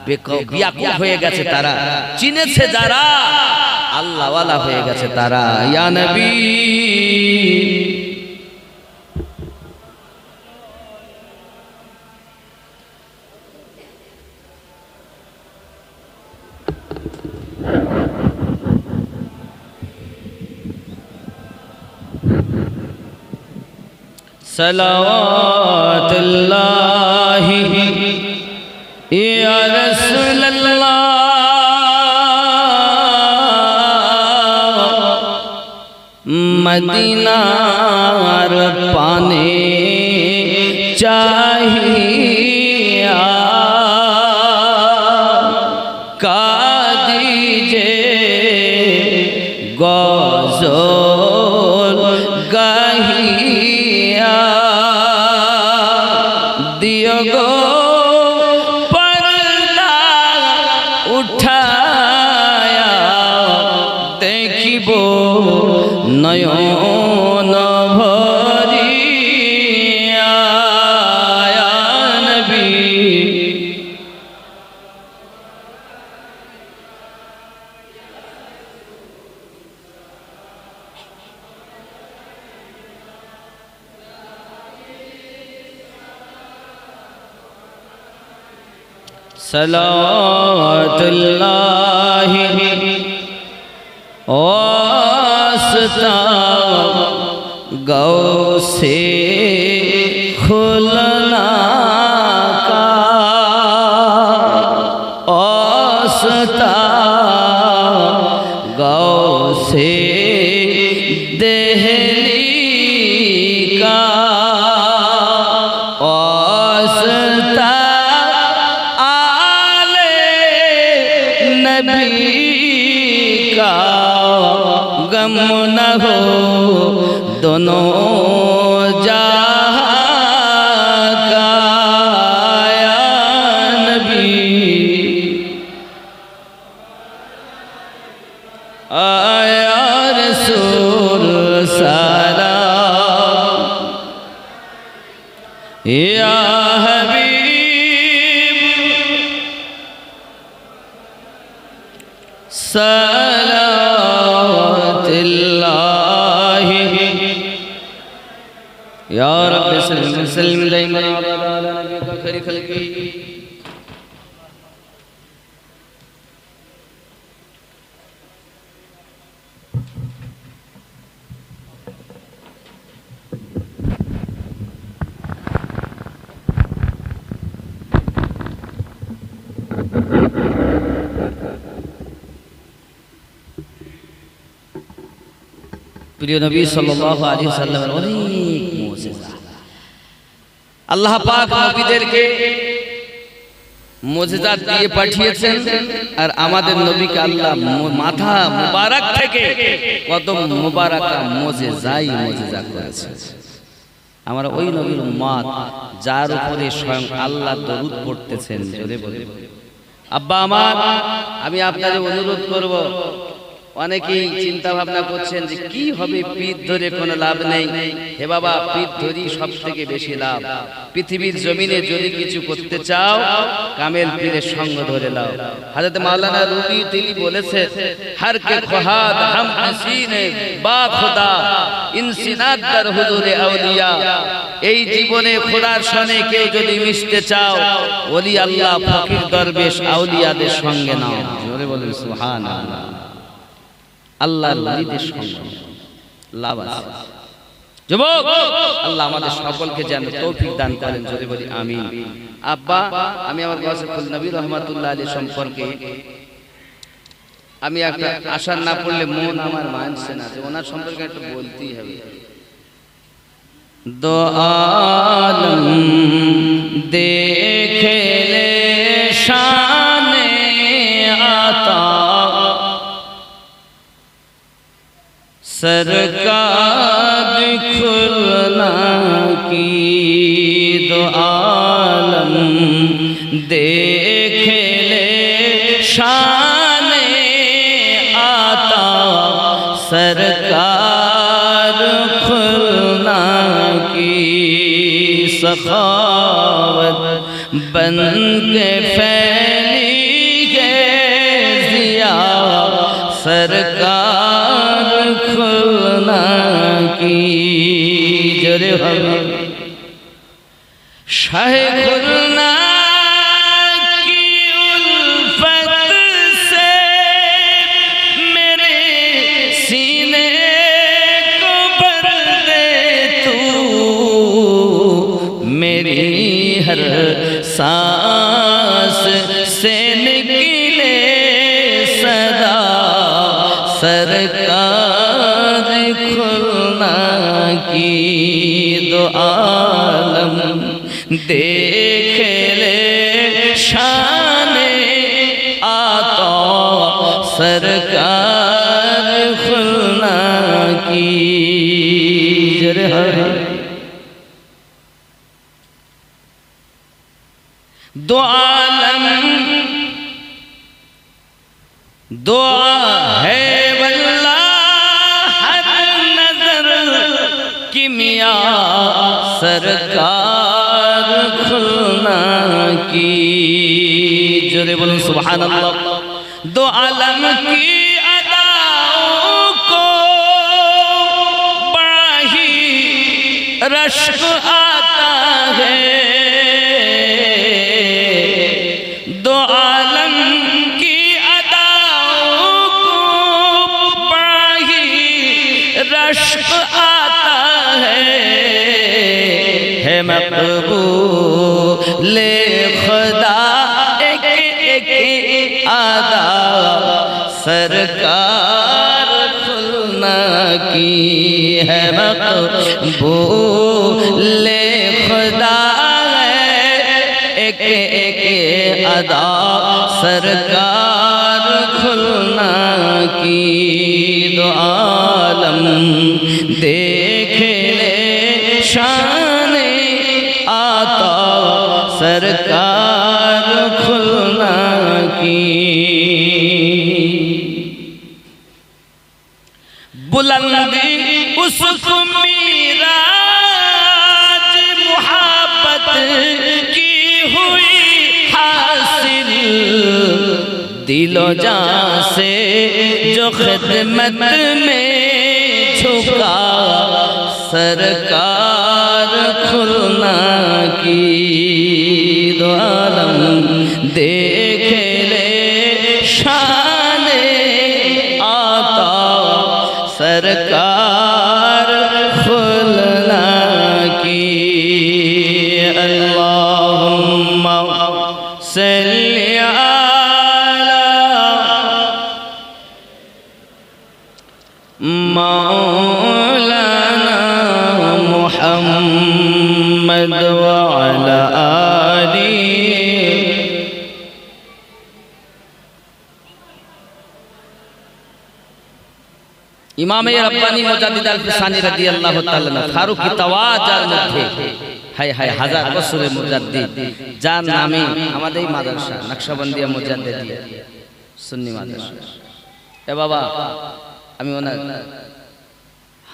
বেয়াকুব হয়ে গেছে তারা, চিনেছে যারা, আল্লাহ ওয়ালা হয়ে গেছে তারা। ইয়া নবী सलावतुल्लाहि या रसूलल्लाह, मदीनार पाने चाहिए कादीजे गज़ल गाहिया दियो गो पर्दा उठाया देखिबो नयन भरिया। या नबी सलावतुल्लाहि वास्ता गौसे खुलना का वास्ता गौसे देहली का वास्ता नबी का गम न हो दोनों जहां का। या नबी आया रसूल सलाम, या सलावतुल्लाहि या रब्बि सल्लि वसल्लिम दाइमन अला नबिय्यिका खैरि खल्क़ि। প্রিয় নবী সাল্লাল্লাহু আলাইহি ওয়াসাল্লামের অনেক মুজিজা, আল্লাহ পাক নবীদেরকে মুজিজা দিয়ে পাঠিয়েছেন, আর আমাদের নবীকে আল্লাহ মাথা মুবারক থেকে কত মুবারাকা মুজিজাই মুজিজা করেছে। আমরা ওই নবীর উম্মত যার উপরে স্বয়ং আল্লাহ দরুদ পড়তেছেন। জোরে বলে আব্বা আমার, আমি আপনাদের অনুরোধ করব, অনেকেই চিন্তা ভাবনা করছেন যে কি হবে, পীর ধরে কোনো লাভ নেই। হে বাবা, পীর ধরি সব থেকে বেশি লাভ। পৃথিবীর জমিনে যদি কিছু করতে চাও, কামেল পীরের সঙ্গ ধরে নাও। হযরত মাওলানা রুমি তিনি বলেছেন, হর কে খুহাদ হাম হাসিনে বা খুদা ইনসিনাত দার হুজুরে আউলিয়া। এই জীবনে খোদার সনে কেউ যদি মিশতে চাও, ওলি আল্লাহ, ফকির, দরবেশ, আউলিয়াদের সঙ্গে নাও। জোরে বলেন সুবহানাল্লাহ। আল্লাহর ওলিদের সঙ্গে লাভ আছে। যুবক, আল্লাহ আমাদের সকলকে যেন তৌফিক দান করেন। জোরে বলি আমিন। আব্বা, আমি আমার গাউসুল নবী রহমাতুল্লাহ আলাইহি সম্পর্কে আমি একটা আশার না পড়লে মন আমার মানছে না, যে ওনার সম্পর্কে একটু বলতেই হবে। দো আলম দেখে লে শানে আতা सरकार खुलना की। दो आलम देख ले शान आता सरकार खुलना की। सखावत बन के फैली है जिया सरकार खुलना की। जरे हम शाह खुलना की उल्फत से मेरे सीने को भर दे तू। मेरी हर सांस से निकले सदा सरकार खुलना की। दो आलम देख ले शान आता सरकार खुलना की। दो आलम दुआ है किमिया सरकार खुलना की। जोरे बोलूं सुभान अल्लाह। दो आलम की अदाओं को बड़ा ही रश्क आता है। दो आलम की अदाओं को बड़ा ही रश्क आता है मकबूल खुदा एक एक आदा सरकार खुलना की। है मकबूल खुदा एक एक अदा सरकार खुलना की। दो आलम देख ले शान आता सरकार खुलना की। बुलंदी उसको मीराज मुहब्बत की हुई हासिल। दिलो जान से जो खिदमत में झुका सरकार खुलना की। दो आलम देख ले शान आता सरकार खुलना की। अल्लाहुम्मा सल्ली अला मौलाना मुहम्मद व अला आली। इमाम रब्बानी मुजाद्दिद अल-फिसानी রাদিয়াল্লাহু তাআলা ফারুকী তাওয়াজার মধ্যে হায় হায় হাজার বছরের মুজাদ্দিদ, যার নামে আমাদের এই মাদ্রাসা নকশবন্দিয়া মুজাদ্দিদিয়া সুন্নি মাদ্রাসা। এ বাবা আমি ওনার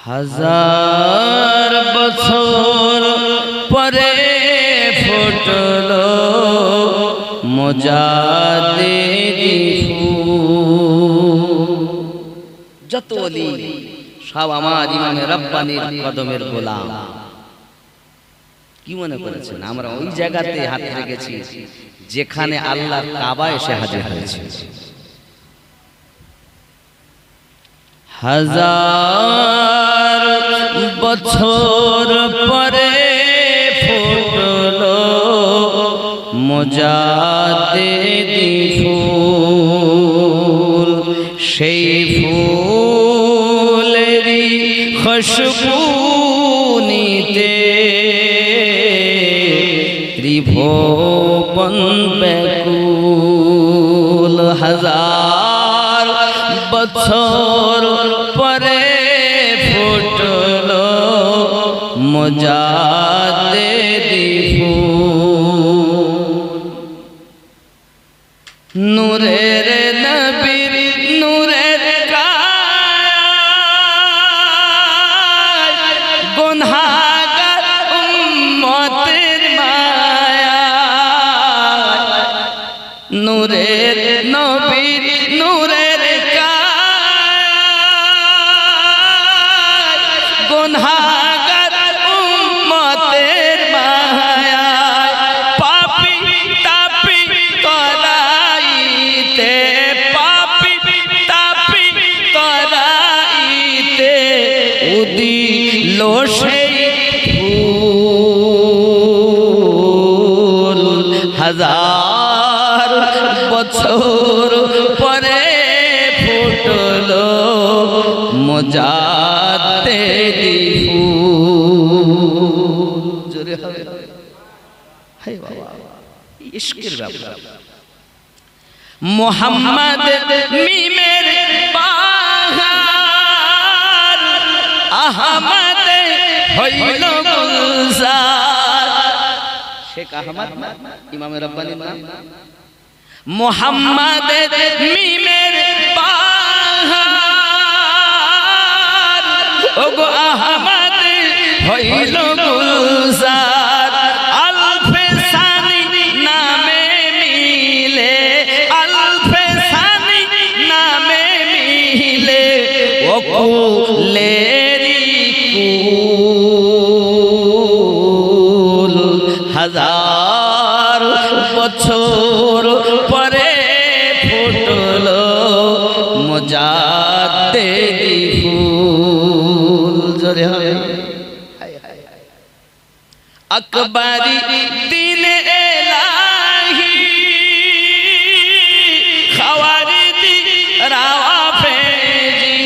হাজার বছর পরে ফুটলো মুজাদ্দিদি ফুল। যত ওলি সব আমার ইমামে রব্বানির কদমের গোলাম। কি মনে করেছেন আমরা ওই জায়গাতে হাত রেখেছি যেখানে আল্লাহর কাবা এসে হাজির হয়েছে? হাজার বছর পরে ফুটলো মুজাদ্দিদি ফুল, সেই ফুলেরই খুশবু নিতে ত্রিভুবন ব্যাকুল। হাজার বছর পরে ফুটলো মুজাদ্দিদি ফুল। নূরের নবীর নূরের গায় গুনাহগার উম্মতের মায়া। নূরের নবীর নূরের গায় গুনাহগার উম্মতের মায়া। পাপী তাপী তরাইতে, পাপী তাপী তরাইতে উদিল সেই ফুল। হাজার বছর পরে ফুটলো মুজাদ্দিদি ফুল। জোরে হবে হায় বাবা, ইশকের ব্যাপার। মুহাম্মদ মিমের বাহার, আহমদ হইল গুলজার। শেখ আহমদ ইমামে রব্বানির নাম। মুহাম্মদ মিমের বাহার, ওগো আহমদ হইল গুলজার। আলফে সানি নামে মিলে, আলফে সানি নামে মিলে ও কুলেরি কুল। হাজার বছর পরে ফুটলো মুজাদ্দিদি ফুল। জোরে হয় আকবরি দিন এলাহি, খাওয়ারিদি রাওয়াফেজি।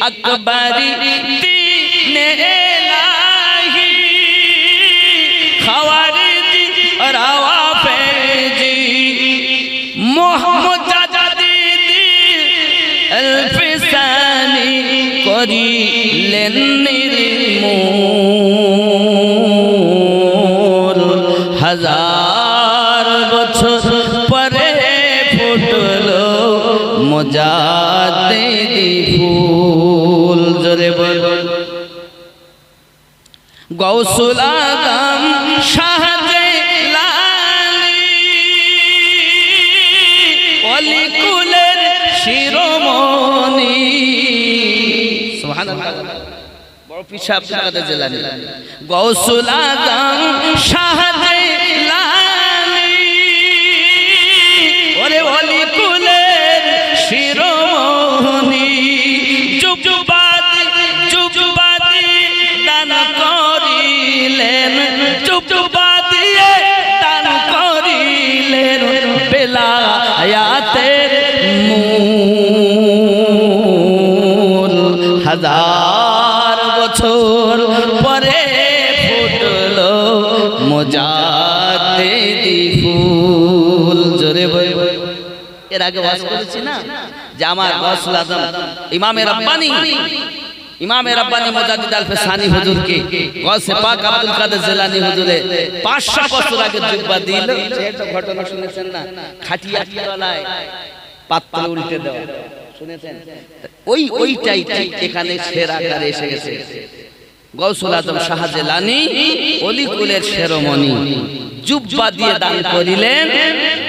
আকবরি দিন এলাহি, খাওয়ারিদি রাওয়াফেজি। মুজাদ্দিদি আলফিসানি করিলেন নির্মূল। হাজার বছর পরে ফুটলো মুজাদ্দিদি ফুল। জোরে বল। গৌসুল আজম শাহজালালি ওলি কুলের শিরোমণি। সুবহানাল্লাহ, বড় পিছা আপনাদের জেলানি। গৌসুল আজম শাহজালালি ওরে ওলি কুলের শিরোমণি। যুগবাদী দান করিলেন, যুগবাদিয়ে দান করিলেন বেলায়াতের মূল। হাজার বছর পরে ফুটলো মুজাদ্দিদি ফুল। জোরে বল। এর আগে ওয়াজ করেছি না যে আমার গৌসুল আজম ইমামে রব্বানি, ইমামে রব্বানি মুজাদ্দিদ আলফিসানি হুজুরকে গৌসে পাক আব্দুল কাদের জিলানী হুজুরে 500 বছর আগে জুব্বা দিল। একটা ঘটনা শুনেছেন না? খাটিয়া তলায় পাত্র উল্টে দেওয়া, শুনেছেন? ওইটাই ঠিক এখানে সেরা আকারে এসে গেছে। গৌসুল আজম শাহ জিলানী অলিকুলের শিরোমণি জুব্বা দিয়ে দান করিলেন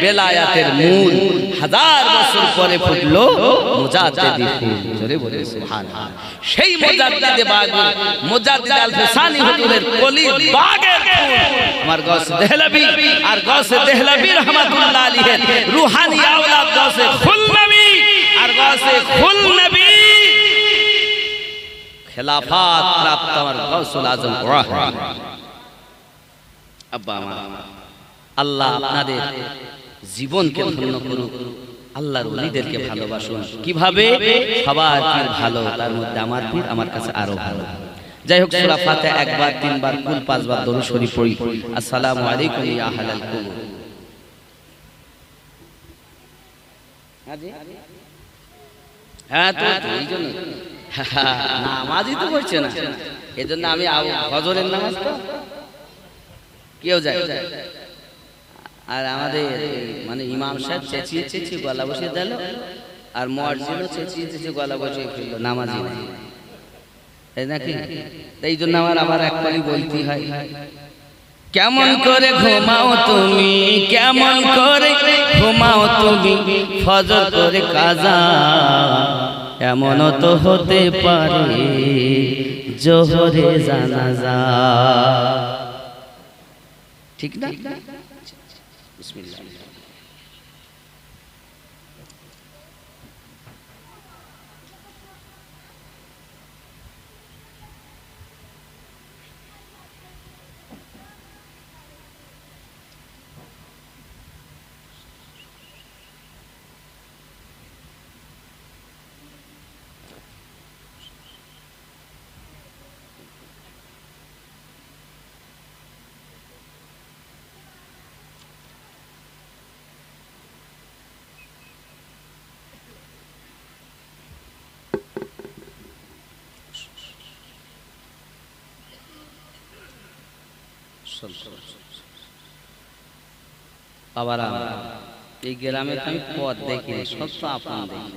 বেলায়াতের মূল। 1000 বছর পরে ফুটলো মুজাদ্দিদি ফুল। জোরে বলে সুবহানাল্লাহ। সেই মুজাদ্দিদে বাগের মুজাদ্দিদ আল ফিসানি হুজুরের কলির বাগের ফুল আমার গাউসে দেহলভী, আর গাউসে দেহলভী রাহমাতুল্লাহ আলাইহি রূহানি আওলাদ গাউসে খুল নবী, আর গাউসে খুল নবী খেলাফত প্রাপ্ত আমার গাউসুল আজম ওয়াহাবি। আব্বা আমার, আল্লাহ আপনাদের জীবনকে ধন্য করুক, আল্লাহর ওলিদেরকে ভালোবাসুন। কিভাবে? সবার পীর ভালো, তার মধ্যে আমার পীর আমার কাছে আরো ভালো। যাই হোক, সূরা ফাতিহা একবার, 3 বার, কুল 5 বার দরুদ শরীফ পড়ি। আসসালামু আলাইকুম ইয়া আহলাল কুবুর। হ্যাঁ, তো এইজন্য নামাজই তো পড়ছে না, এজন্য আমি ফজরের নামাজ তো কেউ যায়। আর আমাদের মানে ইমাম সাহেব চেঁচিয়ে চেঁচিয়ে গলা বসিয়ে দিল, আর মুয়াজ্জিনও চেঁচিয়ে চেঁচিয়ে গলা বসিয়ে ফেললো, নামাজি নাই, তাই নাকি? এই জন্য আমার আবার একবারই বলতে হয়, কেমন করে ঘুমাও তুমি, কেমন করে ঘুমাও তুমি, ফজর করে কাজা এমনও তো হতে পারে জোহরে জানাজা। ঠিক না? বিসমিল্লাহ। বাবারা, এই গ্রামে আমি পথ দেখিনি, সব তো আপন দেখি।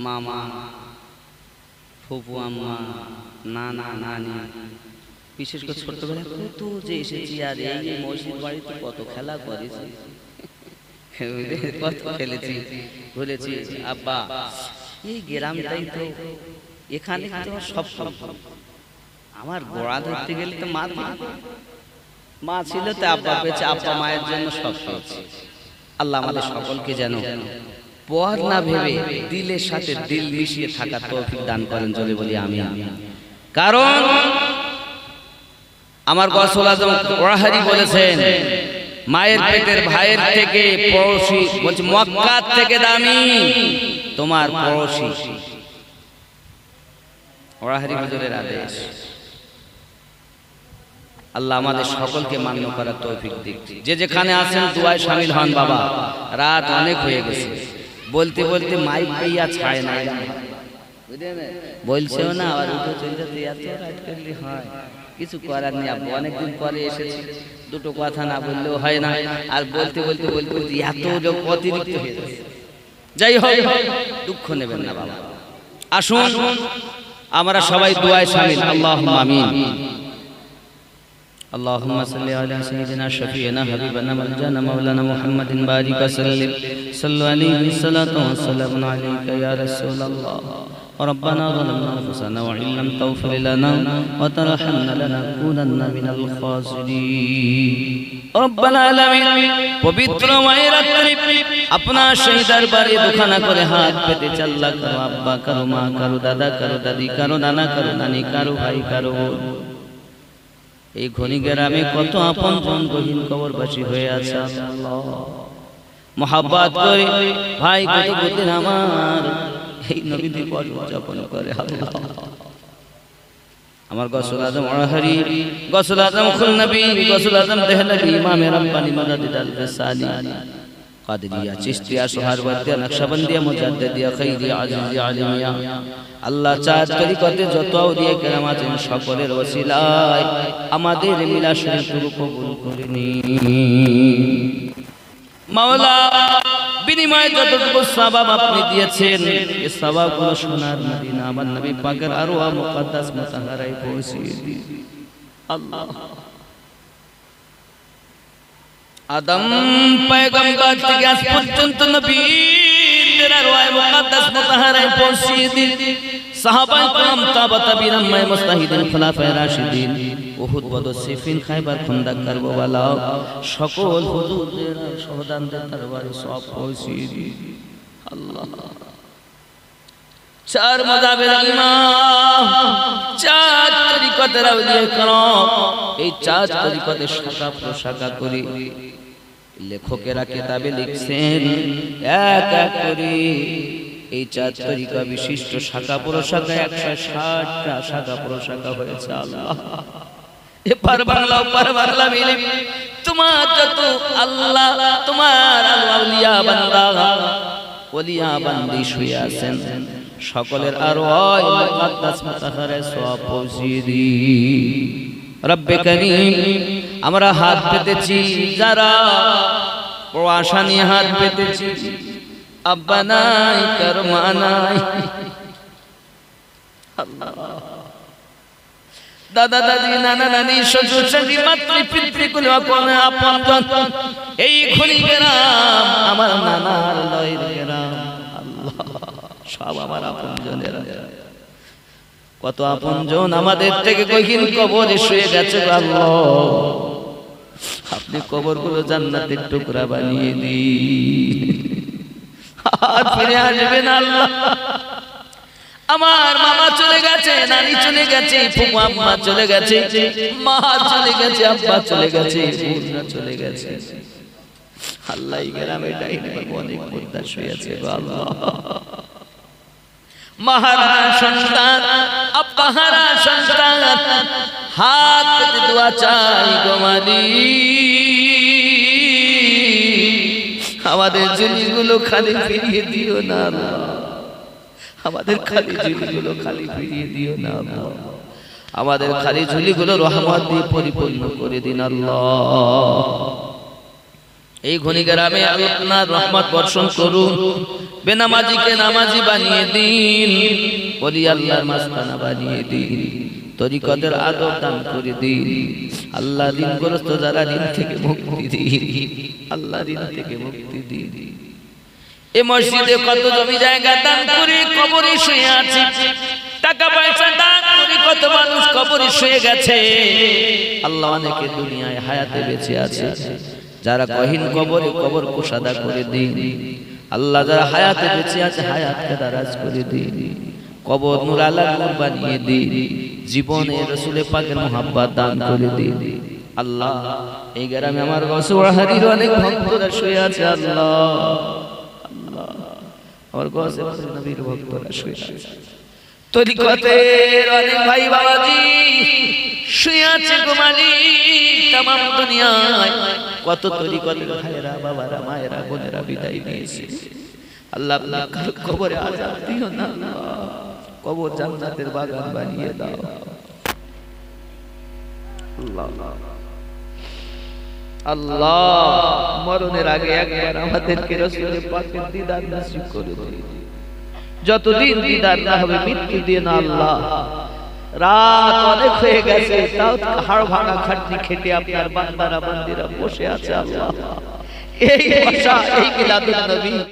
মামা, ফুপু, আম্মা, নানা, নানি, বিশেষ করে ছোটবেলা কত যে এসেছি, আর এই মসজিদ বাড়িতে কত খেলা করেছি, কত খেলেছি, বলেছি আব্বা এই গ্রামটাই তো, এখানে সব সব আমার গোড়া ধরতে গেলে তো মা ছিল, তো আব্বা পেয়েছে, আব্বা মায়ের জন্য সব পেয়েছে। আল্লাহ আমাদের সকলকে যেন পর না ভেবে দিলের সাথে দিল মিশিয়ে থাকার তৌফিক দান করেন, জোরে বলি আমিন। কারণ আমার গাউসুল আজম ওয়াহাবি বলেছেন, মায়ের পেটের ভাইয়ের থেকে পড়োশি, বলছে মক্কা থেকে দামি তোমার পড়োশি। ওয়াহাবি হুজুরের আদেশ। আল্লাহ আমাদের সকলকে মান্য করার তৌফিক দিক। যে যেখানে আছেন দুয়ায় শামিল হন। বাবা, রাত অনেক হয়ে গেছে, বলতে বলতে মাইক পেয়া ছায় না, বলছেও না, আবার উঠে চলে যেতে এত রাত করলে হয়, কিছু করার নেই। আব্বা অনেকদিন পরে এসেছি, দুটো কথা না বললেও হয় না, আর বলতে বলতে বলতে বলতে এত লোক অতিরিক্ত হয়ে যাচ্ছে। যাই হোক, দুঃখ নেবেন না বাবা, আসুন আমরা সবাই দুয়ায় শামিল। আল্লাহুম্মা আমিন। اللهم صل على سيدنا شفيعنا حبيبنا مولانا مولانا محمد بارك وسلم صلوا عليه الصلاة والسلام عليك يا رسول الله ربنا ظلمنا أنفسنا وإن لم تغفر لنا وترحمنا لنكونن من الخاسرين ربنا العالمين পবিত্র মায়ের রাত্রি আপনার সেই দরবারে দুখানা করে হাত পেতে চাল্লা করো, আব্বা করো, মা করো, দাদা করো, দাদি করো, নানা করো, নানি করো, ভাই করো। এই ঘনি গ্রামে কত আপন জন গহীন কবরবাসী হয়ে আছে, আল্লাহ মোহাব্বত করে ভাই কতদিন আমার এই নবী দিবস উদযাপন করে। আল্লাহ আমার গাউসুল আজম ওয়াহাবি, গাউসুল আজম খুল নবী, গাউসুল আজম দেহলভী, ইমাম রব্বানী মুজাদ্দিদ আল ফিসানি, কাদেরিয়া, চিশতিয়া, সোহরাওয়ার্দিয়া, নকশবন্দিয়া, মুজাদ্দিদিয়া, খৈরিয়া, আজিজিয়া, আলিমিয়া, আল্লাহ চাঁদ তরিকতে যত আউলিয়া কেরাম আছেন সকলের ওসিলায় আমাদের মিলাদ শরীফ কবুল করে নিন। মাওলা বিনিময়ে যতটুকু সওয়াব আপনি দিয়েছেন এই সওয়াবগুলো সোনার মদিনা আমার নবী পাকের আরওয়া মুকদ্দাস মুতাহারায় পৌঁছিয়ে দিন আল্লাহ। আদম পয়গম্বর থেকে আজ পর্যন্ত নবীর আরওয়া মুকদ্দাস মুতাহারায় পৌঁছিয়ে দিন। সাহাবায়ে کرام তাবা তাবিঈন আম্মায়ে মুজতাহিদিন খোলাফায়ে রাশিদিন উহুদ বদর সিফিন খায়বার খন্দক কারবালা সকল হুজুরদের শহীদদের দরবারে সওয়াব পৌঁছিয়ে দিন আল্লাহ। চার মাযহাবের ইমাম, চার তরিকতের আউলিয়া کرام, এই চার তরিকতের শাখা প্রশাখা করে লেখকেরা কিতাবে লিখছেন এক এক করে এই চার তরিকা বিশিষ্ট শাখা প্রশাখা 160টা শাখা প্রশাখা হয়েছে আল্লাহ। এপার বাংলা ওপার বাংলা মিলে তোমার যত আল্লাহ তোমার আউলিয়া বান্দা ওলিয়া বান্দি শুয়ে আছেন সকলের আরওয়ায় মুকদ্দাস মুতাহারায় সওয়াব পৌঁছিয়ে দিন রব্বে করিম। আমরা হাত পেতেছি যারা বড় আশা নিয়ে হাত পেতেছি, আব্বা নাই কার মা নাই, দাদা দাদি নানা নানি শ্বশুর শাশুড়ি মাতৃ পিতৃকুল আপনজন এই খনি গ্রাম আমার নানার লয়ের গ্রাম আল্লাহ সব আমার আপনজনেরা। কত আপনজন আমাদের থেকে গহীন কবরে শুয়ে গেছে আল্লাহ, আপনি কবরগুলো জান্নাতের টুকরা বানিয়ে দিন আর ফিরে আসবেন আল্লাহ। আমার মামা চলে গেছে, নানি চলে গেছে, ফুফু আম্মা চলে গেছে, মা চলে গেছে, আব্বা চলে গেছে, বোনরা চলে গেছে আল্লাহ। এই গ্রামে ডাইনে অনেক মুর্দা শুয়ে আছে আল্লাহ। মাহারা সন্তান আব্বাহারা সন্তান হাত পেতে দোয়া চাই গো মালিক, আমাদের ঝুলিগুলো খালি ফিরিয়ে দিও না আল্লাহ, আমাদের খালি ঝুলিগুলো খালি ফিরিয়ে দিও না আল্লাহ, আমাদের খালি ঝুলিগুলো রহমত দিয়ে পরিপূর্ণ করে দিন আল্লাহ। এই ঘনি গ্রামে আপনার রহমত বর্ষণ করুন, বেনামাজিকে নামাজি বানিয়ে দিন, ওলি আল্লাহর মাস্তানা বানিয়ে দিন, তরিকতের আদব দান করে দিন আল্লাহ। ঋণগ্রস্ত যারা ঋণ থেকে মুক্তি দিন আল্লাহ, ঋণ থেকে মুক্তি দিন। এই মসজিদে কত জমি জায়গা দান করে কবরে শুয়ে আছে, টাকা পয়সা দান করে কত মানুষ কবরে শুয়ে গেছে আল্লাহ। অনেকে দুনিয়ায় হায়াতে বেঁচে আছে, যারা গহীন কবরে কবর কুশাদা করে দিন আল্লাহ। যারা হায়াতে বেঁচে আছে হায়াতকে দারাজ করে দিন, কবর নূর আলা নূর বানিয়ে দিন, জীবনে রাসূল পাকের মুহাব্বত দান করে দিন আল্লাহ। এই গ্রামে আমার গৌসুল হারির অনেক ভক্তরা শুয়ে আছে আল্লাহ, আল্লাহ আমার গৌসুল নবীর ভক্তরা শুয়ে আছে, তরিকতের অনেক ভাই বাবাজি শুয়ে আছে গো মালিক। तमाम দুনিয়ায় কত তরিকতের ভাইরা বাবারা মায়েরা বোনেরা বিদায় নিয়েছে আল্লাহ। আপনার কবরে আযাব দিও না আল্লাহ, কবর জান্নাতের বাগান বানিয়ে দাও আল্লাহ। আল্লাহ মরণের আগে একবার আমাদেরকে রাসূলের পাকের দিদার নসিব করে দিন, যতদিন দিদার না হবে মৃত্যু দিয়ে না আল্লাহ। রাত অনেক হয়ে গেছে, তাও হাড় ভাঙা খাটনি খেটে আপনার বান্দারা বান্দিরা বসে আছে আল্লাহ। এই বসা এই মিলাদুন নবী